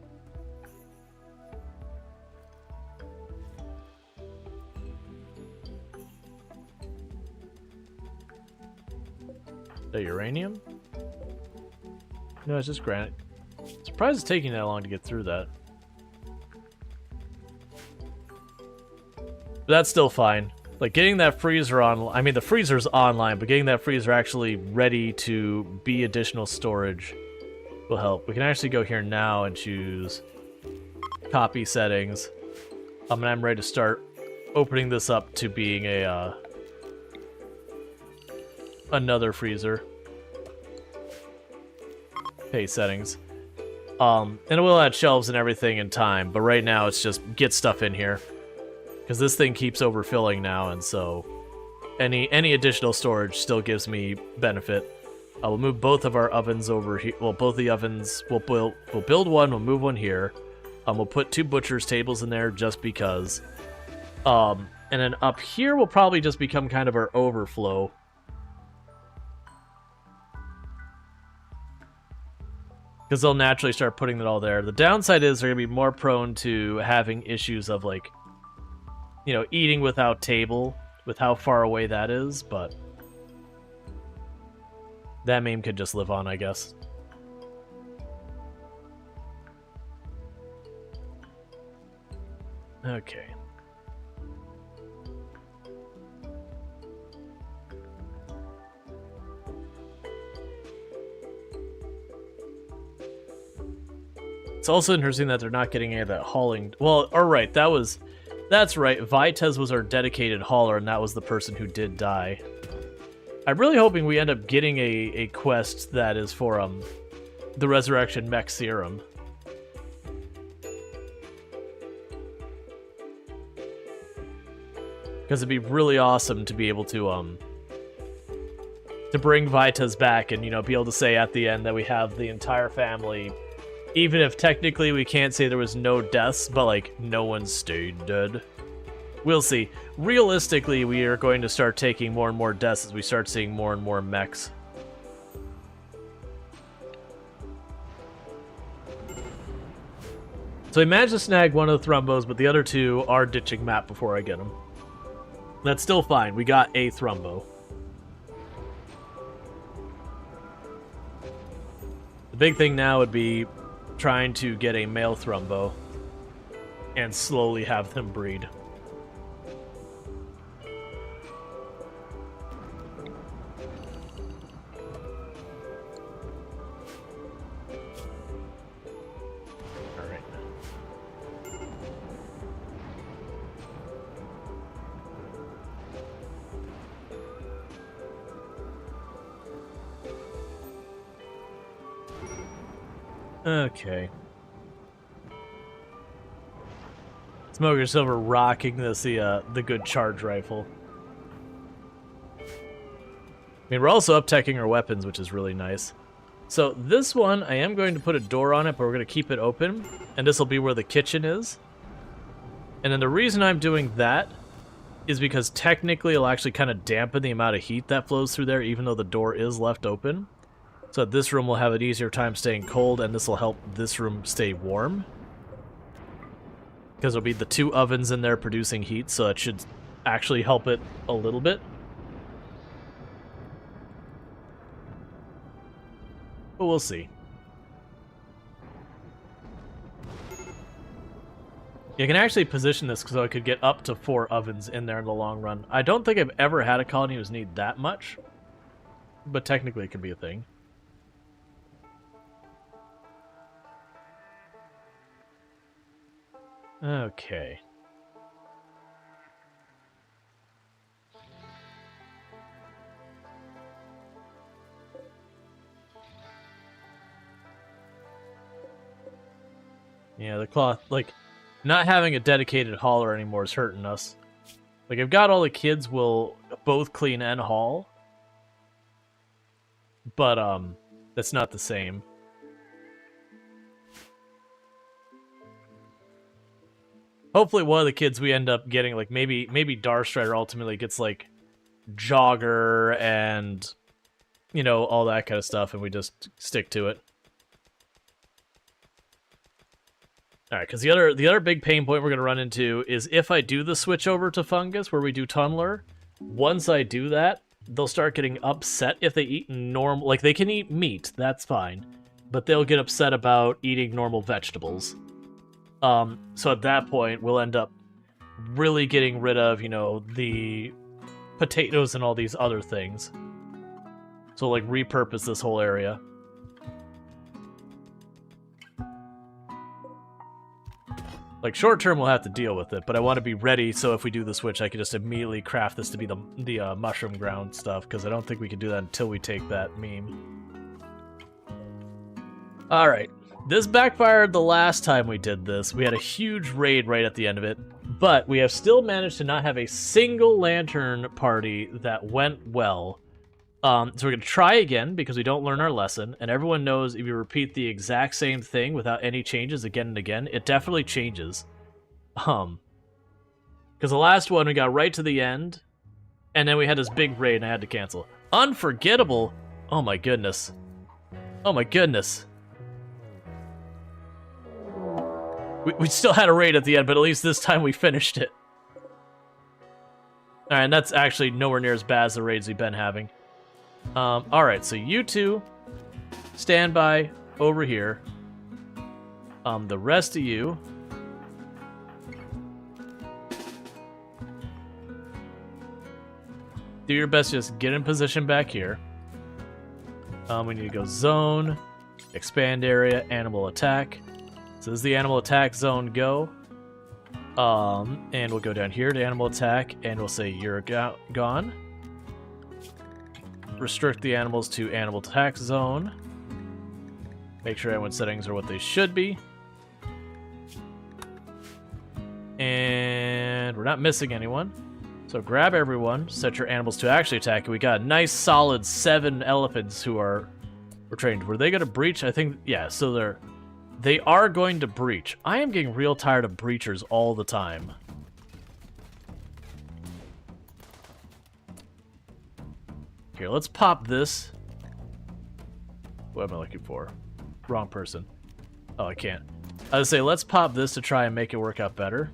The uranium? No, it's just granite. Surprised it's taking that long to get through that. But that's still fine. Like, getting that freezer on... I mean, the freezer's online, but getting that freezer actually ready to be additional storage will help. We can actually go here now and choose copy settings. And I'm ready to start opening this up to being a, another freezer. Pay settings. And it will add shelves and everything in time, but right now it's just get stuff in here. Because this thing keeps overfilling now, and so any additional storage still gives me benefit. We'll move both of our ovens over here. Well, both the ovens, we'll build one, we'll move one here. We'll put 2 butcher's tables in there just because. And then up here will probably just become kind of our overflow. Because they'll naturally start putting it all there. The downside is they're going to be more prone to having issues of, like, you know, eating without table, with how far away that is, but that meme could just live on, I guess. Okay. It's also interesting that they're not getting any of that hauling. Well, alright, that's right, Vitez was our dedicated hauler, and that was the person who did die. I'm really hoping we end up getting a quest that is for, the Resurrection Mech Serum. Because it'd be really awesome to be able to bring Vitez back and, you know, be able to say at the end that we have the entire family. Even if technically we can't say there was no deaths, but, like, no one stayed dead. We'll see. Realistically, we are going to start taking more and more deaths as we start seeing more and more mechs. So I managed to snag one of the Thrumbos, but the other 2 are ditching map before I get them. That's still fine. We got a Thrumbo. The big thing now would be trying to get a male Thrumbo and slowly have them breed. Okay. Smoker Silver rocking this, the good charge rifle. I mean, we're also up-teching our weapons, which is really nice. So this one, I am going to put a door on it, but we're going to keep it open. And this will be where the kitchen is. And then the reason I'm doing that is because technically it'll actually kind of dampen the amount of heat that flows through there, even though the door is left open. So this room will have an easier time staying cold, and this will help this room stay warm. Because there'll be the 2 ovens in there producing heat, so it should actually help it a little bit. But we'll see. You can actually position this so I could get up to 4 ovens in there in the long run. I don't think I've ever had a colony who's need that much, but technically it could be a thing. Okay. Yeah, the cloth, like, not having a dedicated hauler anymore is hurting us. Like, I've got all the kids will both clean and haul, but, that's not the same. Hopefully one of the kids we end up getting, like, maybe Darstrider ultimately gets, like, Jogger and, you know, all that kind of stuff, and we just stick to it. Alright, because the other big pain point we're going to run into is if I do the switch over to Fungus, where we do Tunneler, once I do that, they'll start getting upset if they eat normal... Like, they can eat meat, that's fine, but they'll get upset about eating normal vegetables. So at that point, we'll end up really getting rid of, you know, the potatoes and all these other things. So, like, repurpose this whole area. Like, short term, we'll have to deal with it, but I want to be ready so if we do the switch, I can just immediately craft this to be the mushroom ground stuff, because I don't think we can do that until we take that meme. Alright. This backfired the last time we did this. We had a huge raid right at the end of it, but we have still managed to not have a single lantern party that went well. So we're going to try again, because we don't learn our lesson, and everyone knows if you repeat the exact same thing without any changes again and again, it definitely changes. Because the last one, we got right to the end, and then we had this big raid, and I had to cancel. Unforgettable! Oh my goodness. Oh my goodness. We still had a raid at the end, but at least this time we finished it. Alright, and that's actually nowhere near as bad as the raids we've been having. Alright, so you two stand by over here. The rest of you do your best to just get in position back here. We need to go zone, expand area, animal attack. So this is the animal attack zone go. And we'll go down here to animal attack, and we'll say you're gone. Restrict the animals to animal attack zone. Make sure everyone's settings are what they should be. And we're not missing anyone. So grab everyone, set your animals to actually attack. We got a nice solid 7 elephants who are trained. Were they going to breach? I think, yeah, so they are going to breach. I am getting real tired of breachers all the time. Here, let's pop this. What am I looking for? Wrong person. Oh, I can't. I would say let's pop this to try and make it work out better.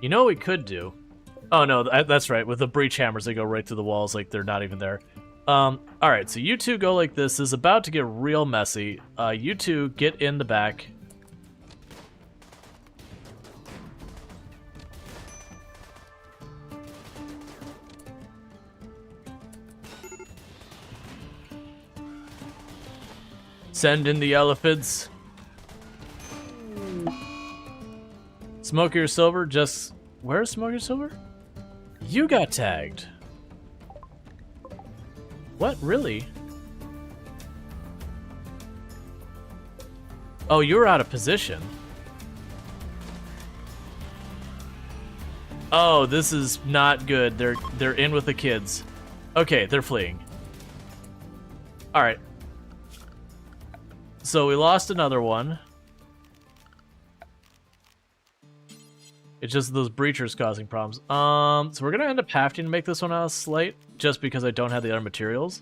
You know what we could do? Oh, no, that's right. With the breach hammers, they go right through the walls like they're not even there. Alright, so you two go like this. This is about to get real messy. You two get in the back. Send in the elephants. Smoke your silver, just... Where's Smoke your silver? You got tagged. What? Really? Oh, you were out of position. Oh, this is not good. They're in with the kids. Okay, they're fleeing. All right. So we lost another one. It's just those breachers causing problems. So we're gonna end up having to make this one out of slate just because I don't have the other materials.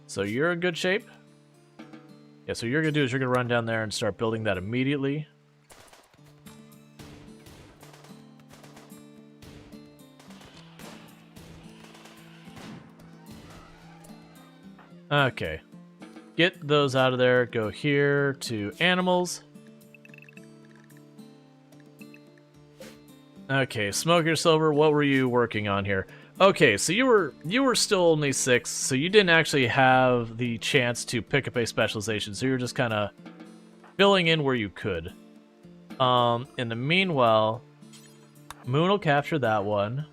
So you're in good shape. Yeah, so you're gonna do is you're gonna run down there and start building that immediately. Okay. Get those out of there. Go here to animals. Okay, Smoker Silver, what were you working on here? Okay, so you were still only 6, so you didn't actually have the chance to pick up a specialization, so you were just kind of filling in where you could. In the meanwhile, Moon will capture that one.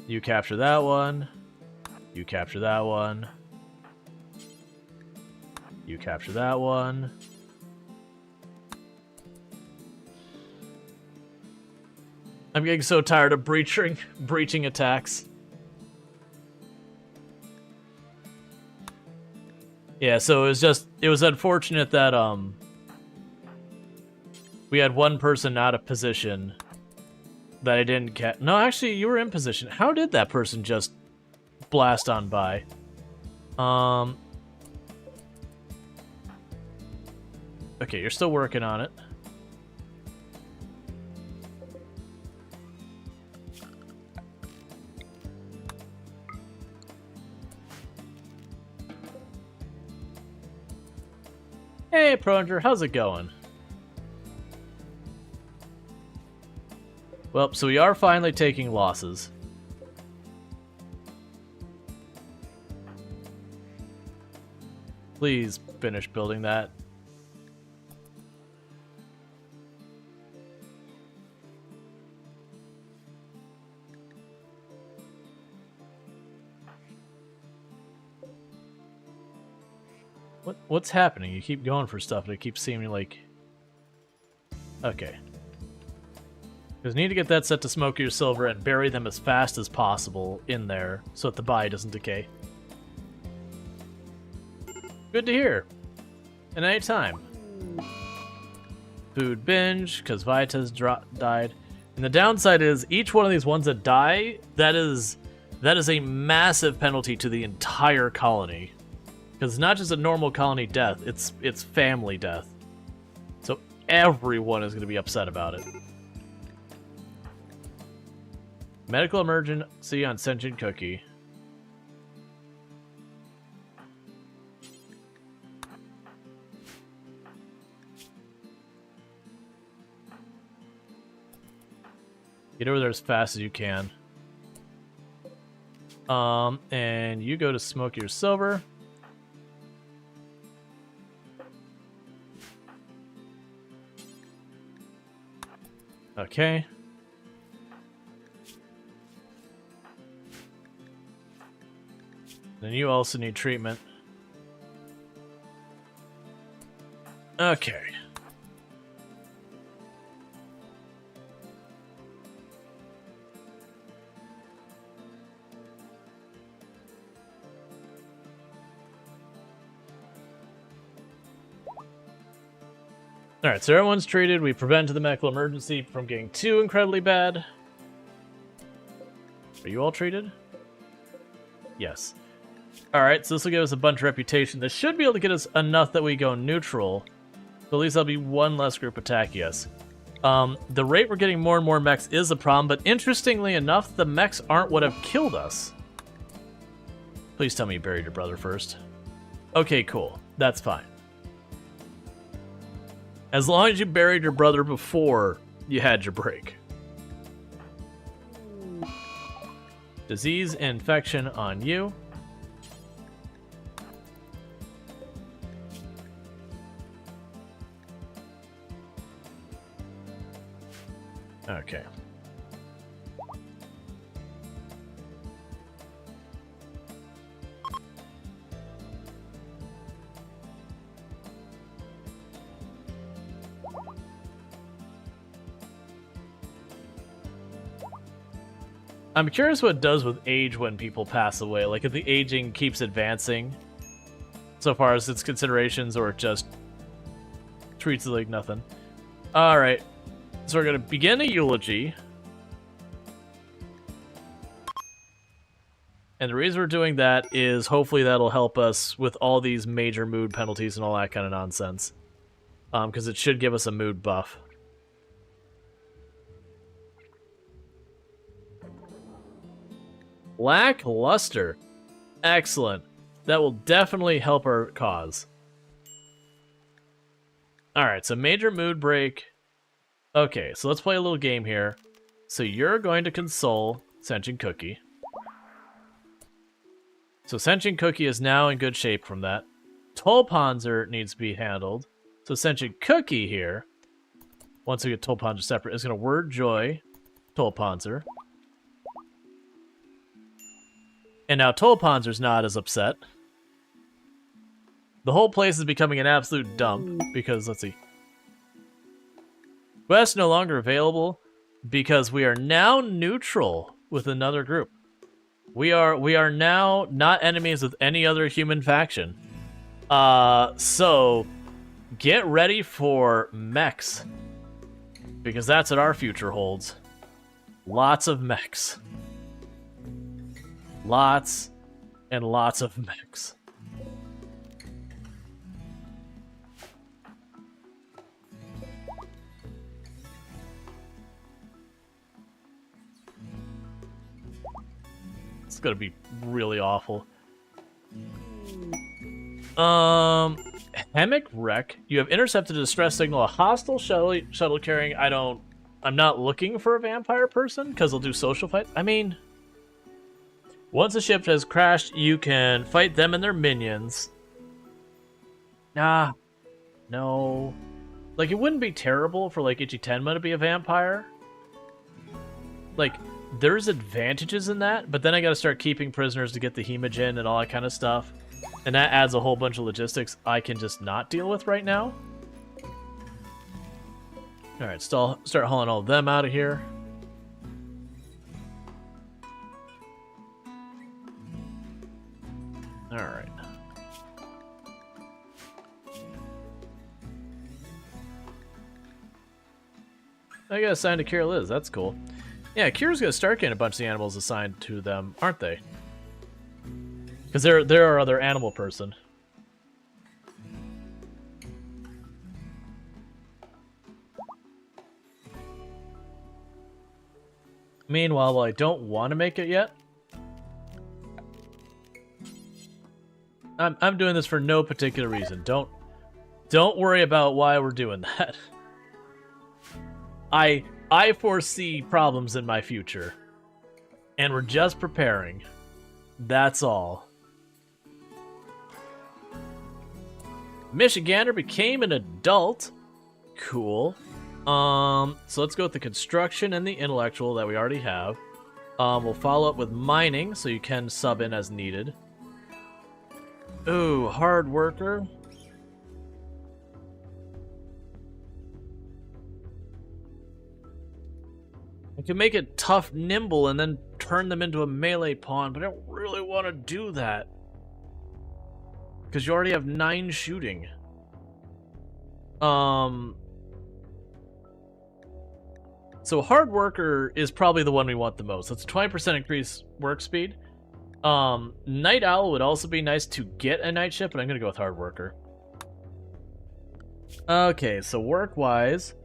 You capture that one. You capture that one. You capture that one. I'm getting so tired of breaching attacks. Yeah, so it was unfortunate that we had one person out of position that I didn't catch. No, actually, you were in position. How did that person just blast on by? Okay, you're still working on it. Hey, Pronger, how's it going? Well, so we are finally taking losses. Please finish building that. What's happening? You keep going for stuff, and it keeps seeming like... Okay. Because you need to get that set to Smoke Your Silver and bury them as fast as possible in there so that the body doesn't decay. Good to hear. And any time. Food binge, because Vita's died. And the downside is, each one of these ones that die, that is a massive penalty to the entire colony. Because it's not just a normal colony death, it's family death. So everyone is going to be upset about it. Medical emergency on Sentient Cookie. Get over there as fast as you can. And you go to Smoke Your Silver. Okay. Then you also need treatment. Okay. Alright, so everyone's treated. We prevented the medical emergency from getting too incredibly bad. Are you all treated? Yes. Alright, so this will give us a bunch of reputation. This should be able to get us enough that we go neutral. So at least there'll be one less group attacking us. The rate we're getting more and more mechs is a problem, but interestingly enough, the mechs aren't what have killed us. Please tell me you buried your brother first. Okay, cool. That's fine. As long as you buried your brother before you had your break. Disease infection on you. Okay. I'm curious what it does with age when people pass away. Like, if the aging keeps advancing so far as its considerations, or it just treats it like nothing. Alright. So we're going to begin a eulogy. And the reason we're doing that is hopefully that'll help us with all these major mood penalties and all that kind of nonsense. Because it should give us a mood buff. Lackluster. Excellent. That will definitely help our cause. Alright, so major mood break. Okay, so let's play a little game here. So you're going to console Sentient Cookie. So Sentient Cookie is now in good shape from that. Tolpanzer needs to be handled. So Sentient Cookie here, once we get Tolpanzer separate, is going to word joy Tolpanzer. And now Tolpanzer's not as upset. The whole place is becoming an absolute dump because, let's see. Quest no longer available because we are now neutral with another group. We are now not enemies with any other human faction. So get ready for mechs. Because that's what our future holds. Lots of mechs. Lots and lots of mechs. It's gonna be really awful. Hemic Wreck. You have intercepted a distress signal. A hostile shuttle carrying. I'm not looking for a vampire person because they'll do social fight. I mean, once a ship has crashed, you can fight them and their minions. Nah. No. Like, it wouldn't be terrible for, like, Ichitenma to be a vampire. Like, there's advantages in that, but then I gotta start keeping prisoners to get the hemogen and all that kind of stuff. And that adds a whole bunch of logistics I can just not deal with right now. Alright, start hauling all of them out of here. Alright. I got assigned to Kira Liz, that's cool. Yeah, Kira's gonna start getting a bunch of the animals assigned to them, aren't they? Because they're our other animal person. Meanwhile, while I don't want to make it yet, I'm doing this for no particular reason. Don't worry about why we're doing that. I foresee problems in my future, and we're just preparing. That's all. Michigander became an adult. Cool. So let's go with the construction and the intellectual that we already have. We'll follow up with mining, so you can sub in as needed. Ooh, hard worker. I can make it tough, nimble, and then turn them into a melee pawn, but I don't really want to do that. Because you already have 9 shooting. So hard worker is probably the one we want the most. That's a 20% increase work speed. Night owl would also be nice to get a night shift, but I'm gonna go with hard worker. Okay, so work wise,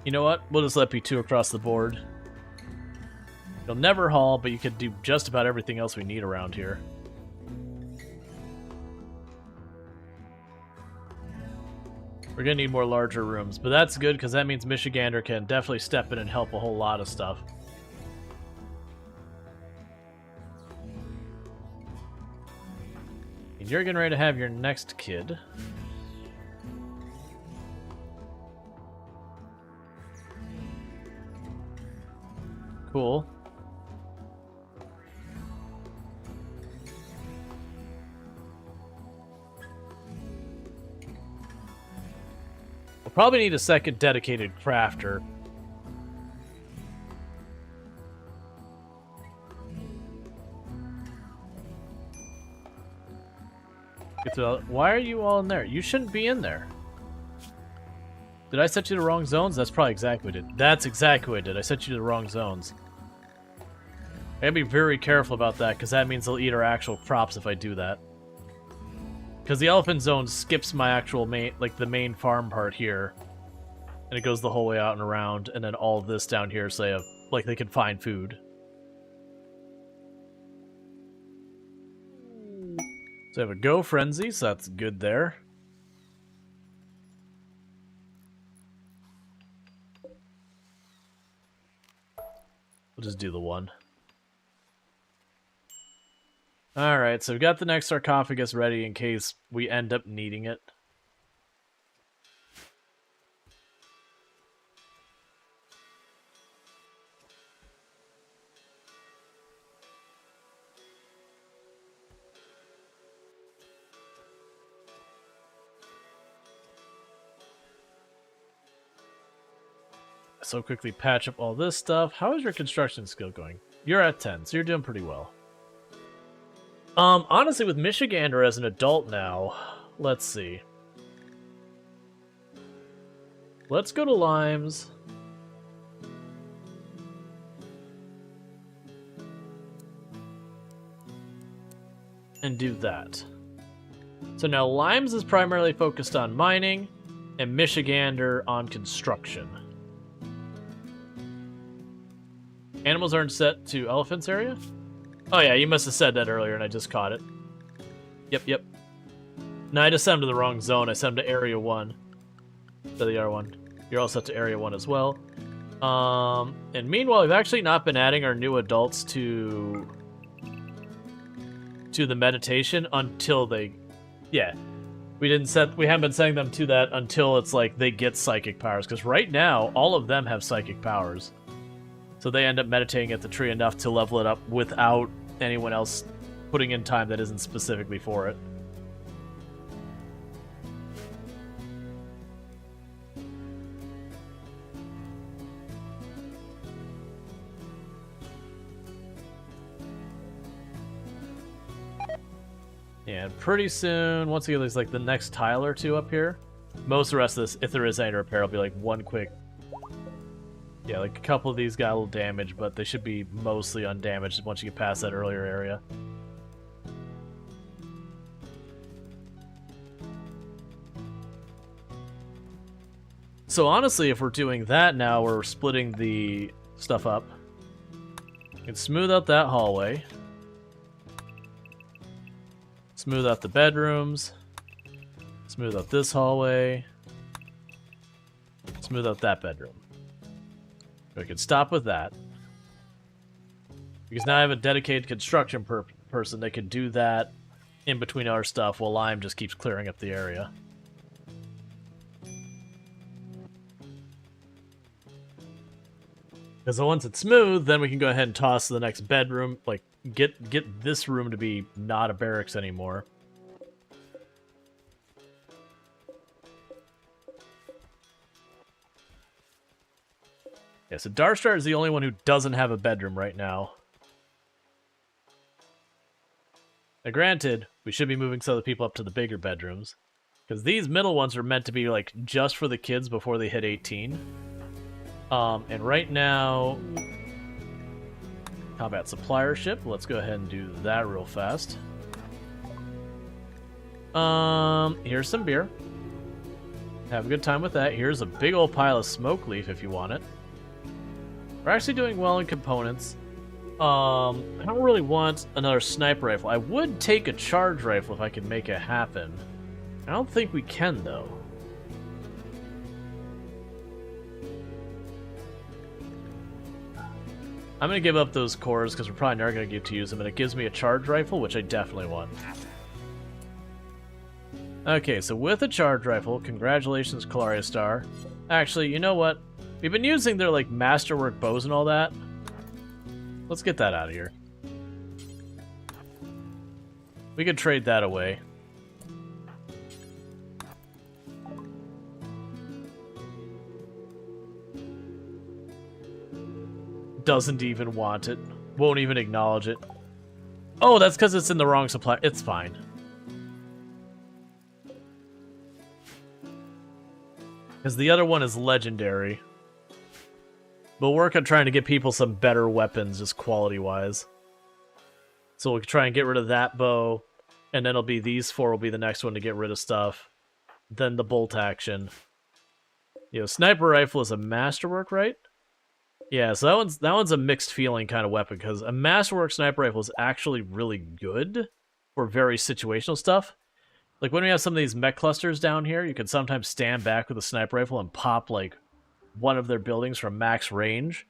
you know what? We'll just let P2 across the board. You'll never haul, but you can do just about everything else we need around here. We're gonna need more larger rooms, but that's good because that means Michigander can definitely step in and help a whole lot of stuff. And you're getting ready to have your next kid. Cool. We'll probably need a second dedicated crafter. Why are you all in there? You shouldn't be in there. Did I set you to the wrong zones? That's probably exactly what I did. That's exactly what I did. I set you to the wrong zones. I gotta be very careful about that, because that means they'll eat our actual crops if I do that. Because the elephant zone skips my actual main, like the main farm part here. And it goes the whole way out and around, and then all of this down here, so they have, like, they can find food. So I have a Go Frenzy, so that's good there. We'll just do the one. Alright, so we've got the next sarcophagus ready in case we end up needing it. So quickly patch up all this stuff. How is your construction skill going? You're at 10, so you're doing pretty well. Honestly, with Michigander as an adult now, let's see. Let's go to Limes. And do that. So now Limes is primarily focused on mining, and Michigander on construction. Animals aren't set to elephants area? Oh yeah, you must have said that earlier and I just caught it. Yep. No, I just sent them to the wrong zone. I sent them to Area 1. So they are 1. You're all set to Area 1 as well. And meanwhile, we've actually not been adding our new adults to the meditation until they... Yeah. We haven't been setting them to that until it's like they get psychic powers. Because right now, all of them have psychic powers. So they end up meditating at the tree enough to level it up without anyone else putting in time that isn't specifically for it. Yeah, pretty soon, once again, there's like the next tile or two up here. Most of the rest of this, if there is any repair, will be like one quick... Yeah, like a couple of these got a little damage, but they should be mostly undamaged once you get past that earlier area. So honestly, if we're doing that now, we're splitting the stuff up. You can smooth out that hallway. Smooth out the bedrooms. Smooth out this hallway. Smooth out that bedroom. We can stop with that. Because now I have a dedicated construction person that can do that in between our stuff while Lime just keeps clearing up the area. Because once it's smooth, then we can go ahead and toss to the next bedroom. Like, get this room to be not a barracks anymore. Yeah, so Darstar is the only one who doesn't have a bedroom right now. Now granted, we should be moving some of the people up to the bigger bedrooms. Because these middle ones are meant to be, like, just for the kids before they hit 18. And right now... Combat supplier ship. Let's go ahead and do that real fast. Here's some beer. Have a good time with that. Here's a big old pile of smoke leaf if you want it. We're actually doing well in components. I don't really want another sniper rifle. I would take a charge rifle if I could make it happen. I don't think we can, though. I'm going to give up those cores because we're probably never going to get to use them, and it gives me a charge rifle, which I definitely want. Okay, so with a charge rifle, congratulations, Calaria Star. Actually, you know what? We've been using their, like, masterwork bows and all that. Let's get that out of here. We could trade that away. Doesn't even want it. Won't even acknowledge it. Oh, that's because it's in the wrong supply. It's fine. Because the other one is legendary. We'll work on trying to get people some better weapons, just quality-wise. So we'll try and get rid of that bow. And then it'll be these four will be the next one to get rid of stuff. Then the bolt action. You know, sniper rifle is a masterwork, right? Yeah, so that one's a mixed feeling kind of weapon, because a masterwork sniper rifle is actually really good for very situational stuff. Like when we have some of these mech clusters down here, you can sometimes stand back with a sniper rifle and pop like one of their buildings from max range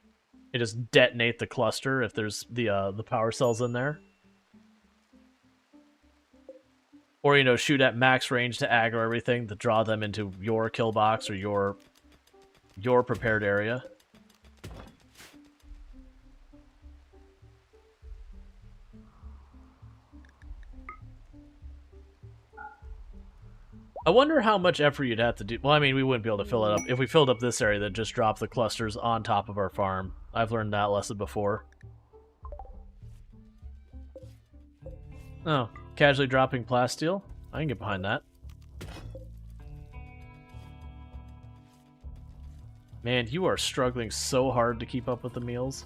and just detonate the cluster if there's the power cells in there. Or, you know, shoot at max range to aggro everything to draw them into your kill box or your prepared area. I wonder how much effort you'd have to do. Well, I mean, we wouldn't be able to fill it up. If we filled up this area, then just drop the clusters on top of our farm. I've learned that lesson before. Oh, casually dropping plasteel? I can get behind that. Man, you are struggling so hard to keep up with the meals.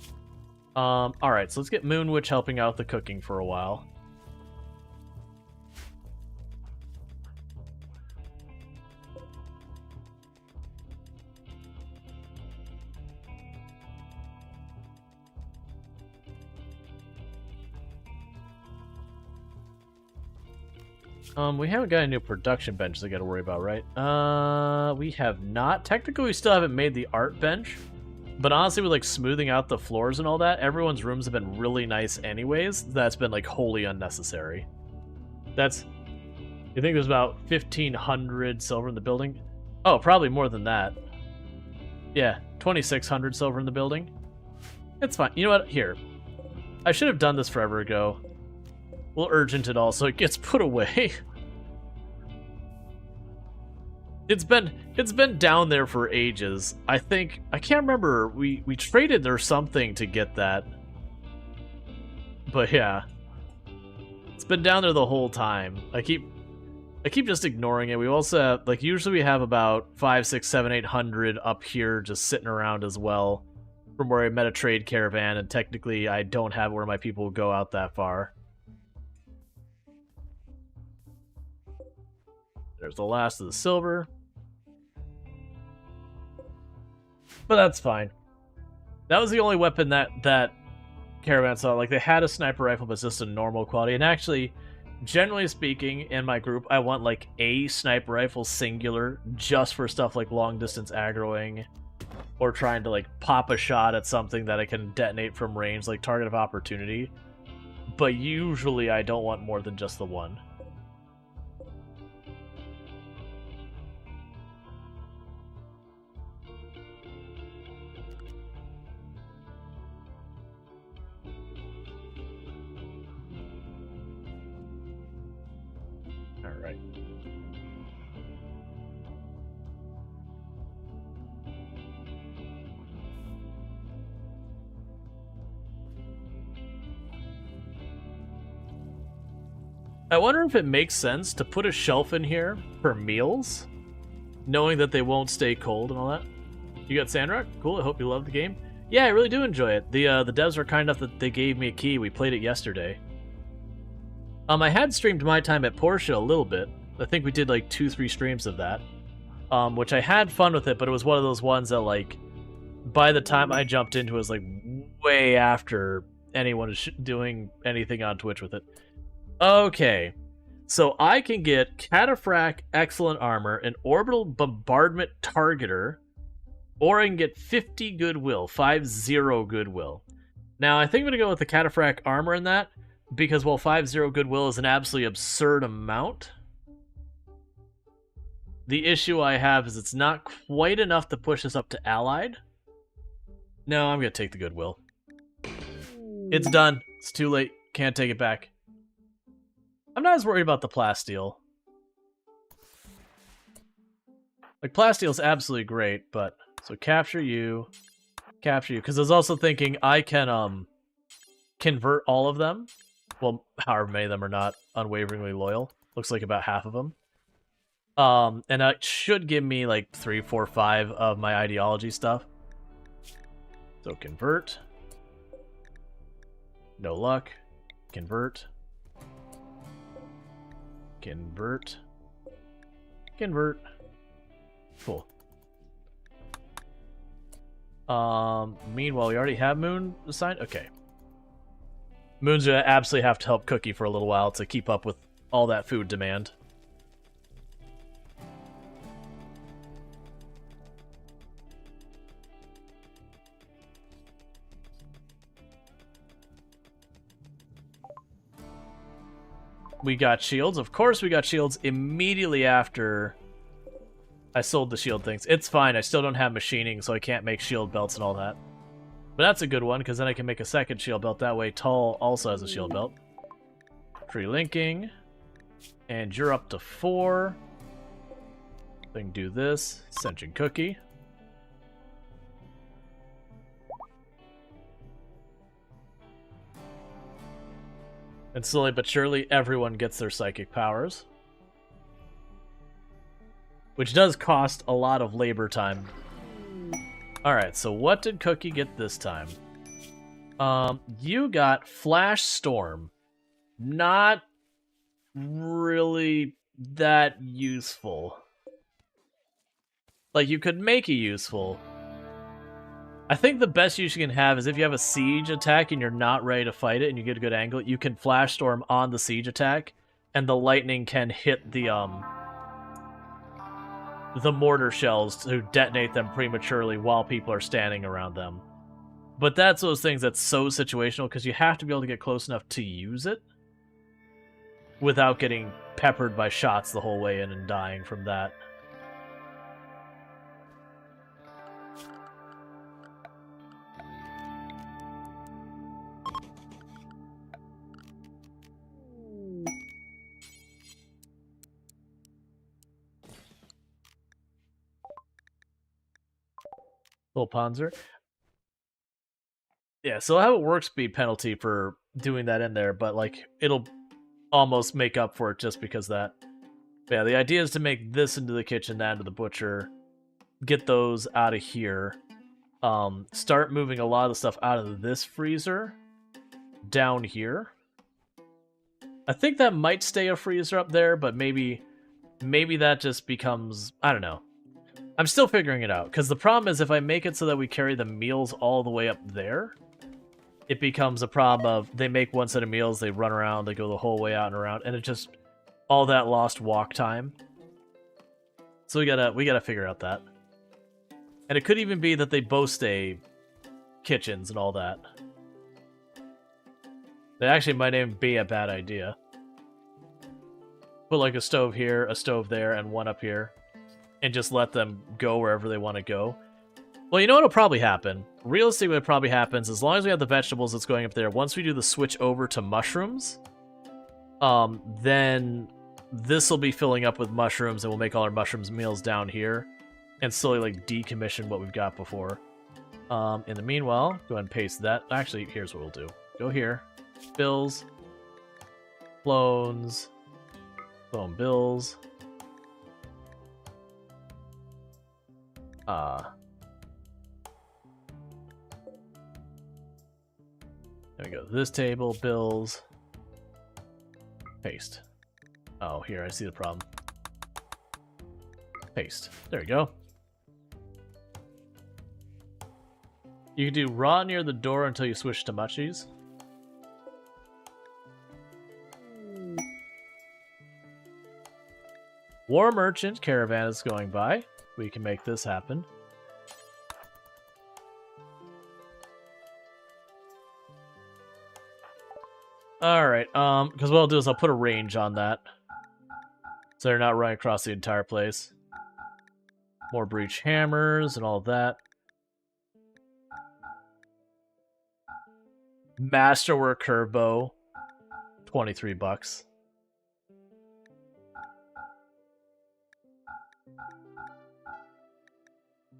Alright, so let's get Moonwitch helping out with the cooking for a while. We haven't got any new production benches I gotta worry about, right? We have not. Technically, we still haven't made the art bench. But honestly, with, like, smoothing out the floors and all that, everyone's rooms have been really nice anyways. That's been, like, wholly unnecessary. That's... You think there's about 1,500 silver in the building? Oh, probably more than that. Yeah, 2,600 silver in the building. It's fine. You know what? Here. I should have done this forever ago. We'll urgent it all so it gets put away. It's been down there for ages. I can't remember, we traded or something to get that. But yeah. It's been down there the whole time. I keep just ignoring it. We also have, like, usually we have about 5, 6, 7, 800 up here just sitting around as well. From where I met a trade caravan, and technically I don't have where my people will go out that far. There's the last of the silver. But that's fine. That was the only weapon that caravan saw. Like, they had a sniper rifle, but it's just a normal quality. And actually, generally speaking, in my group, I want, like, a sniper rifle singular just for stuff like long-distance aggroing or trying to, like, pop a shot at something that I can detonate from range, like target of opportunity. But usually I don't want more than just the one. I wonder if it makes sense to put a shelf in here for meals, knowing that they won't stay cold and all that. You got Sandrock? Cool, I hope you love the game. Yeah, I really do enjoy it. The devs were kind enough that they gave me a key. We played it yesterday. I had streamed my time at Porsche a little bit. I think we did like 2-3 streams of that. Which I had fun with it, but it was one of those ones that, like, by the time I jumped into it, was like way after anyone was doing anything on Twitch with it. Okay, so I can get Cataphract Excellent Armor, an Orbital Bombardment Targeter, or I can get 50 Goodwill, 50 Goodwill. Now, I think I'm going to go with the Cataphract Armor in that, because while 50 Goodwill is an absolutely absurd amount, the issue I have is it's not quite enough to push us up to Allied. No, I'm going to take the Goodwill. It's done. It's too late. Can't take it back. I'm not as worried about the plasteel. Like, plasteel's absolutely great, but... So capture you. Capture you. Because I was also thinking I can, convert all of them. Well, however many of them are not unwaveringly loyal. Looks like about half of them. And that should give me, like, 3, 4, 5 of my ideology stuff. So convert. No luck. Convert. Convert. Convert. Cool. Meanwhile, we already have Moon assigned? Okay. Moon's gonna absolutely have to help Cookie for a little while to keep up with all that food demand. We got shields. Of course we got shields immediately after I sold the shield things. It's fine. I still don't have machining, so I can't make shield belts and all that. But that's a good one, because then I can make a second shield belt. That way Tull also has a shield belt. Free linking. And you're up to 4. Then do this. Sentient Cookie. And slowly but surely, everyone gets their psychic powers. Which does cost a lot of labor time. Alright, so what did Cookie get this time? You got Flash Storm. Not really that useful. Like, you could make it useful. I think the best use you can have is if you have a siege attack and you're not ready to fight it and you get a good angle, you can Flash Storm on the siege attack, and the lightning can hit the mortar shells to detonate them prematurely while people are standing around them. But that's those things that's so situational, because you have to be able to get close enough to use it without getting peppered by shots the whole way in and dying from that. Little Panzer. Yeah, so I'll have a work speed penalty for doing that in there, but like it'll almost make up for it just because of that. But yeah, the idea is to make this into the kitchen, that into the butcher, get those out of here, start moving a lot of the stuff out of this freezer down here. I think that might stay a freezer up there, but maybe that just becomes, I don't know. I'm still figuring it out, because the problem is if I make it so that we carry the meals all the way up there, it becomes a problem of they make one set of meals, they run around, they go the whole way out and around, and it just all that lost walk time. So we gotta figure out that. And it could even be that they both stay kitchens and all that. That actually might even be a bad idea. Put like a stove here, a stove there, and one up here. And just let them go wherever they want to go. Well, you know what'll probably happen? Realistically, what probably happens, as long as we have the vegetables that's going up there, once we do the switch over to mushrooms, then this will be filling up with mushrooms, and we'll make all our mushrooms meals down here, and slowly like decommission what we've got before. In the meanwhile, go ahead and paste that. Actually, here's what we'll do. Go here. Bills. Clones. Clone bills. There we go. This table, bills, paste. Oh, here, I see the problem. Paste. There we go. You can do raw near the door until you switch to munchies. War Merchant caravan is going by. We can make this happen. Alright, because what I'll do is I'll put a range on that. So they're not running across the entire place. More breach hammers and all that. Masterwork curve bow, $23.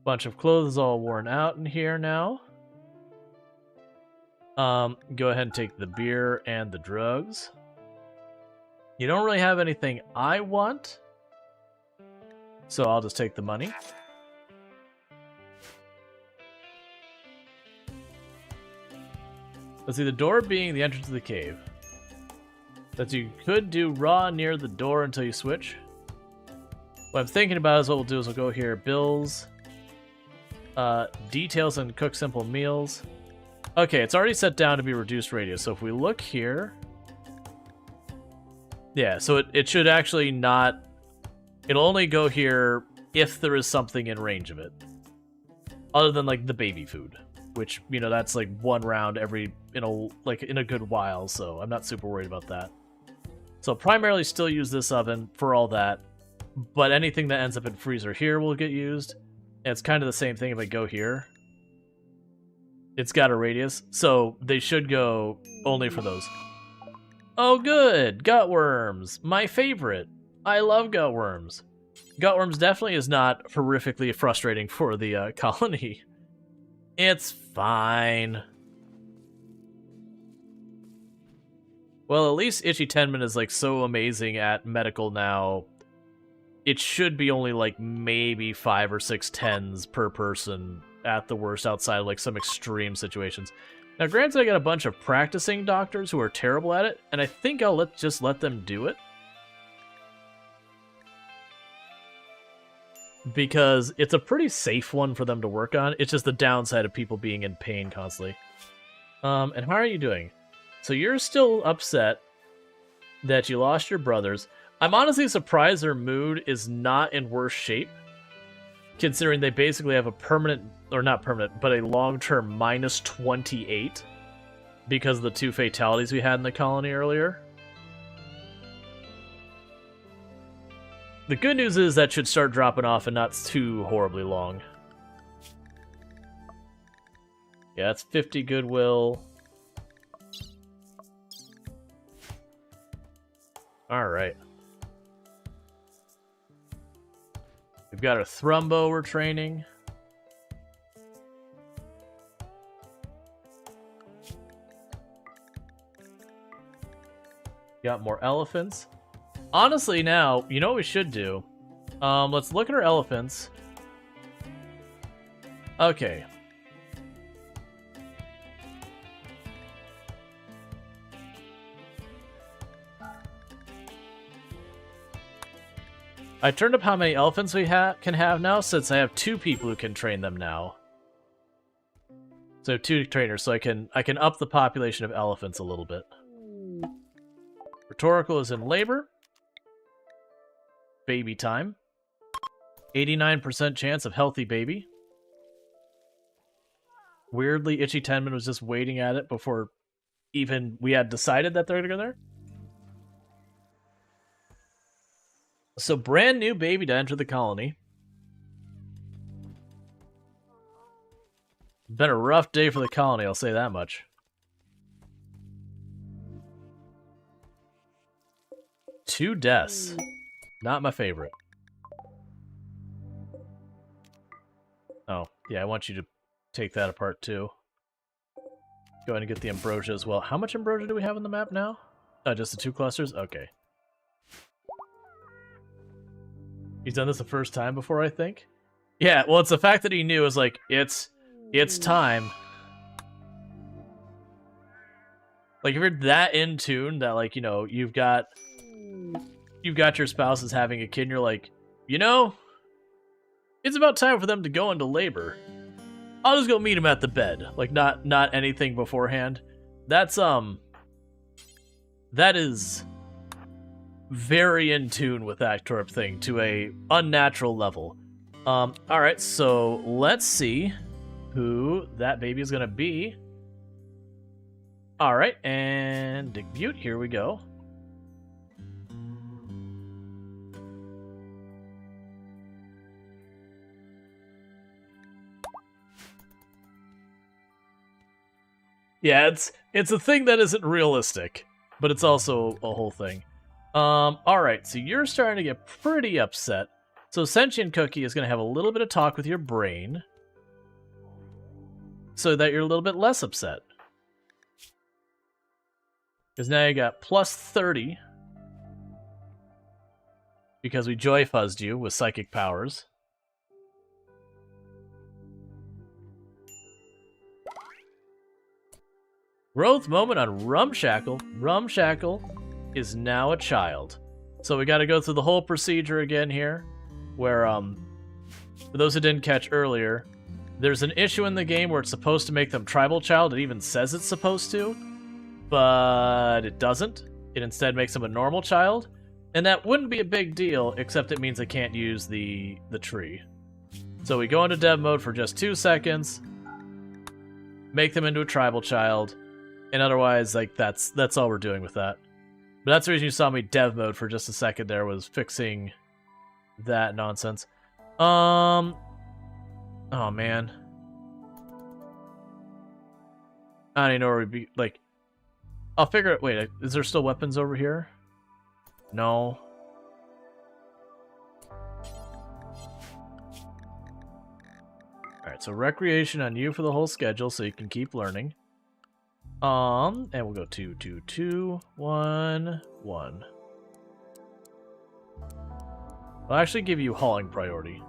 Bunch of clothes all worn out in here now. Go ahead and take the beer and the drugs. You don't really have anything I want, so I'll just take the money. Let's see, the door being the entrance to the cave. That you could do raw near the door until you switch. What I'm thinking about is what we'll do is we'll go here, bills, details and cook simple meals. Okay, it's already set down to be reduced radius, so if we look here... Yeah, so it should actually not... It'll only go here if there is something in range of it. Other than, like, the baby food. Which, you know, that's, like, one round every, in a good while, so I'm not super worried about that. So primarily still use this oven for all that. But anything that ends up in freezer here will get used. And it's kind of the same thing if I go here. It's got a radius, so they should go only for those. Oh good! Gutworms! My favorite! I love gutworms. Gutworms definitely is not horrifically frustrating for the colony. It's fine. Well, at least Itchy Tenman is like so amazing at medical now. It should be only like maybe 5 or 6 tens per person at the worst outside of like some extreme situations. Now, granted, I got a bunch of practicing doctors who are terrible at it, and I think I'll just let them do it. Because it's a pretty safe one for them to work on. It's just the downside of people being in pain constantly. And how are you doing? So you're still upset that you lost your brothers. I'm honestly surprised their mood is not in worse shape, considering they basically have a permanent, or not permanent, but a long-term minus 28 because of the 2 fatalities we had in the colony earlier. The good news is that should start dropping off and not too horribly long. Yeah, that's 50 goodwill. Alright. We've got our Thrumbo we're training. Got more elephants. Honestly, now, you know what we should do? Let's look at our elephants. Okay. I turned up how many elephants we can have now, since I have 2 people who can train them now. So 2 trainers, so I can up the population of elephants a little bit. Rhetorical is in labor. Baby time. 89% chance of healthy baby. Weirdly, Itchy Tenman was just waiting at it before even we had decided that they're gonna go there. So brand new baby to enter the colony. Been a rough day for the colony, I'll say that much. Two deaths. Not my favorite. Oh, yeah, I want you to take that apart too. Go ahead and get the ambrosia as well. How much ambrosia do we have on the map now? Oh, just the 2 clusters? Okay. He's done this the first time before, I think. Yeah, well, it's the fact that he knew is like, it's time. Like, if you're that in tune that, like, you know, you've got your spouse is having a kid, and you're like, you know, it's about time for them to go into labor. I'll just go meet him at the bed. Like, not anything beforehand. That's, that is very in tune with that Torp thing to a unnatural level. Alright, so let's see who that baby is gonna be. Alright, and Dick Butte, here we go. Yeah, it's a thing that isn't realistic, but it's also a whole thing. All right, so you're starting to get pretty upset. So Sentient Cookie is going to have a little bit of talk with your brain so that you're a little bit less upset. Because now you got plus 30 because we joy fuzzed you with psychic powers. Growth moment on Rumshackle. Rumshackle is now a child. So we got to go through the whole procedure again here, where, for those who didn't catch earlier, there's an issue in the game where it's supposed to make them tribal child. It even says it's supposed to, but it doesn't. It instead makes them a normal child, and that wouldn't be a big deal, except it means they can't use the tree. So we go into dev mode for just 2 seconds, make them into a tribal child, and otherwise, like, that's all we're doing with that. But that's the reason you saw me dev mode for just a second there, was fixing that nonsense. Oh man. I don't even know where we'd be, like, I'll figure it. Wait, is there still weapons over here? No. Alright, so recreation on you for the whole schedule so you can keep learning. And we'll go 2, 2, 2, 1, 1. I'll actually give you hauling priority.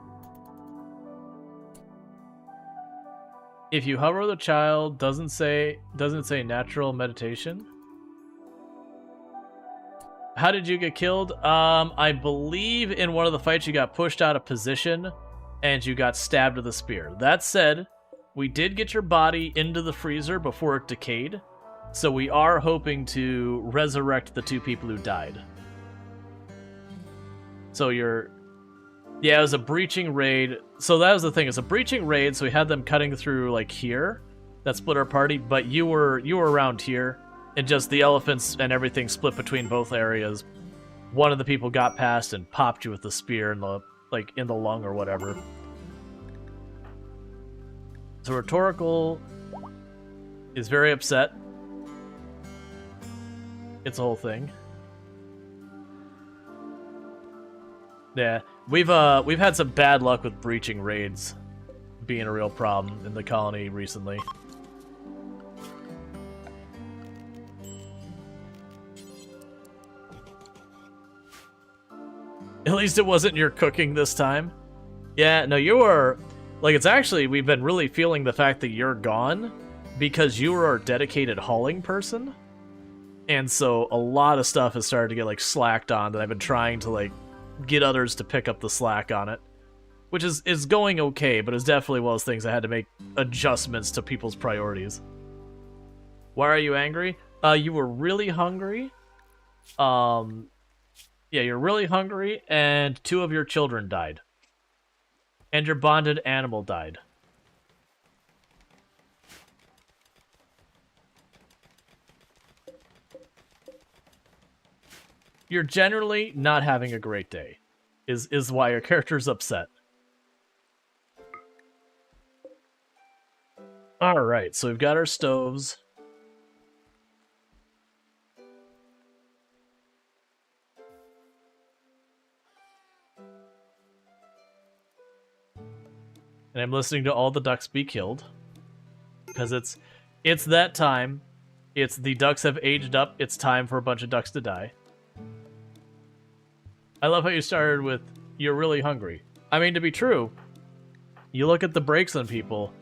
If you hover the child, doesn't say natural meditation. How did you get killed? I believe in one of the fights you got pushed out of position and you got stabbed with a spear. That said, we did get your body into the freezer before it decayed, so we are hoping to resurrect the 2 people who died. So yeah, it was a breaching raid. So that was the thing. It's a breaching raid, so we had them cutting through, like, here. That split our party, but you were around here, and just the elephants and everything split between both areas. One of the people got past and popped you with the spear in the, like, in the lung or whatever. So Rhetorical is very upset. It's a whole thing. Yeah, we've had some bad luck with breaching raids being a real problem in the colony recently. At least it wasn't your cooking this time. Yeah, no, you were... Like, it's actually, we've been really feeling the fact that you're gone because you were our dedicated hauling person. And so a lot of stuff has started to get, like, slacked on that I've been trying to, like, get others to pick up the slack on it. Which is going okay, but it's definitely one of those things I had to make adjustments to people's priorities. Why are you angry? You were really hungry. Yeah, you're really hungry, and 2 of your children died. And your bonded animal died. You're generally not having a great day, is why your character's upset. Alright, so we've got our stoves. And I'm listening to all the ducks be killed. Because it's that time. It's the ducks have aged up. It's time for a bunch of ducks to die. I love how you started with, you're really hungry. I mean, to be true, you look at the breaks on people,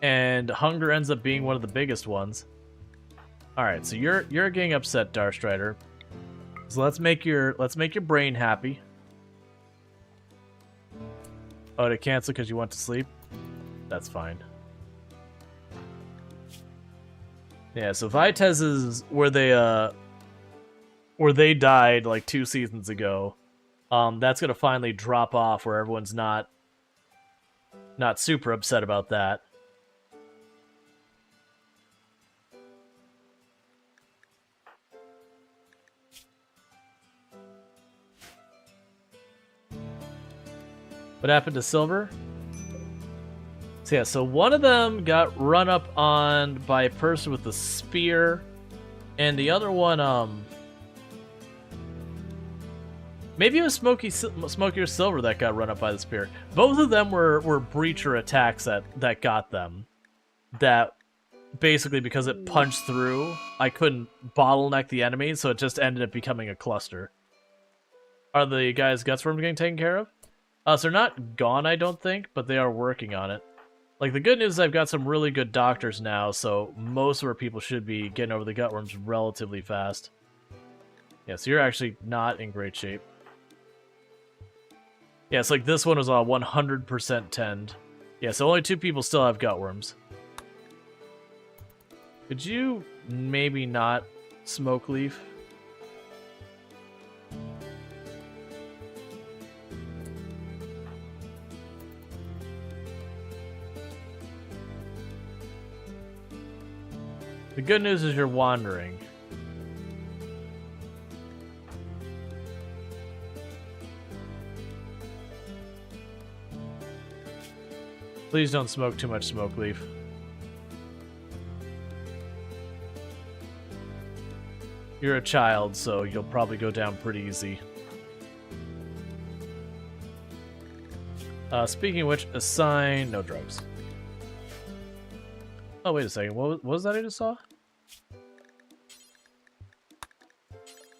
and hunger ends up being one of the biggest ones. Alright, so you're getting upset, Darstrider. So let's make your brain happy. Oh, to cancel because you went to sleep? That's fine. Yeah, so Vitez's where they died like 2 seasons ago. That's gonna finally drop off where everyone's not super upset about that. What happened to Silver? So yeah, so one of them got run up on by a person with a spear, and the other one, maybe it was Smoky or Silver that got run up by the spear. Both of them were breacher attacks that got them. That basically, because it punched through, I couldn't bottleneck the enemy, so it just ended up becoming a cluster. Are the guys' guts worms getting taken care of? So they're not gone, I don't think, but they are working on it. Like, the good news is I've got some really good doctors now, so most of our people should be getting over the gutworms relatively fast. Yeah, so you're actually not in great shape. Yeah, it's like this one was on 100% tend. Yeah, so only 2 people still have gutworms. Could you maybe not smoke leaf? The good news is you're wandering. Please don't smoke too much smoke leaf. You're a child, so you'll probably go down pretty easy. Speaking of which, assign no drugs. Oh, wait a second. What was that I just saw?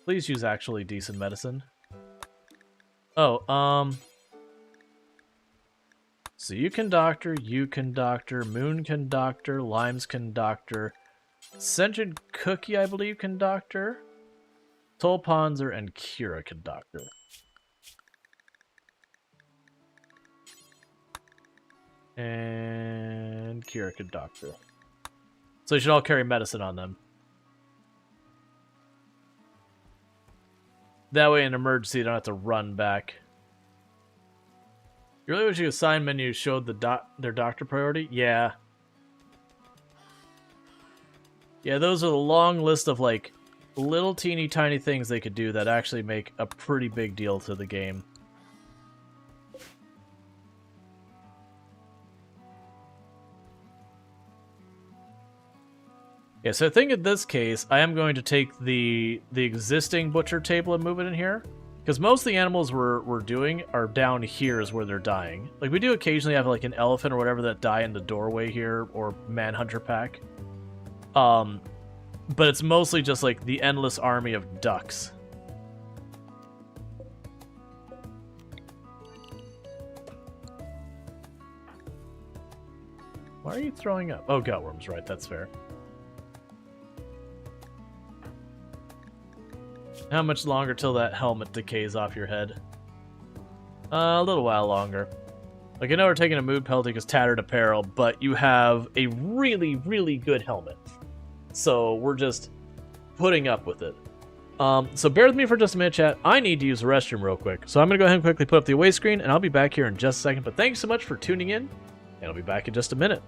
Please use actually decent medicine. Oh, so you can doctor, Moon can doctor, Limes can doctor, Scented Cookie, I believe, can doctor, Tolponzer and Kira can doctor. And Kira can doctor. So you should all carry medicine on them. That way in emergency you don't have to run back. You really wish your assign menu showed their doctor priority? Yeah. Yeah, those are the long list of like little teeny tiny things they could do that actually make a pretty big deal to the game. Yeah, so I think in this case, I am going to take the existing butcher table and move it in here. Because most of the animals we're doing are down here is where they're dying. Like, we do occasionally have, like, an elephant or whatever that die in the doorway here, or manhunter pack. But it's mostly just, like, the endless army of ducks. Why are you throwing up? Oh, gutworms, right, that's fair. How much longer till that helmet decays off your head? A little while longer. Like, I know we're taking a mood penalty because tattered apparel, but you have a really, really good helmet. So we're just putting up with it. So bear with me for just a minute, chat. I need to use the restroom real quick. So I'm going to go ahead and quickly put up the away screen, and I'll be back here in just a second. But thanks so much for tuning in, and I'll be back in just a minute.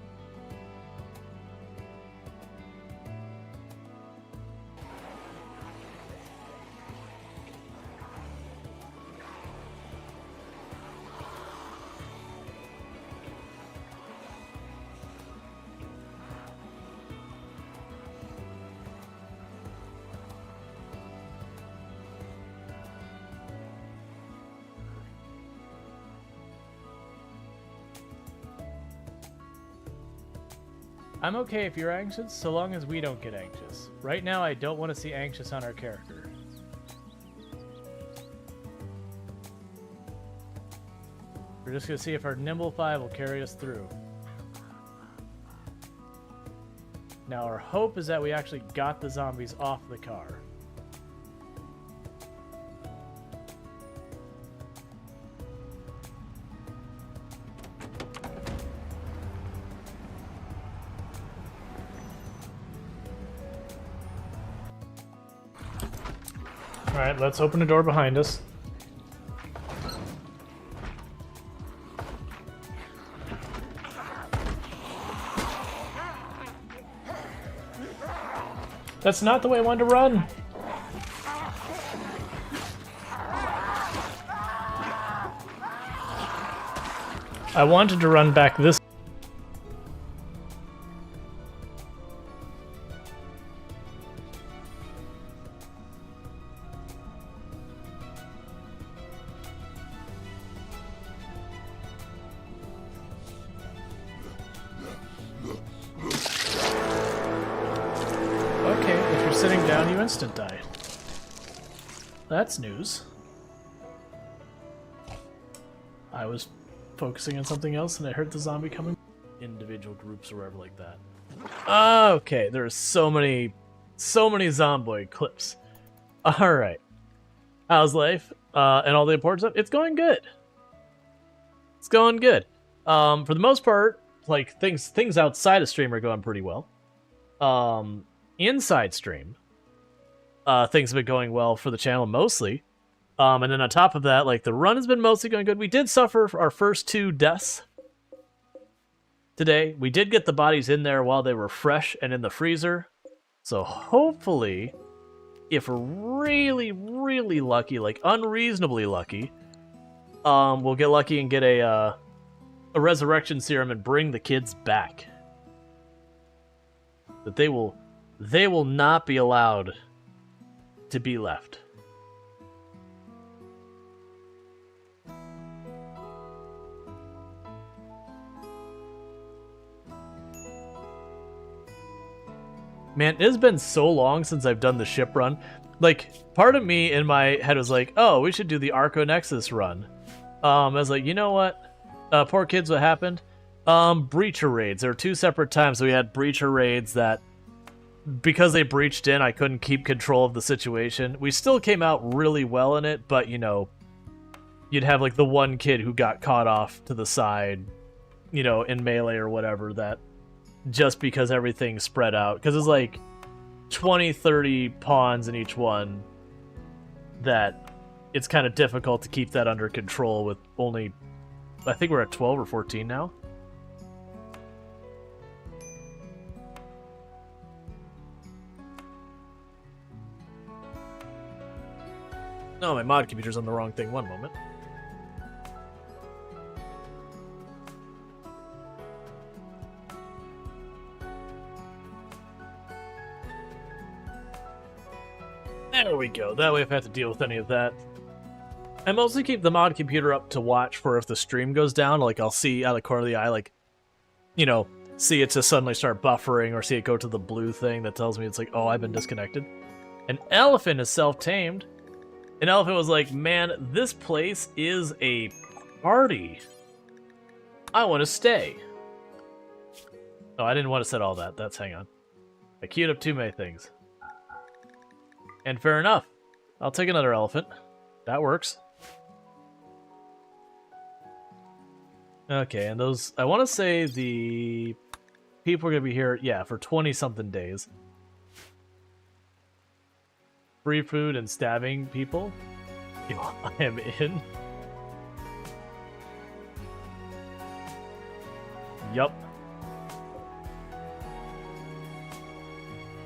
I'm okay if you're anxious, so long as we don't get anxious. Right now, I don't want to see anxious on our character. We're just going to see if our Nimble 5 will carry us through. Now, our hope is that we actually got the zombies off the car. Alright, let's open the door behind us. That's not the way I wanted to run! I wanted to run back this. you instant die. That's news. I was focusing on something else and I heard the zombie coming. Individual groups or whatever like that. Okay, there's so many zomboid clips. Alright. How's life? And all the important stuff? It's going good. It's going good. For the most part, like things outside of stream are going pretty well. Inside stream, things have been going well for the channel mostly. And then on top of that, like the run has been mostly going good. We did suffer our first 2 deaths today. We did get the bodies in there while they were fresh and in the freezer. So hopefully, if we're really, really lucky, like unreasonably lucky, we'll get lucky and get a resurrection serum and bring the kids back. That they will not be allowed to be left. Man, it has been so long since I've done the ship run. Like, part of me in my head was like, oh, we should do the Arco Nexus run. I was like, you know what? Poor kids, what happened? Breacher raids. There were 2 separate times we had breacher raids that, because they breached in, I couldn't keep control of the situation. We still came out really well in it, but, you know, you'd have, like, the one kid who got caught off to the side, you know, in melee or whatever, that just because everything spread out. Because it's like 20, 30 pawns in each one that it's kind of difficult to keep that under control with only, I think we're at 12 or 14 now. No, my mod computer's on the wrong thing. One moment. There we go. That way if I have to deal with any of that. I mostly keep the mod computer up to watch for if the stream goes down. Like, I'll see out of the corner of the eye, like, you know, see it just suddenly start buffering or see it go to the blue thing that tells me it's like, oh, I've been disconnected. An elephant is self-tamed. An elephant was like, man, this place is a party. I want to stay. Oh, I didn't want to set all that. Hang on. I queued up too many things. And fair enough. I'll take another elephant. That works. Okay, and those... I want to say the people are going to be here, yeah, for 20-something days. Free food and stabbing people. I am in. Yup.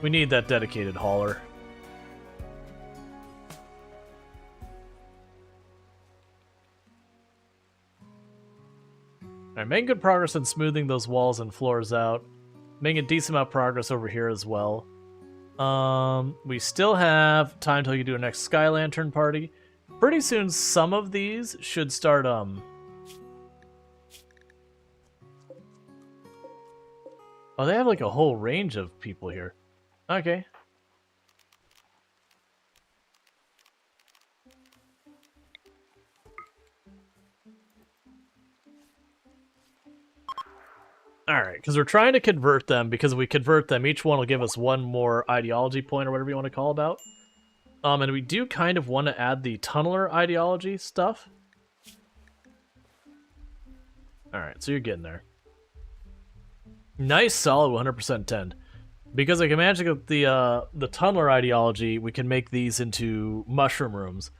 We need that dedicated hauler. Alright, making good progress in smoothing those walls and floors out. Making a decent amount of progress over here as well. We still have time until you do a next Sky Lantern party. Pretty soon, some of these should start, Oh, they have, like, a whole range of people here. Okay. Alright, because we're trying to convert them, because if we convert them, each one will give us one more ideology point, or whatever you want to call about. And we do kind of want to add the tunneler ideology stuff. Alright, so you're getting there. Nice, solid 100% tend. Because I can manage to get the tunneler ideology, we can make these into mushroom rooms.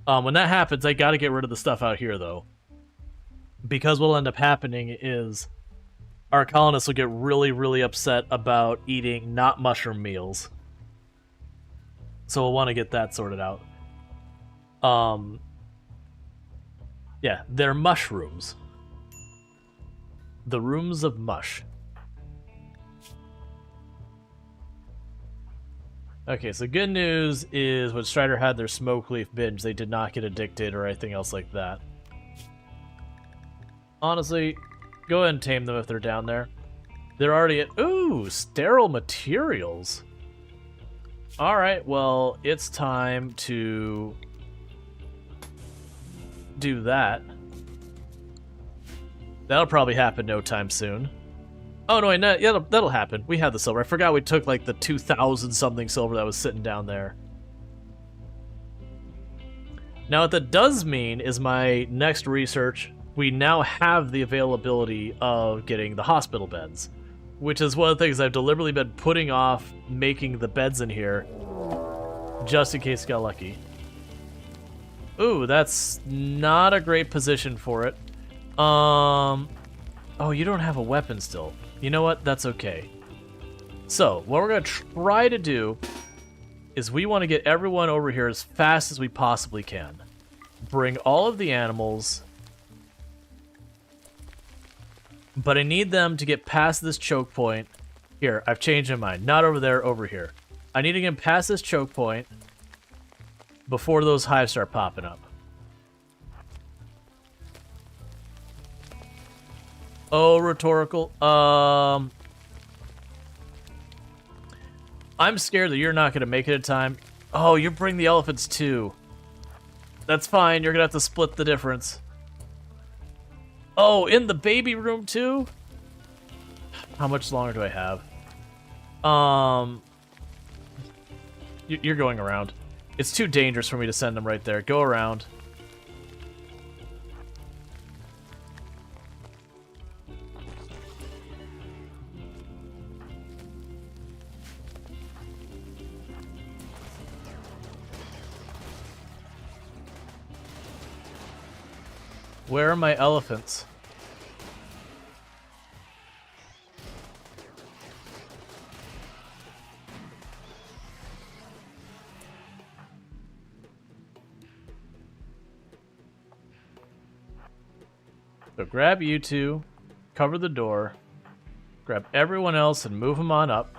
When that happens, I gotta get rid of the stuff out here, though. Because what'll end up happening is our colonists will get really, really upset about eating not mushroom meals. So we'll want to get that sorted out. Yeah, they're mushrooms. The rooms of mush. Okay, so good news is when Strider had their smoke leaf binge, they did not get addicted or anything else like that. Honestly, go ahead and tame them if they're down there. They're already at... Ooh, sterile materials. Alright, well, it's time to do that. That'll probably happen no time soon. Oh, no, wait, no, yeah, that'll happen. We have the silver. I forgot we took, like, the 2,000-something silver that was sitting down there. Now, what that does mean is my next research, we now have the availability of getting the hospital beds, which is one of the things I've deliberately been putting off making the beds in here, just in case I got lucky. Ooh, that's not a great position for it. Oh, you don't have a weapon still. You know what? That's okay. So, what we're going to try to do is we want to get everyone over here as fast as we possibly can. Bring all of the animals, but I need them to get past this choke point. Here, I've changed my mind. Not over there, over here. I need to get past this choke point before those hives start popping up. Oh, rhetorical. I'm scared that you're not going to make it in time. Oh, you bring the elephants too. That's fine. You're going to have to split the difference. Oh, in the baby room too? How much longer do I have? You're going around. It's too dangerous for me to send them right there. Go around. Where are my elephants? So grab you two, cover the door, grab everyone else and move them on up.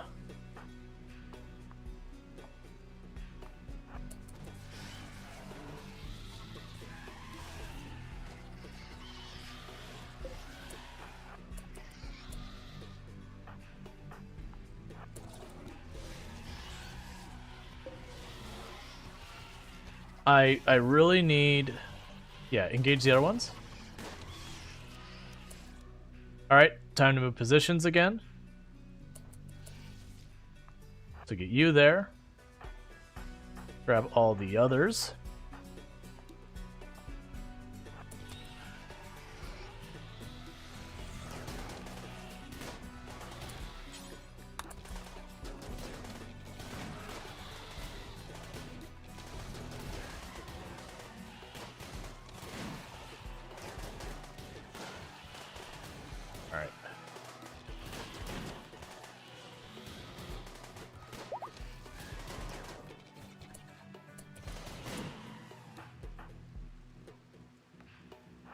I really need... Yeah, engage the other ones. Alright, time to move positions again. So get you there. Grab all the others. Alright.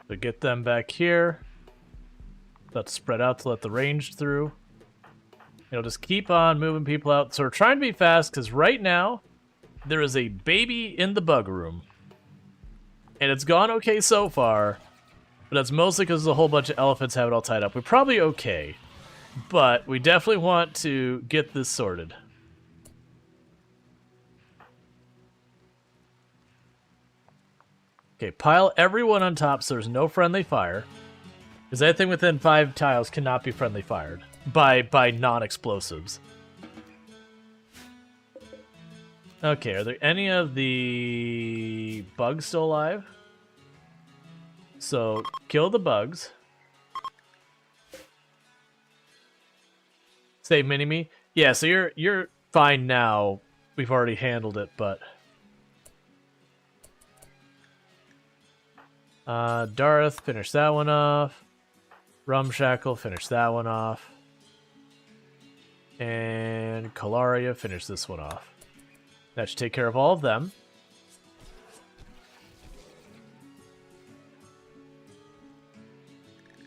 So get them back here. Let's spread out to let the range through. You know, just keep on moving people out. So we're trying to be fast because right now there is a baby in the bug room. And it's gone okay so far. But that's mostly because a whole bunch of elephants have it all tied up. We're probably okay. But we definitely want to get this sorted. Okay, pile everyone on top so there's no friendly fire. Because anything within 5 tiles cannot be friendly fired by non-explosives. Okay, are there any of the bugs still alive? So, kill the bugs. Save Mini-Me. Yeah, so you're fine now. We've already handled it, but... Darth, finish that one off. Rumshackle, finish that one off. And Kalaria, finish this one off. That should take care of all of them.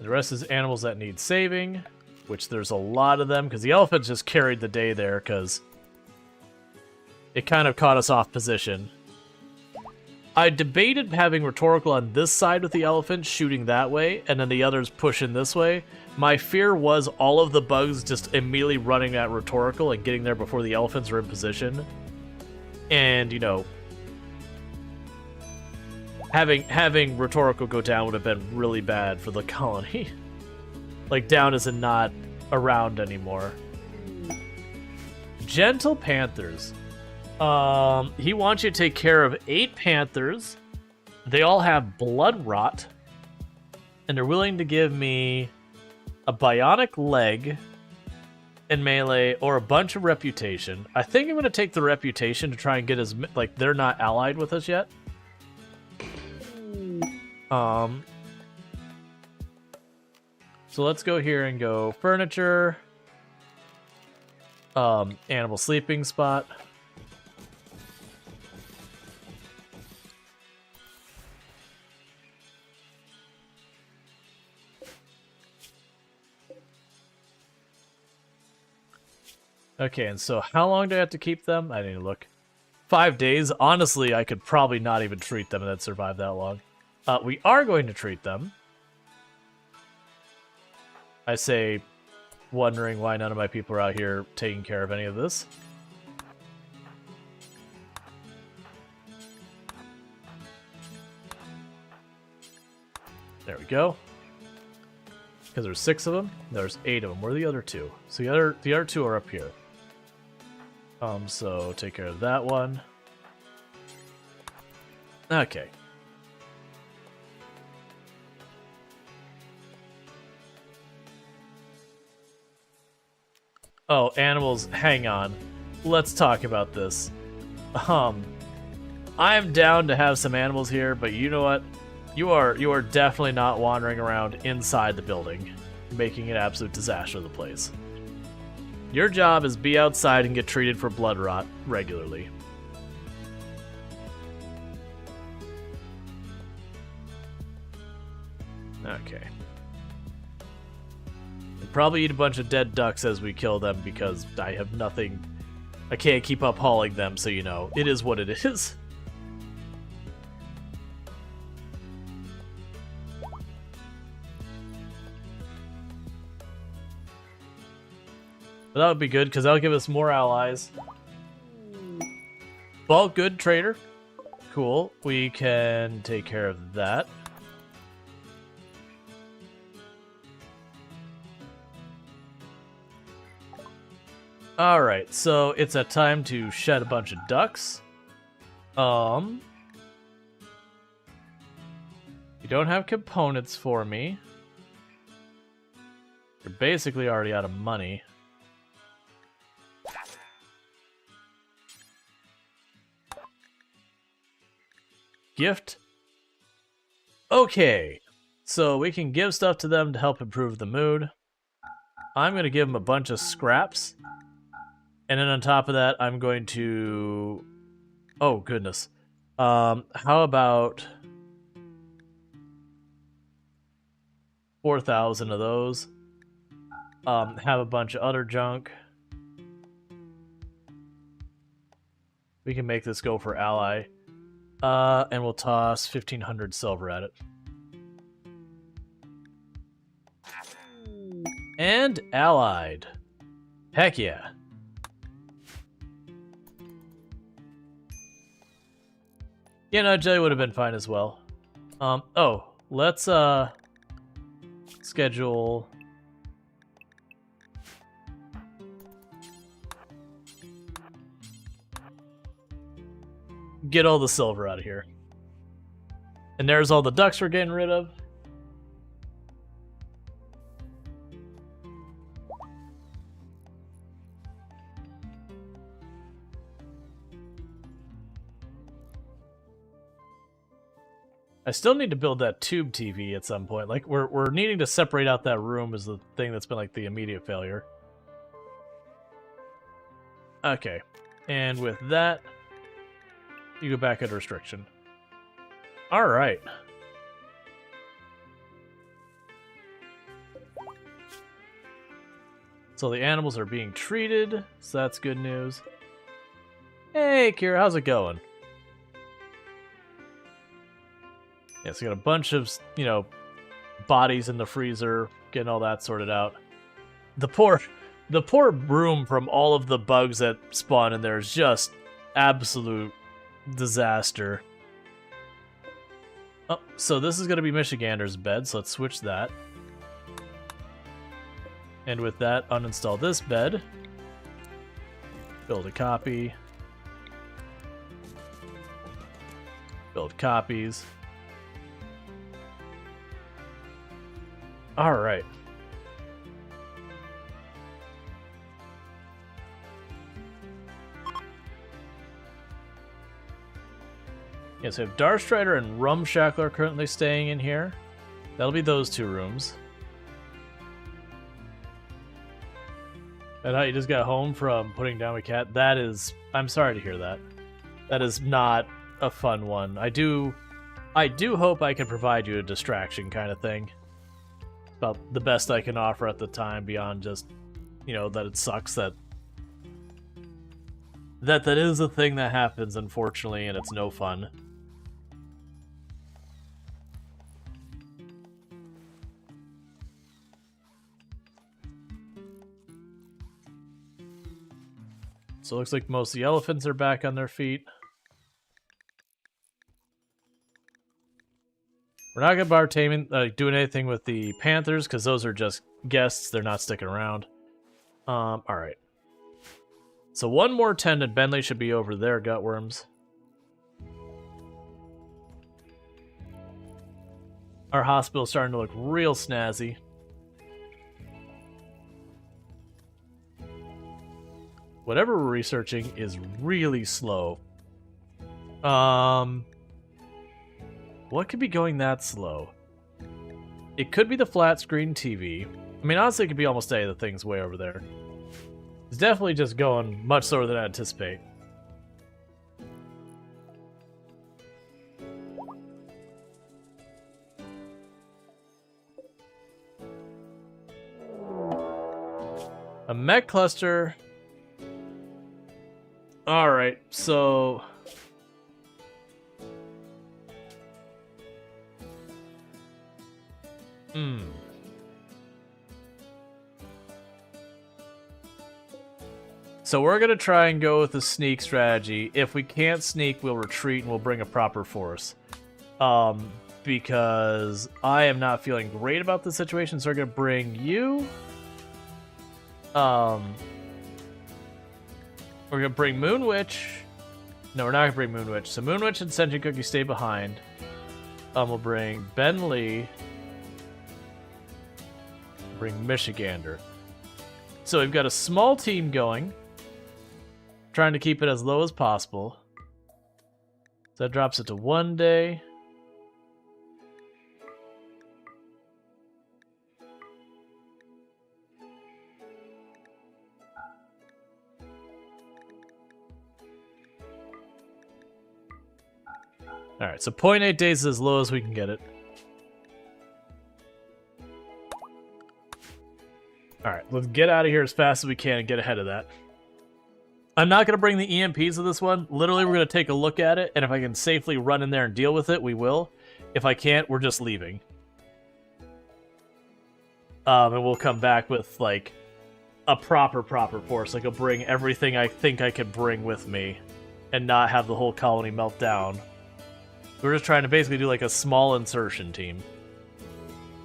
The rest is animals that need saving, which there's a lot of them, because the elephants just carried the day there, because it kind of caught us off position. I debated having rhetorical on this side with the elephant, shooting that way, and then the others pushing this way. My fear was all of the bugs just immediately running at rhetorical and getting there before the elephants are in position. And, you know, having rhetorical go down would have been really bad for the colony. Like, down as in not around anymore. Gentle Panthers. He wants you to take care of 8 Panthers. They all have blood rot. And they're willing to give me a bionic leg in melee or a bunch of reputation. I think I'm going to take the reputation to try and get as... Like, they're not allied with us yet. So let's go here and go furniture. Animal sleeping spot. Okay, and so how long do I have to keep them? I need to look. 5 days. Honestly, I could probably not even treat them and they'd survive that long. We are going to treat them. I say, wondering why none of my people are out here taking care of any of this. There we go. Because there's 6 of them. There's 8 of them. Where are the other 2? So the other 2 are up here. So take care of that one. Okay. Oh, animals, hang on. Let's talk about this. I'm down to have some animals here, but you know what? You are definitely not wandering around inside the building, making an absolute disaster of the place. Your job is be outside and get treated for blood rot regularly. Okay. We'll probably eat a bunch of dead ducks as we kill them because I have nothing... I can't keep up hauling them, so you know, it is what it is. But that would be good, because that'll give us more allies. Well, good, trader. Cool. We can take care of that. Alright, so it's a time to shed a bunch of ducks. You don't have components for me. You're basically already out of money. Gift. Okay, so we can give stuff to them to help improve the mood. I'm going to give them a bunch of scraps. And then on top of that, I'm going to... Oh, goodness. How about 4,000 of those? Have a bunch of other junk. We can make this go for ally. And we'll toss 1,500 silver at it. And allied. Heck yeah. Yeah, no, Jelly would have been fine as well. Oh, let's, schedule... Get all the silver out of here. And there's all the ducks we're getting rid of. I still need to build that tube TV at some point. Like, we're needing to separate out that room as the thing that's been, like, the immediate failure. Okay. And with that... You go back at restriction. Alright. So the animals are being treated, so that's good news. Hey, Kira, how's it going? Yeah, so we got a bunch of, you know, bodies in the freezer, getting all that sorted out. The poor room from all of the bugs that spawn in there is just absolute disaster. Oh, so this is going to be Michigander's bed, so let's switch that. And with that, uninstall this bed. Build a copy. Build copies. All right. Yeah, so we have Darstrider and Rumshackle are currently staying in here. That'll be those 2 rooms. And how you just got home from putting down a cat? That is... I'm sorry to hear that. That is not a fun one. I do hope I can provide you a distraction kind of thing. About the best I can offer at the time beyond just, you know, that it sucks that is a thing that happens, unfortunately, and it's no fun. So it looks like most of the elephants are back on their feet. We're not going to bar taming, doing anything with the panthers, because those are just guests. They're not sticking around. Alright. So one more tendon. Bentley should be over there, Gutworms. Our hospital's starting to look real snazzy. Whatever we're researching is really slow. What could be going that slow? It could be the flat screen TV. I mean, honestly, it could be almost any of the things way over there. It's definitely just going much slower than I anticipate. A mech cluster. Alright, so... So we're going to try and go with the sneak strategy. If we can't sneak, we'll retreat and we'll bring a proper force. Because I am not feeling great about the situation, so we're going to bring you. We're going to bring Moonwitch. No, we're not going to bring Moonwitch. So Moonwitch and Sentient Cookie stay behind. We'll bring Ben Lee. Bring Michigander. So we've got a small team going. Trying to keep it as low as possible. So that drops it to 1 day. Alright, so 0.8 days is as low as we can get it. Alright, let's get out of here as fast as we can and get ahead of that. I'm not going to bring the EMPs to this one. Literally, we're going to take a look at it, and if I can safely run in there and deal with it, we will. If I can't, we're just leaving. And we'll come back with, like, a proper force. Like, I'll bring everything I think I can bring with me and not have the whole colony melt down. We're just trying to basically do, like, a small insertion team.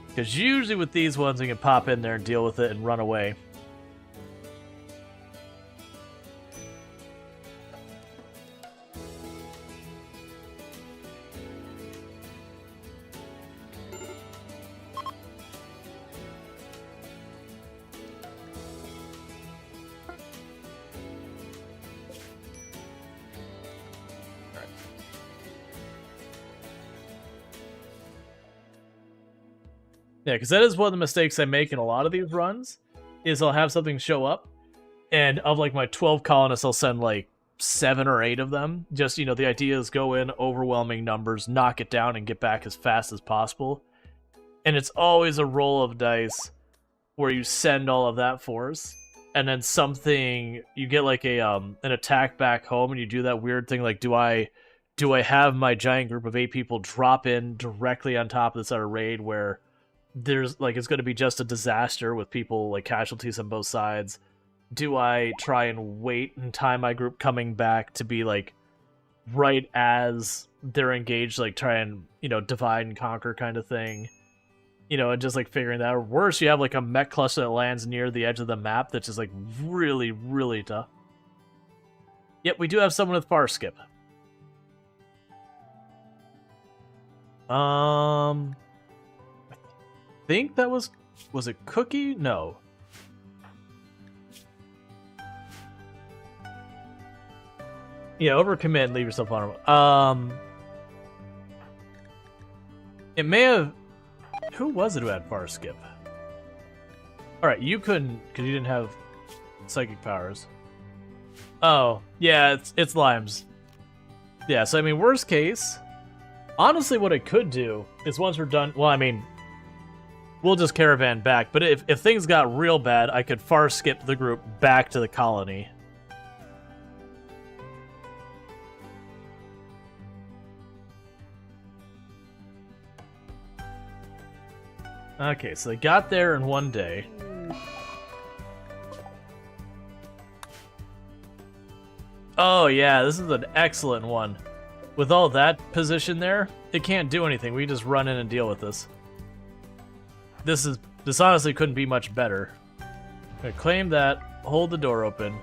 Because usually with these ones, we can pop in there and deal with it and run away. Yeah, because that is one of the mistakes I make in a lot of these runs, is I'll have something show up, and of like my 12 colonists, I'll send like 7 or 8 of them. Just, you know, the idea is go in, overwhelming numbers, knock it down, and get back as fast as possible. And it's always a roll of dice where you send all of that force, and then something, you get like a an attack back home, and you do that weird thing like, do I have my giant group of 8 people drop in directly on top of this other raid where there's like it's going to be just a disaster with people like casualties on both sides? do I try and wait and time my group coming back to be, like, right as they're engaged, like, try and, you know, divide and conquer kind of thing? You know, and just, like, figuring that out. Or worse, you have, like, a mech cluster that lands near the edge of the map that's just, like, really, really tough. Yep, we do have someone with far skip. I think that was it Cookie? No. Yeah, overcommit and leave yourself vulnerable. It may have... Who was it who had far skip? Alright, you couldn't, because you didn't have psychic powers. Oh, yeah, it's Limes. Yeah, so I mean, worst case... Honestly, what I could do is once we're done... Well, I mean, we'll just caravan back, but if things got real bad, I could far skip the group back to the colony. Okay, so they got there in one day. Oh yeah, this is an excellent one. With all that position there, it can't do anything. We just run in and deal with this. This honestly couldn't be much better. Okay, claim that, hold the door open.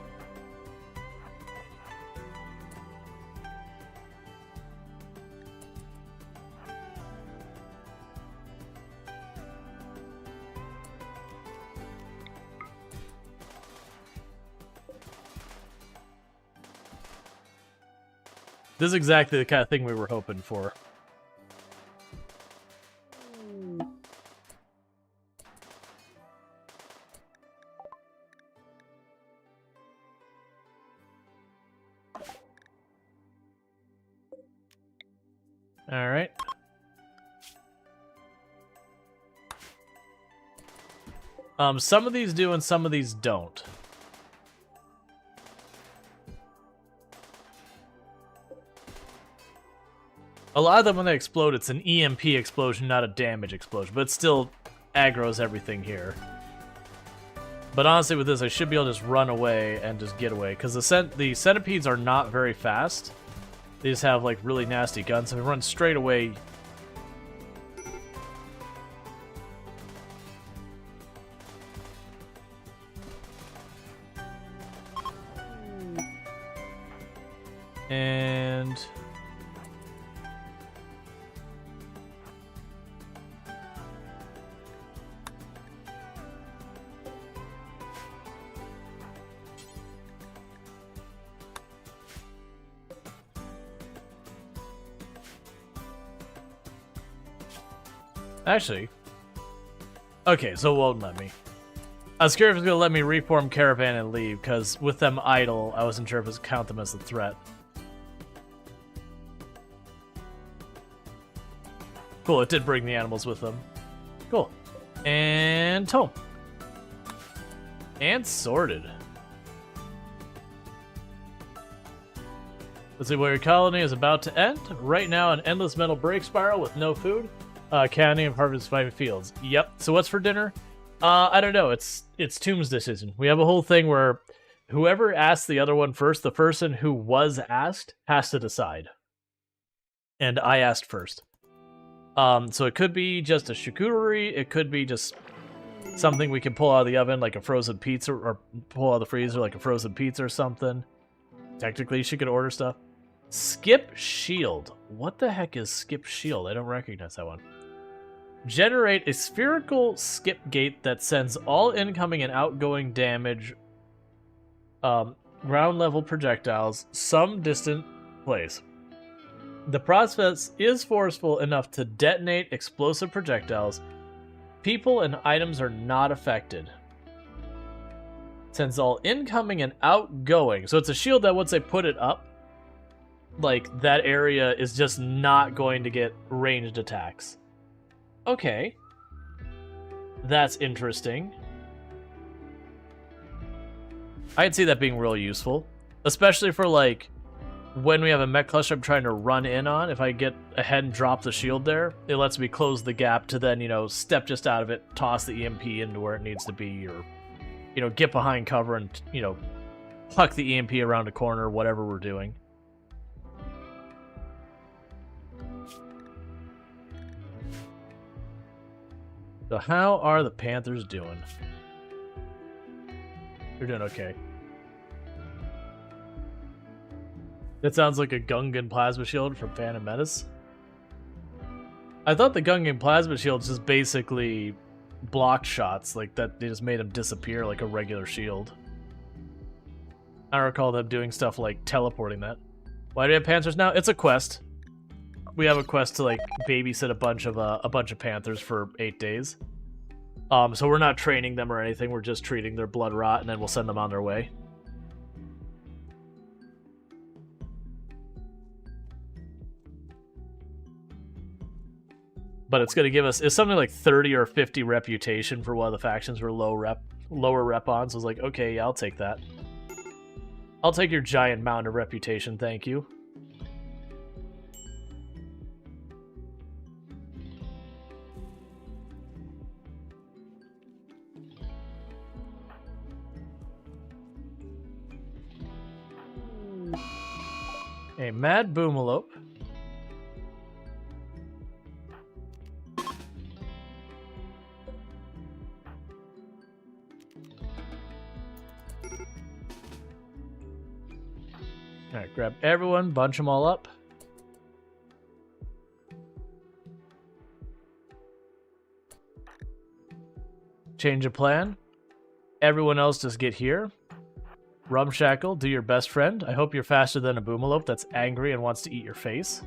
This is exactly the kind of thing we were hoping for. All right. Some of these do and some of these don't. A lot of them, when they explode, it's an EMP explosion, not a damage explosion, but it still aggroes everything here. But honestly, with this, I should be able to just run away and just get away, because the centipedes are not very fast. They just have, like, really nasty guns, so if we run straight away... And... Actually, okay, so it won't let me. I was scared if it was going to let me reform Caravan and leave, because with them idle, I wasn't sure if it was count them as a threat. Cool, it did bring the animals with them. Cool. And tome. And sorted. Let's see, where your colony is about to end. Right now, an endless metal break spiral with no food. County of harvested fields. Yep. So what's for dinner? I don't know. It's Tomb's decision. We have a whole thing where whoever asks the other one first, the person who was asked has to decide. And I asked first. So it could be just a charcuterie. It could be just something we can pull out of the oven, like a frozen pizza, or pull out of the freezer, like a frozen pizza or something. Technically, she could order stuff. Skip shield. What the heck is skip shield? I don't recognize that one. Generate a spherical skip gate that sends all incoming and outgoing damage, ground level projectiles, some distant place. The process is forceful enough to detonate explosive projectiles. People and items are not affected. Sends all incoming and outgoing. So it's a shield that once they put it up, like, that area is just not going to get ranged attacks. Okay. That's interesting. I'd see that being real useful. Especially for, like, when we have a mech cluster I'm trying to run in on. If I get ahead and drop the shield there, it lets me close the gap to then, you know, step just out of it, toss the EMP into where it needs to be, or you know, get behind cover and, you know, huck the EMP around a corner, whatever we're doing. So how are the Panthers doing? They're doing okay. That sounds like a Gungan Plasma Shield from Phantom Menace. I thought the Gungan Plasma Shield just basically blocked shots, like that they just made them disappear like a regular shield. I don't recall them doing stuff like teleporting that. Why do we have Panthers now? It's a quest. We have a quest to like babysit a bunch of Panthers for 8 days. So we're not training them or anything. We're just treating their blood rot, and then we'll send them on their way. But it's going to give us, it's something like 30 or 50 reputation for one of the factions we're lower rep on. So I was like, okay, yeah, I'll take that. I'll take your giant mound of reputation, thank you. A mad boomalope. Alright, grab everyone, bunch them all up. Change of plan. Everyone else just get here. Rumshackle, do your best friend. I hope you're faster than a boomalope that's angry and wants to eat your face.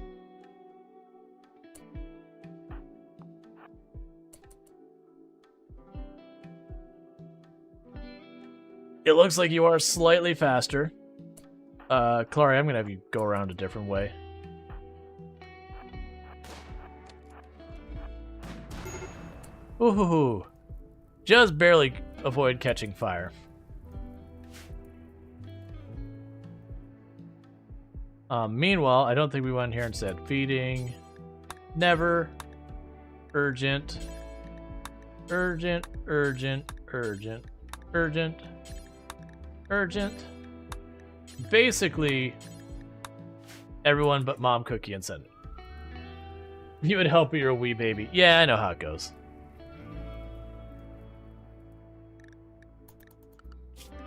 It looks like you are slightly faster. Clary, I'm gonna have you go around a different way. Ooh, just barely avoid catching fire. Meanwhile, I don't think we went here and said feeding. Never. Urgent. Urgent, urgent, urgent, urgent, urgent. Basically, everyone but Mom, Cookie, and Send. You would help your wee baby. Yeah, I know how it goes.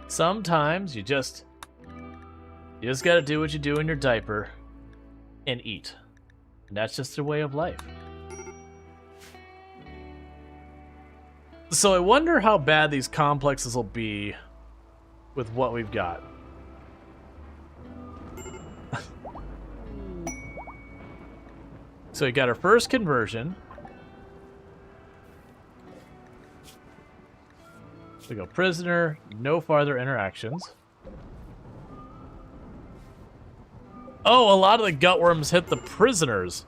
Sometimes you just gotta do what you do in your diaper and eat. And that's just a way of life. So I wonder how bad these complexes will be with what we've got. So we got our first conversion. We go prisoner, no farther interactions. Oh, a lot of the gutworms hit the prisoners.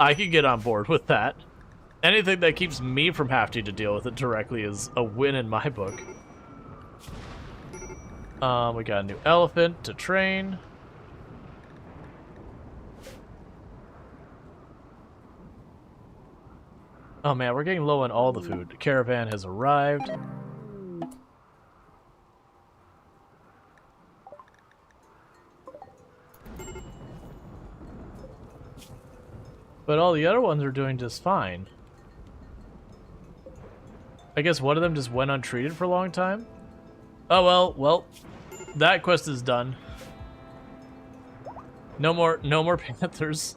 I can get on board with that. Anything that keeps me from having to deal with it directly is a win in my book. We got a new elephant to train. Oh man, we're getting low on all the food. The caravan has arrived. But all the other ones are doing just fine. I guess one of them just went untreated for a long time. Oh well, that quest is done. No more panthers.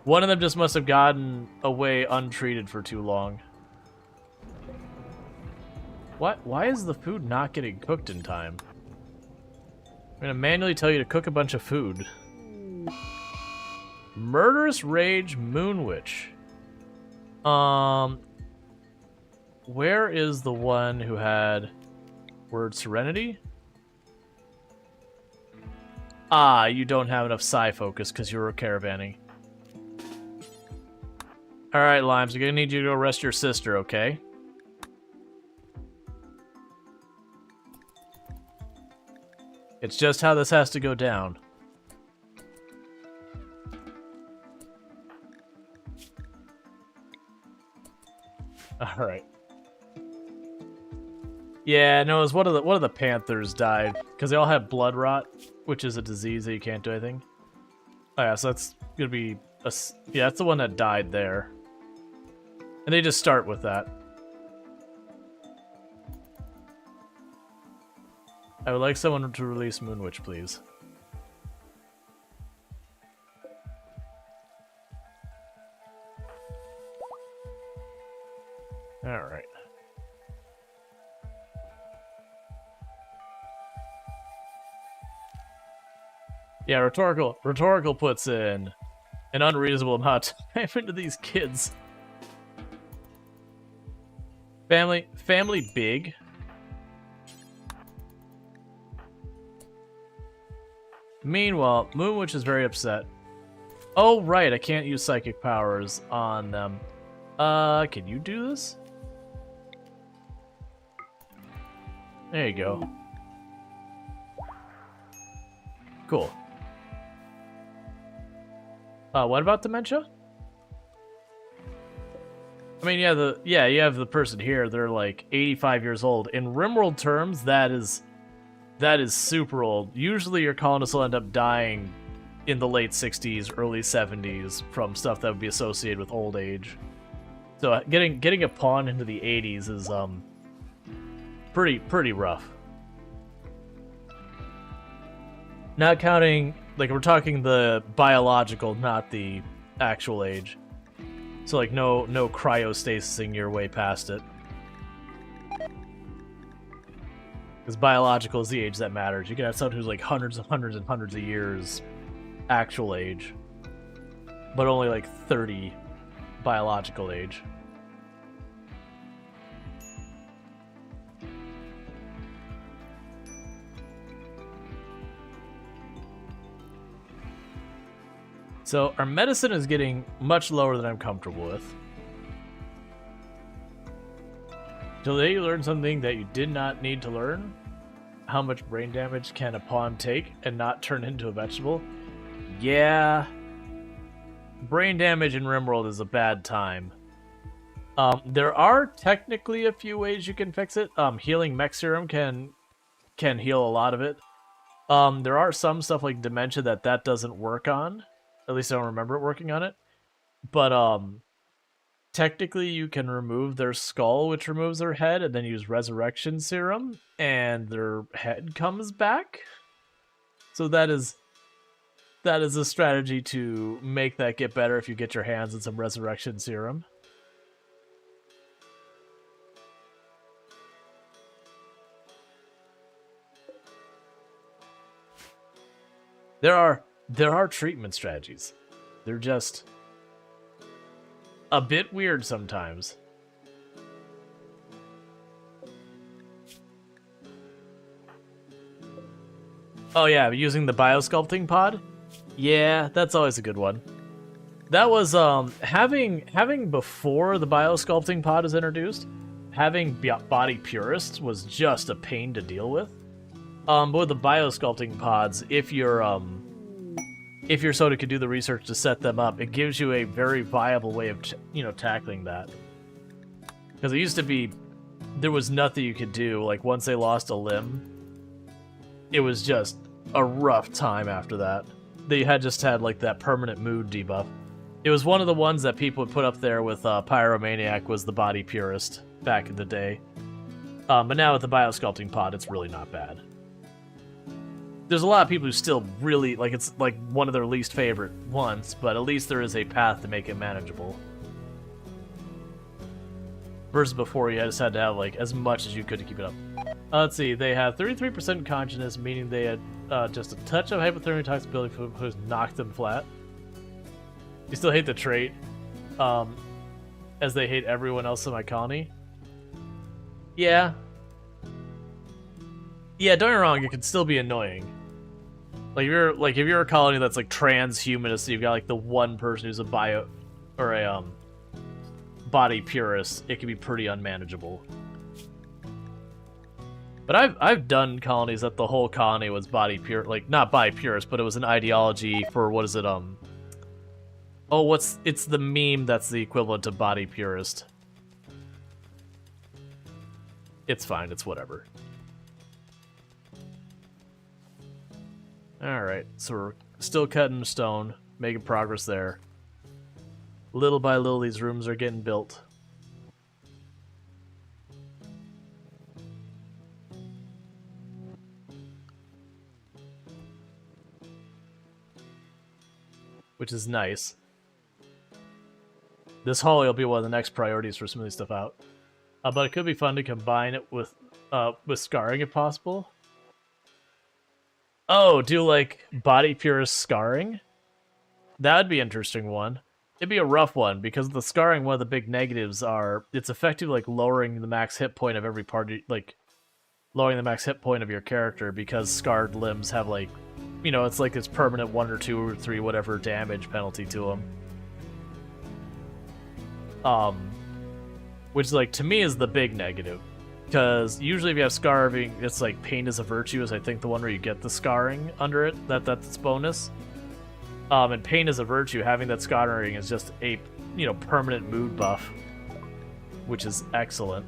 One of them just must have gotten away untreated for too long. What? Why is the food not getting cooked in time? I'm gonna manually tell you to cook a bunch of food. Murderous Rage Moon Witch. Where is the one who had Word Serenity? Ah, you don't have enough psi focus because you were caravanning. Alright, Limes, I'm gonna need you to go rest your sister, okay? It's just how this has to go down. Alright. Yeah, no, it was one of the panthers died because they all had blood rot, which is a disease that you can't do anything. Oh yeah, so that's gonna be yeah, that's the one that died there, and they just start with that. I would like someone to release Moonwitch, please. All right. Yeah, rhetorical puts in an unreasonable amount of time into these kids. Family big. Meanwhile, Moonwitch is very upset. Oh right, I can't use psychic powers on them. Can you do this? There you go. Cool. What about dementia? I mean, yeah, you have the person here. They're like 85 years old. In RimWorld terms, that is super old. Usually, your colonists will end up dying in the late 60s, early 70s from stuff that would be associated with old age. So getting a pawn into the 80s is pretty rough. Not counting, like, we're talking the biological, not the actual age. So, like, no cryostasising your way past it. Because biological is the age that matters. You can have someone who's, like, hundreds of years actual age. But only, like, 30 biological age. So, our medicine is getting much lower than I'm comfortable with. Today you learned something that you did not need to learn. How much brain damage can a pawn take and not turn into a vegetable? Yeah. Brain damage in RimWorld is a bad time. There are technically a few ways you can fix it. Healing mech serum can heal a lot of it. There are some stuff like dementia that doesn't work on. At least I don't remember it working on it. But, technically you can remove their skull, which removes their head, and then use resurrection serum, and their head comes back. So that is a strategy to make that get better if you get your hands on some resurrection serum. There are treatment strategies. They're just a bit weird sometimes. Oh yeah, using the biosculpting pod? Yeah, that's always a good one. That was having before the biosculpting pod is introduced, having body purists was just a pain to deal with. But with the biosculpting pods, if your Soda could do the research to set them up, it gives you a very viable way of tackling that. Because it used to be there was nothing you could do. Like once they lost a limb, it was just a rough time after that. They had like that permanent mood debuff. It was one of the ones that people would put up there with Pyromaniac was the body purist back in the day. But now with the biosculpting pod, it's really not bad. There's a lot of people who still really, like, it's like one of their least favorite ones, but at least there is a path to make it manageable. Versus before, you just had to have, like, as much as you could to keep it up. Let's see, they have 33% consciousness, meaning they had just a touch of hypothermia toxicity who's knocked them flat. You still hate the trait, as they hate everyone else in my colony. Yeah. Yeah, don't get me wrong, it can still be annoying. Like if you're a colony that's like transhumanist, you've got like the one person who's a bio or a body purist, it can be pretty unmanageable. But I've done colonies that the whole colony was body pure, like not body purist, but it was an ideology for what is it it's the meme that's the equivalent of body purist. It's fine. It's whatever. Alright, so we're still cutting stone, making progress there. Little by little, these rooms are getting built. Which is nice. This hallway will be one of the next priorities for smoothing stuff out. But it could be fun to combine it with scarring if possible. Oh, do like body purist scarring? That would be an interesting one. It'd be a rough one because the scarring, one of the big negatives are it's effective like lowering the max hit point of every party, like lowering the max hit point of your character because scarred limbs have like, you know, it's like this permanent 1 or 2 or 3 whatever damage penalty to them. Which like to me is the big negative. Because usually if you have scarring, it's like pain is a virtue is I think the one where you get the scarring under it. That's bonus. And pain is a virtue. Having that scarring is just a, you know, permanent mood buff, which is excellent.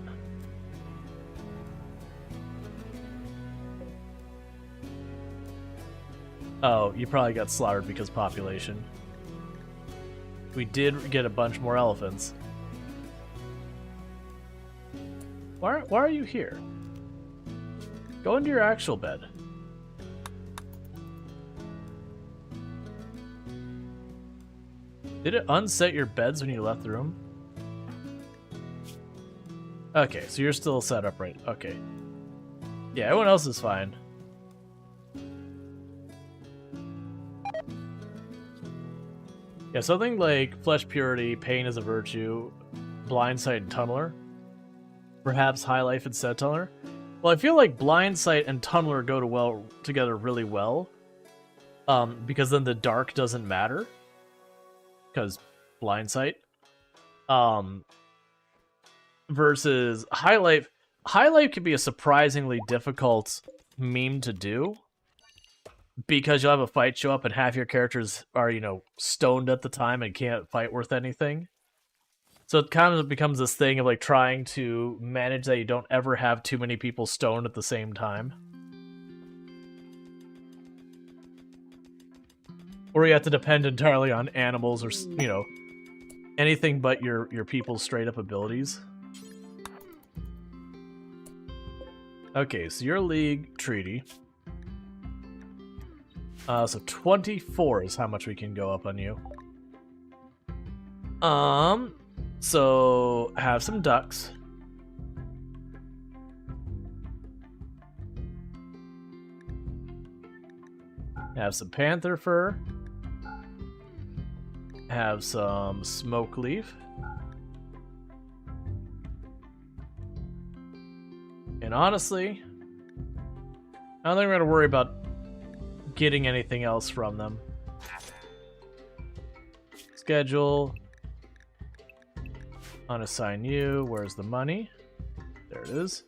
Oh, you probably got slaughtered because population. We did get a bunch more elephants. Why are you here? Go into your actual bed. Did it unset your beds when you left the room? Okay, so you're still set up right. Okay. Yeah, everyone else is fine. Yeah, something like Flesh Purity, Pain is a Virtue, Blind Sight, and Tunneler. Perhaps High Life instead of Tunneler. Well, I feel like Blind Sight and Tunneler go together really well. Because then the dark doesn't matter. Because Blind Sight. Versus High Life. High Life can be a surprisingly difficult meme to do. Because you'll have a fight show up and half your characters are, you know, stoned at the time and can't fight worth anything. So it kind of becomes this thing of like trying to manage that you don't ever have too many people stoned at the same time. Or you have to depend entirely on animals or, you know, anything but your people's straight up abilities. Okay, so your league treaty. So 24 is how much we can go up on you. So have some ducks. Have some panther fur. Have some smoke leaf. And honestly, I don't think we're going to worry about getting anything else from them. Schedule. Unassign you. Where's the money? There it is.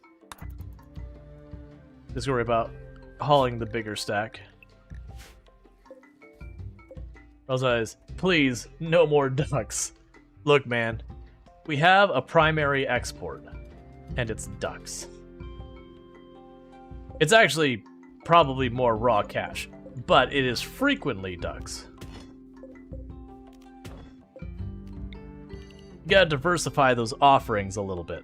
Just worry about hauling the bigger stack. Otherwise, please, no more ducks. Look, man, we have a primary export, and it's ducks. It's actually probably more raw cash, but it is frequently ducks. You gotta diversify those offerings a little bit.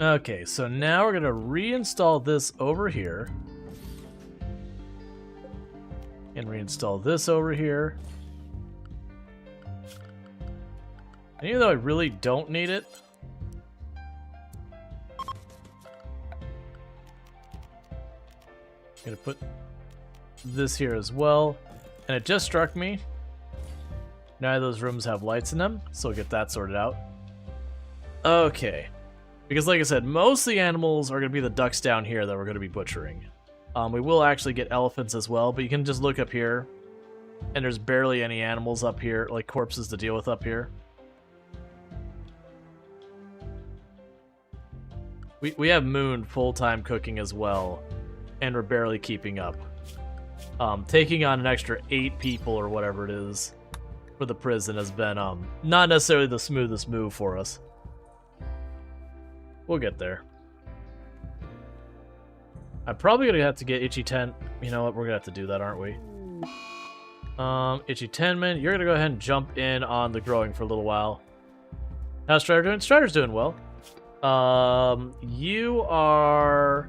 Okay, so now we're gonna reinstall this over here. And reinstall this over here. And even though I really don't need it, I'm gonna put this here as well. And it just struck me, none of those rooms have lights in them, so we'll get that sorted out. Okay. Because like I said, most of the animals are going to be the ducks down here that we're going to be butchering. We will actually get elephants as well, but you can just look up here, and there's barely any animals up here, like corpses to deal with up here. We have Moon full-time cooking as well, and we're barely keeping up. Taking on an extra 8 people or whatever it is for the prison has been not necessarily the smoothest move for us. We'll get there. I'm probably gonna have to get Itchy Ten. You know what? We're gonna have to do that, aren't we? Itchy Tenman, you're gonna go ahead and jump in on the growing for a little while. How's Strider doing? Strider's doing well. You are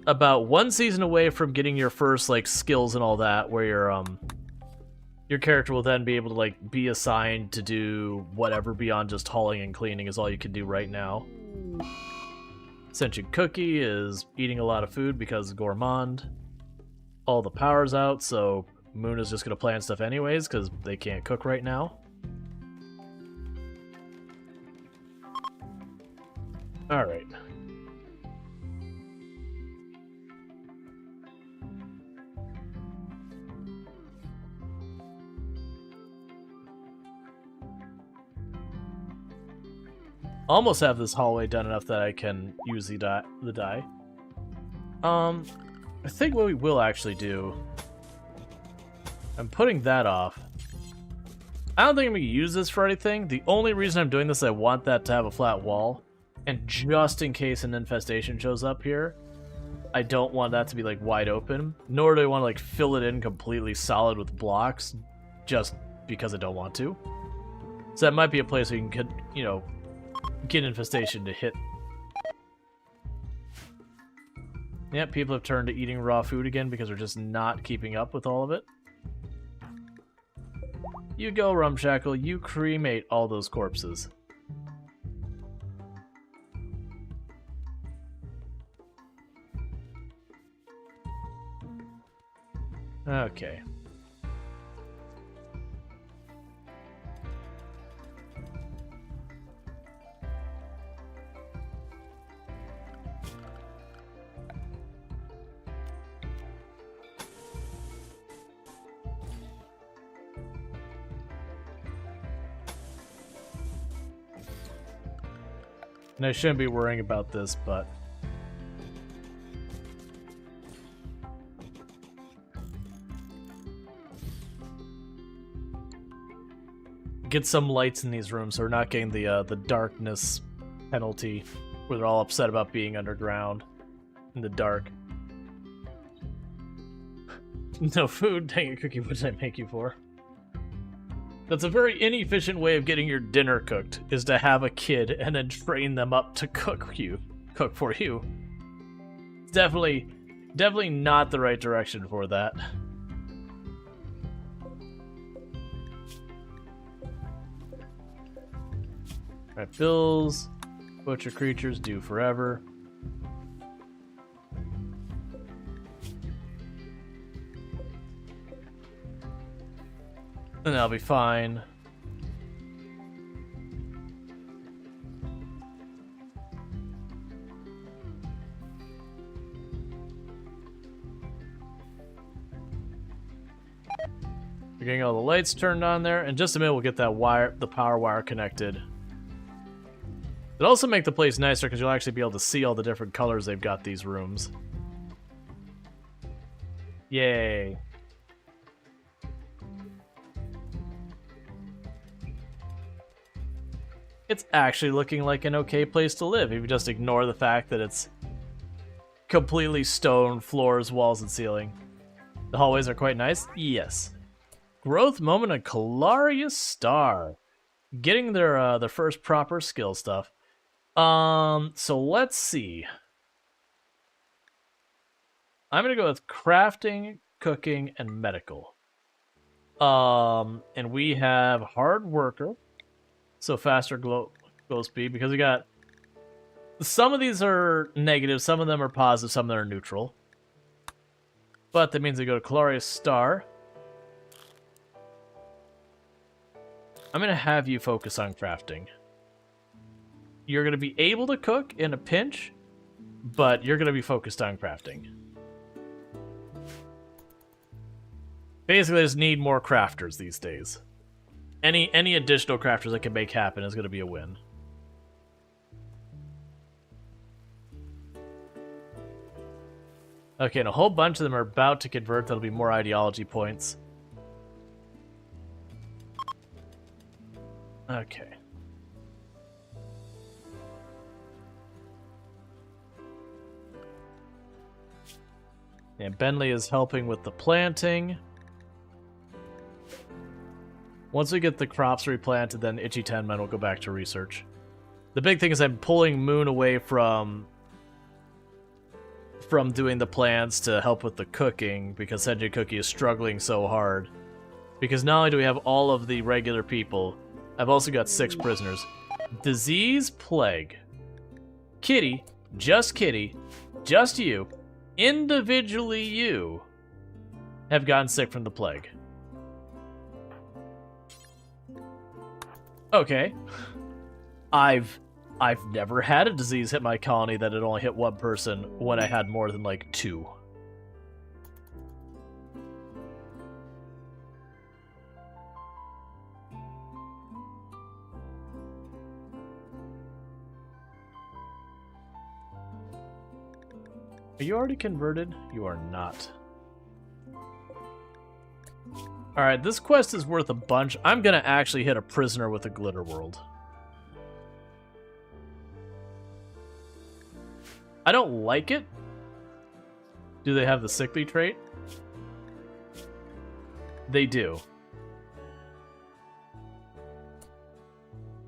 about 1 season away from getting your first like skills and all that, where your character will then be able to like be assigned to do whatever beyond just hauling and cleaning is all you can do right now. Sentient Cookie is eating a lot of food because gourmand. All the power's out, so Moon is just gonna plant stuff anyways because they can't cook right now. All right. Almost have this hallway done enough that I can use the dye. I think what we will actually do, I'm putting that off. I don't think I'm going to use this for anything. The only reason I'm doing this is I want that to have a flat wall. And just in case an infestation shows up here, I don't want that to be like wide open. Nor do I want to like fill it in completely solid with blocks just because I don't want to. So that might be a place where you can, you know, get infestation to hit. Yep, people have turned to eating raw food again because they're just not keeping up with all of it. You go, Rumshackle. You cremate all those corpses. Okay. And I shouldn't be worrying about this, but... get some lights in these rooms so we're not getting the darkness penalty where they're all upset about being underground in the dark. No food? Dang it, Cookie, what did I make you for? That's a very inefficient way of getting your dinner cooked, is to have a kid and then train them up to cook for you. It's definitely not the right direction for that. Alright, bills, butcher creatures, do forever. And that'll be fine. We're getting all the lights turned on there. In just a minute, we'll get that wire, the power wire connected. It'll also make the place nicer because you'll actually be able to see all the different colors they've got these rooms. Yay. It's actually looking like an okay place to live if you just ignore the fact that it's completely stone floors, walls, and ceiling. The hallways are quite nice. Yes. Growth moment of Calarius Star. Getting their first proper skill stuff. So let's see. I'm gonna go with crafting, cooking, and medical. And we have hard worker. So faster glow speed, because we got... some of these are negative, some of them are positive, some of them are neutral. But that means we go to Calarius Star. I'm going to have you focus on crafting. You're going to be able to cook in a pinch, but you're going to be focused on crafting. Basically, I just need more crafters these days. Any additional crafters that can make happen is going to be a win. Okay, and a whole bunch of them are about to convert. That'll be more ideology points. Okay. And Bentley is helping with the planting. Once we get the crops replanted, then Itchy Tenman will go back to research. The big thing is I'm pulling Moon away from doing the plants to help with the cooking, because Senji Cookie is struggling so hard. Because not only do we have all of the regular people, I've also got 6 prisoners. Disease, plague. Kitty, just you, individually you, have gotten sick from the plague. Okay. I've never had a disease hit my colony that it only hit one person when I had more than, like, 2. Are you already converted? You are not. Alright, this quest is worth a bunch. I'm gonna actually hit a prisoner with a glitter world. I don't like it. Do they have the sickly trait? They do.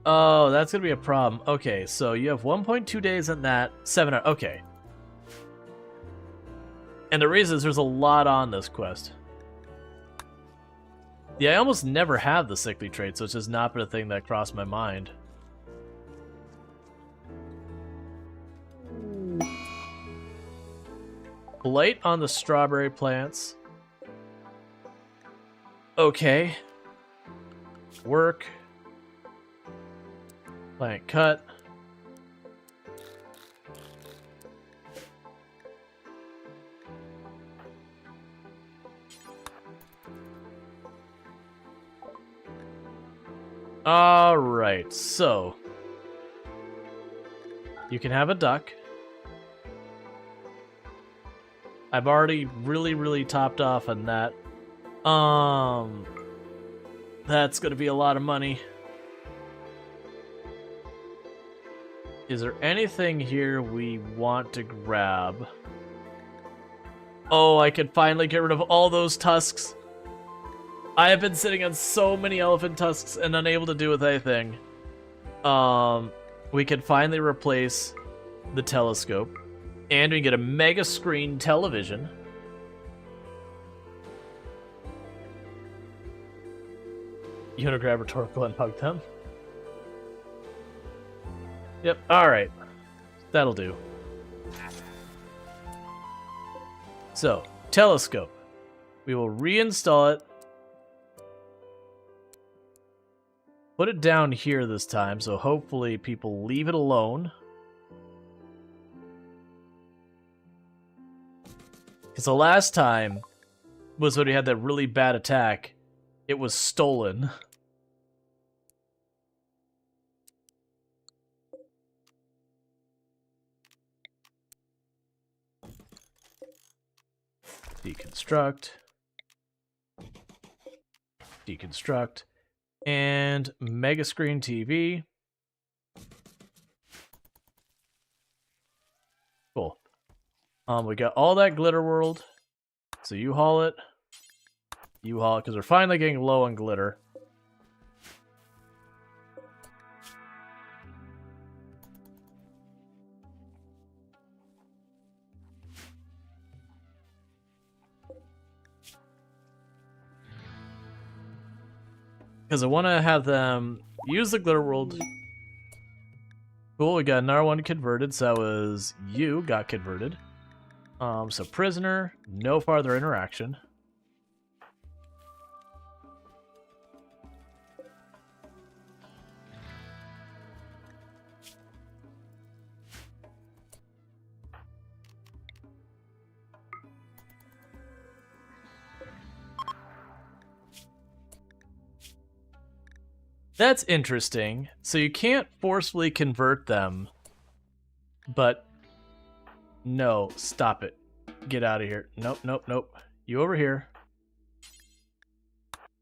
Oh, that's gonna be a problem. Okay, so you have 1.2 days in that, 7 hours. Okay. And the reason is there's a lot on this quest. Yeah, I almost never have the sickly trait, so it's just not been a thing that crossed my mind. Blight on the strawberry plants. Okay. Work. Plant cut. Alright, so you can have a duck. I've already really topped off on that. That's gonna be a lot of money. Is there anything here we want to grab? Oh, I can finally get rid of all those tusks. I have been sitting on so many elephant tusks and unable to do with anything. We can finally replace the telescope. And we get a mega screen television. You want to grab rhetorical and hug them? Yep, alright. That'll do. So, telescope. We will reinstall it. Put it down here this time, so hopefully people leave it alone. Because the last time was when we had that really bad attack. It was stolen. Deconstruct. Deconstruct. And Mega Screen TV. Cool. We got all that glitter world. So you haul it. You haul it, because we're finally getting low on glitter. Because I want to have them use the glitter world. Cool, we got another one converted, so that was you got converted. So prisoner, no farther interaction. That's interesting. So you can't forcefully convert them, but no, stop it. Get out of here. Nope, nope, nope. You over here.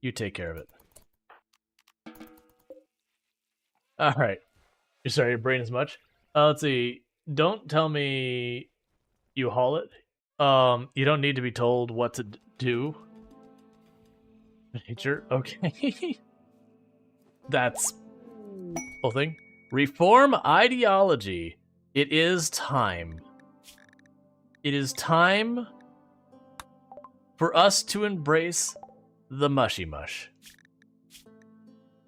You take care of it. All right. Sorry, your brain is much. Let's see. Don't tell me you haul it. You don't need to be told what to do. Nature. Okay. That's whole thing. Reform ideology. It is time. It is time for us to embrace the mushy mush.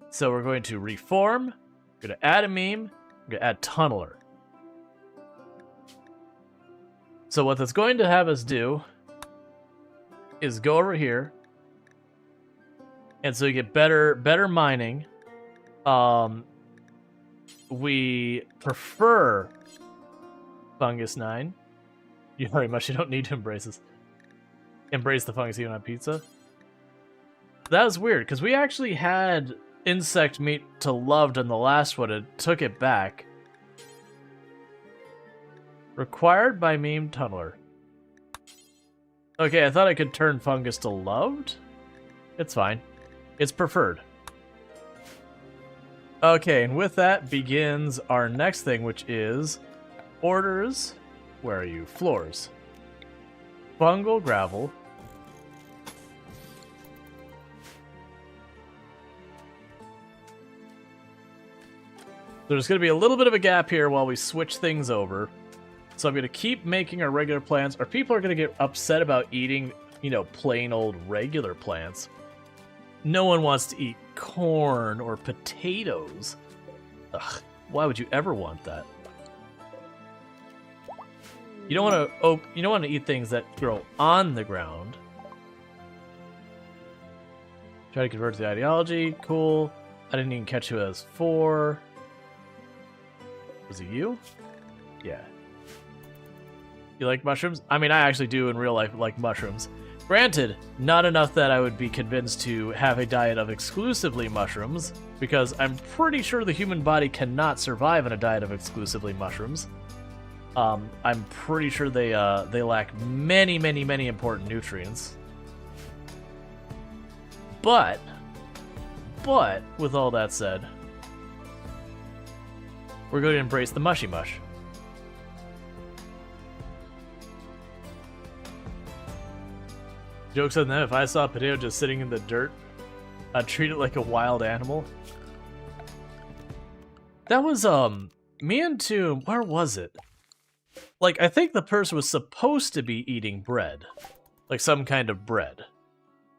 So we're going to reform. We're going to add a meme. We're going to add tunneler. So what that's going to have us do is go over here. And so you get better mining. We prefer Fungus 9. You very much you don't need to embrace this. Embrace the fungus even on pizza. That was weird, because we actually had insect meat to loved in the last one. It took it back. Required by meme tunneler. Okay, I thought I could turn fungus to loved. It's fine. It's preferred. Okay, and with that begins our next thing, which is orders. Where are you? Floors. Fungal gravel. There's going to be a little bit of a gap here while we switch things over. So I'm going to keep making our regular plants. Our people are going to get upset about eating, you know, plain old regular plants. No one wants to eat corn or potatoes. Ugh, why would you ever want that? You don't want to. Oh, you don't want to eat things that grow on the ground. Try to convert to the ideology. Cool. I didn't even catch who it was for. Was it you? Yeah. You like mushrooms? I mean, I actually do in real life like mushrooms. Granted, not enough that I would be convinced to have a diet of exclusively mushrooms, because I'm pretty sure the human body cannot survive on a diet of exclusively mushrooms. I'm pretty sure they lack many, many, many important nutrients. But, with all that said, we're going to embrace the mushy mush. Jokes on them, if I saw a potato just sitting in the dirt, I'd treat it like a wild animal. That was, me and Tomb, where was it? Like, I think the person was supposed to be eating bread. Like, some kind of bread.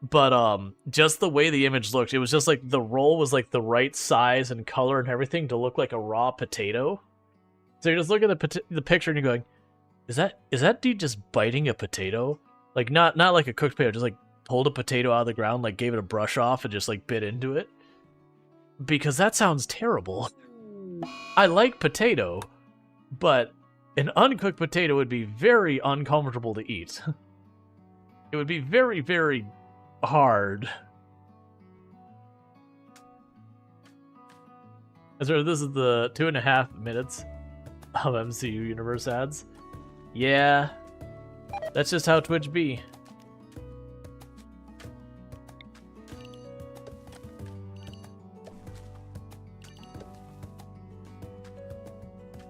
But, just the way the image looked, it was just like, the roll was like the right size and color and everything to look like a raw potato. So you're just looking at the picture and you're going, is that dude just biting a potato? Like, not like a cooked potato, just like pulled a potato out of the ground, like gave it a brush off and just like bit into it. Because that sounds terrible. I like potato, but an uncooked potato would be very uncomfortable to eat. It would be very, very hard. So this is the 2.5 minutes of MCU Universe ads. Yeah. That's just how Twitch be.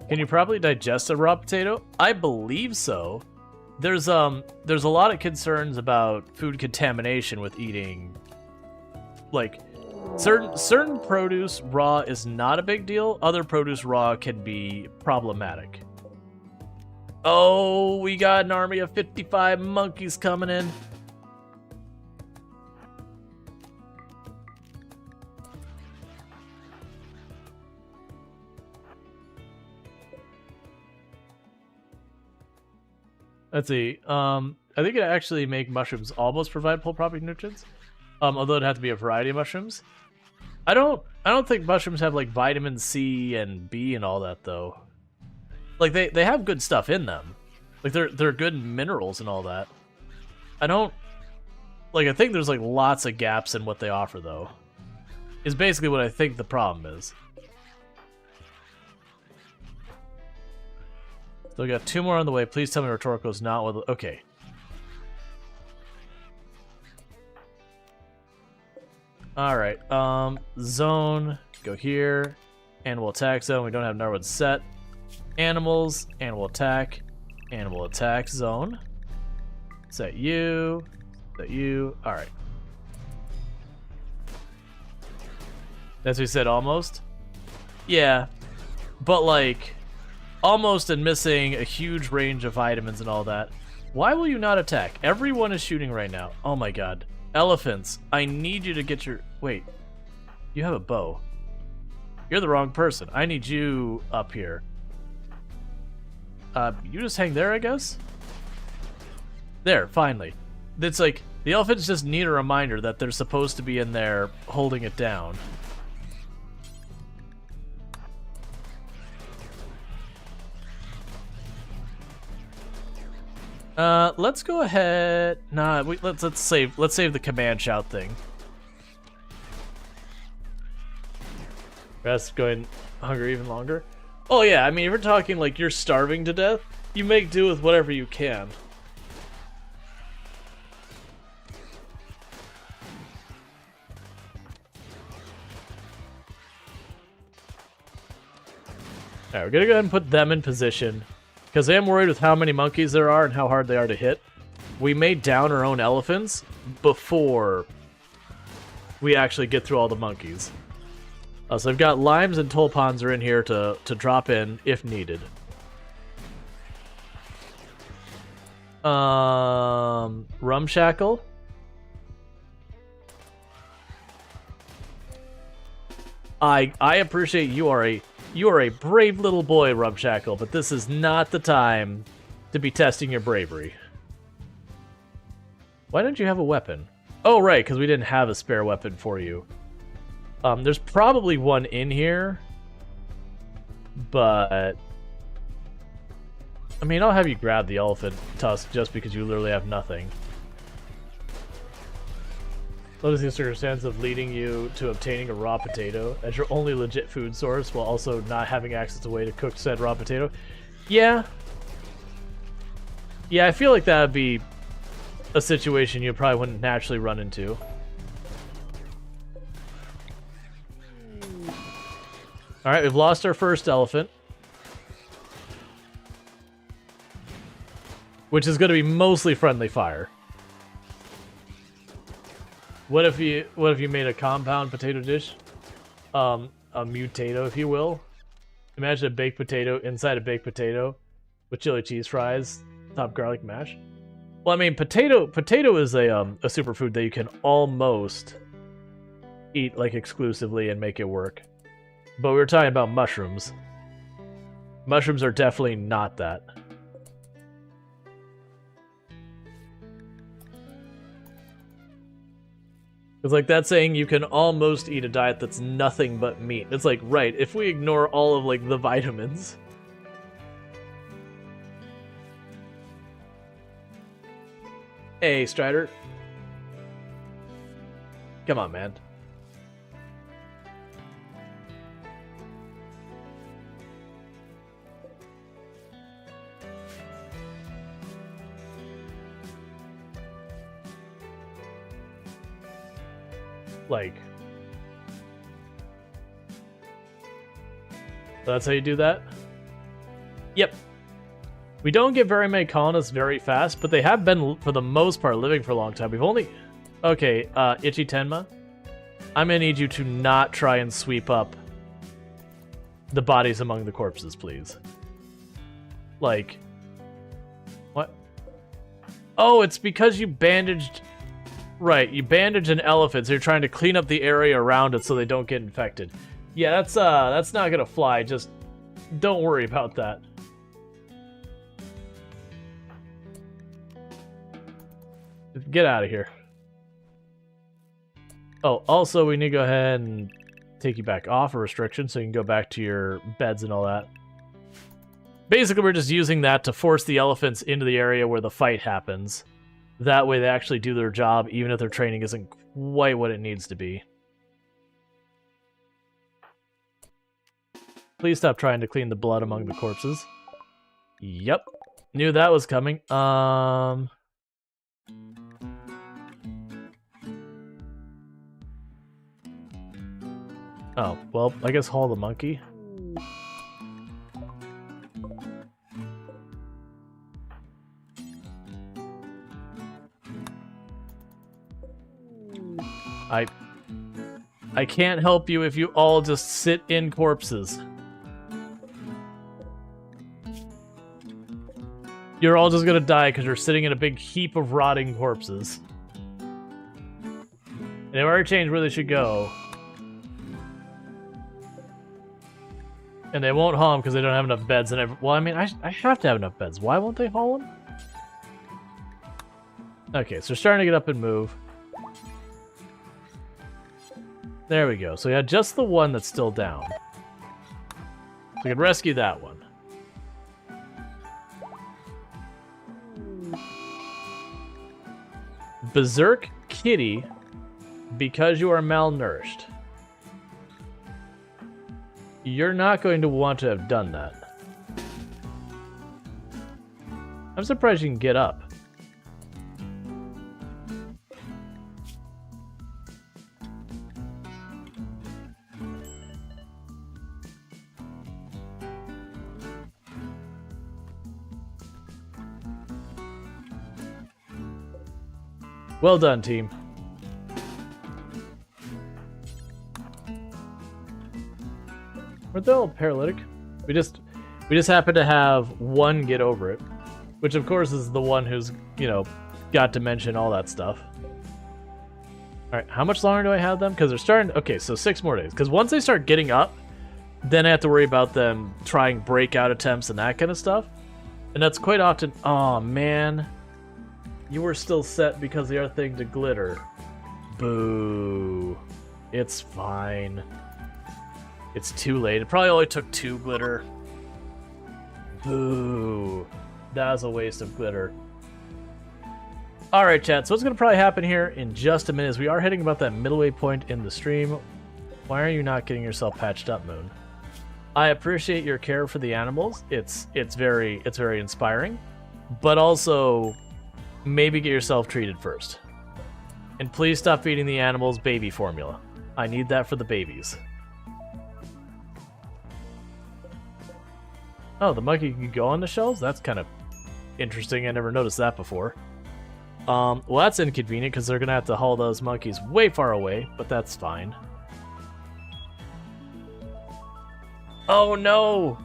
Can you probably digest a raw potato? I believe so. There's a lot of concerns about food contamination with eating, like, certain produce raw is not a big deal. Other produce raw can be problematic. Oh, we got an army of 55 monkeys coming in. Let's see. I think it actually make mushrooms almost provide full property nutrients. Although it'd have to be a variety of mushrooms. I don't think mushrooms have like vitamin C and B and all that though. Like they have good stuff in them. Like they're good minerals and all that. I think there's like lots of gaps in what they offer though. Is basically what I think the problem is. So we got 2 more on the way. Please tell me Rhetorico's not with. Okay. All right. Zone. Go here. animal attack zone. We don't have Narwood set. Animals, animal attack zone. Set you. Alright. That's what we said, almost? Yeah. But, like, almost and missing a huge range of vitamins and all that. Why will you not attack? Everyone is shooting right now. Oh my god. Elephants, I need you to get your... Wait. You have a bow. You're the wrong person. I need you up here. You just hang there, I guess? There, finally. It's like, the elephants just need a reminder that they're supposed to be in there holding it down. Let's go ahead. Nah, let's save the command shout thing. Rest going hungry even longer. Oh yeah, I mean, if we're talking like you're starving to death, you make do with whatever you can. Alright, we're gonna go ahead and put them in position. Because I am worried with how many monkeys there are and how hard they are to hit. We may down our own elephants before we actually get through all the monkeys. So I've got limes and tulpans are in here to drop in if needed. Rumshackle. I appreciate you are a brave little boy, Rumshackle, but this is not the time to be testing your bravery. Why don't you have a weapon? Oh, right, because we didn't have a spare weapon for you. There's probably one in here, but... I mean, I'll have you grab the elephant tusk just because you literally have nothing. Noticing the circumstance of leading you to obtaining a raw potato as your only legit food source while also not having access to a way to cook said raw potato. Yeah. Yeah, I feel like that would be a situation you probably wouldn't naturally run into. Alright, we've lost our first elephant. Which is going to be mostly friendly fire. What if you made a compound potato dish? A mutato, if you will. Imagine a baked potato inside a baked potato with chili cheese fries, top garlic mash. Well, I mean, potato is a superfood that you can almost eat like exclusively and make it work. But we were talking about mushrooms. Mushrooms are definitely not that. It's like that saying you can almost eat a diet that's nothing but meat. It's like, right, if we ignore all of, like, the vitamins. Hey, Strider. Come on, man. Like, that's how you do that? Yep. We don't get very many colonists very fast, but they have been, for the most part, living for a long time. We've only... Okay, Ichi Tenma, I'm gonna need you to not try and sweep up the bodies among the corpses, please. Like... What? Oh, it's because you bandaged... Right, you bandage an elephant, so you're trying to clean up the area around it so they don't get infected. Yeah, that's not gonna fly, just don't worry about that. Get out of here. Oh, also we need to go ahead and take you back off a restriction so you can go back to your beds and all that. Basically, we're just using that to force the elephants into the area where the fight happens. That way they actually do their job, even if their training isn't quite what it needs to be. Please stop trying to clean the blood among the corpses. Yep. Knew that was coming. Oh, well, I guess haul the monkey. I can't help you if you all just sit in corpses. You're all just gonna die because you're sitting in a big heap of rotting corpses. And they've already changed where they should go. And they won't haul them because they don't have enough beds. And well, I mean, I have to have enough beds. Why won't they haul them? Okay, so they're starting to get up and move. There we go. So we had just the one that's still down. So we can rescue that one. Berserk Kitty, because you are malnourished. You're not going to want to have done that. I'm surprised you can get up. Well done, team. Weren't they all paralytic? We just happen to have one get over it, which of course is the one who's, you know, got to mention all that stuff. All right, how much longer do I have them? Because they're starting. Okay, so 6 more days. Because once they start getting up, then I have to worry about them trying breakout attempts and that kind of stuff. And that's quite often. Oh man. You were still set because the other thing to glitter. Boo. It's fine. It's too late. It probably only took 2 glitter. Boo. That was a waste of glitter. Alright, chat. So what's going to probably happen here in just a minute is we are hitting about that midway point in the stream. Why are you not getting yourself patched up, Moon? I appreciate your care for the animals. It's very inspiring. But also, maybe get yourself treated first. And please stop feeding the animals baby formula. I need that for the babies. Oh, the monkey can go on the shelves? That's kind of interesting. I never noticed that before. Well, that's inconvenient because they're going to have to haul those monkeys way far away, but that's fine. Oh, no!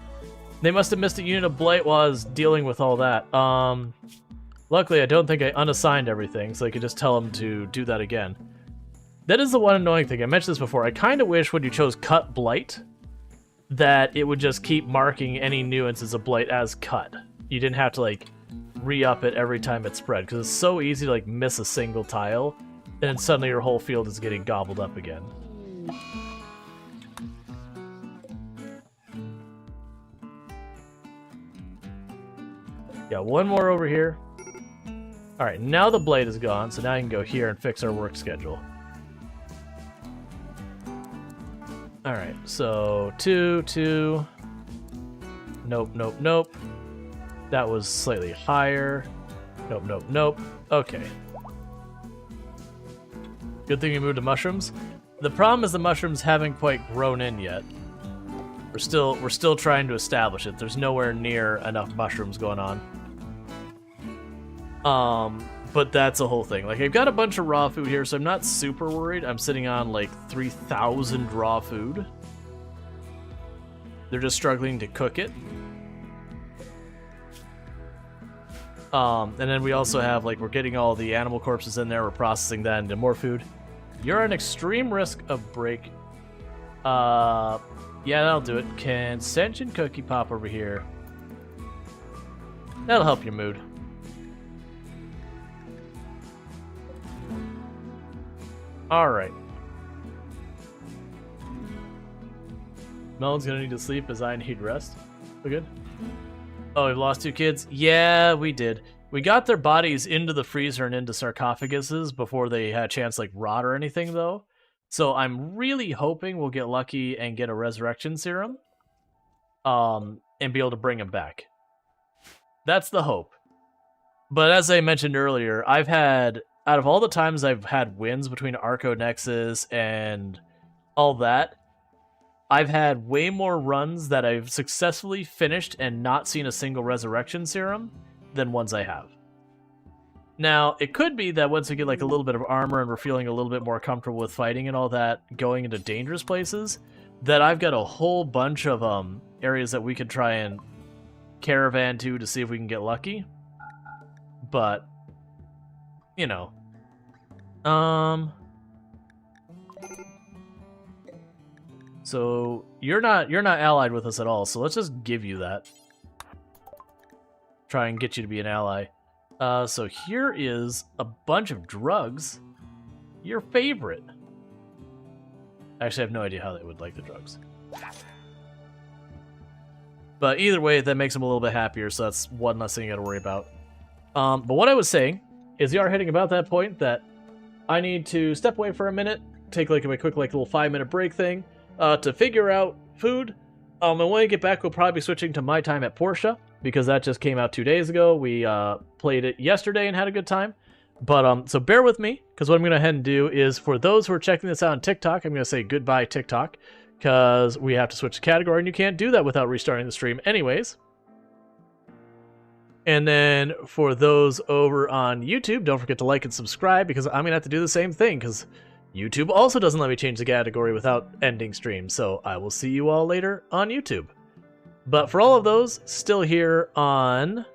They must have missed a unit of blight while I was dealing with all that. Luckily, I don't think I unassigned everything, so I could just tell them to do that again. That is the one annoying thing. I mentioned this before. I kind of wish when you chose Cut Blight, that it would just keep marking any nuances of blight as cut. You didn't have to, like, re-up it every time it spread, because it's so easy to, like, miss a single tile, and then suddenly your whole field is getting gobbled up again. Yeah, one more over here. Alright, now the blade is gone, so now I can go here and fix our work schedule. Alright, so 2, 2. Nope, nope, nope. That was slightly higher. Nope, nope, nope. Okay. Good thing we moved to mushrooms. The problem is the mushrooms haven't quite grown in yet. We're still trying to establish it. There's nowhere near enough mushrooms going on. But that's a whole thing. Like, I've got a bunch of raw food here, so I'm not super worried. I'm sitting on, like, 3,000 raw food. They're just struggling to cook it. And then we also have, like, we're getting all the animal corpses in there. We're processing that into more food. You're an extreme risk of break. Yeah, that'll do it. Can Sentient Cookie pop over here? That'll help your mood. Alright. Melon's gonna need to sleep as I need rest. We good? Oh, we've lost 2 kids? Yeah, we did. We got their bodies into the freezer and into sarcophaguses before they had a chance to, like, rot or anything, though. So I'm really hoping we'll get lucky and get a resurrection serum. And be able to bring them back. That's the hope. But as I mentioned earlier, I've had... Out of all the times I've had wins between Arco Nexus and all that, I've had way more runs that I've successfully finished and not seen a single resurrection serum than ones I have. Now, it could be that once we get like a little bit of armor and we're feeling a little bit more comfortable with fighting and all that, going into dangerous places, that I've got a whole bunch of areas that we could try and caravan to see if we can get lucky. But, you know. So you're not allied with us at all, so let's just give you that. Try and get you to be an ally. So here is a bunch of drugs. Your favorite. Actually, I have no idea how they would like the drugs. But either way, that makes them a little bit happier, so that's one less thing you gotta worry about. But what I was saying is, you are hitting about that point that I need to step away for a minute, take like a quick little 5-minute break thing, to figure out food. And when I get back, we'll probably be switching to My Time at Portia, because that just came out 2 days ago. We played it yesterday and had a good time. But so bear with me, because what I'm going to head and do is, for those who are checking this out on TikTok, I'm going to say goodbye TikTok, because we have to switch the category, and you can't do that without restarting the stream anyways. And then for those over on YouTube, don't forget to like and subscribe, because I'm going to have to do the same thing, because YouTube also doesn't let me change the category without ending stream. So I will see you all later on YouTube. But for all of those still here on,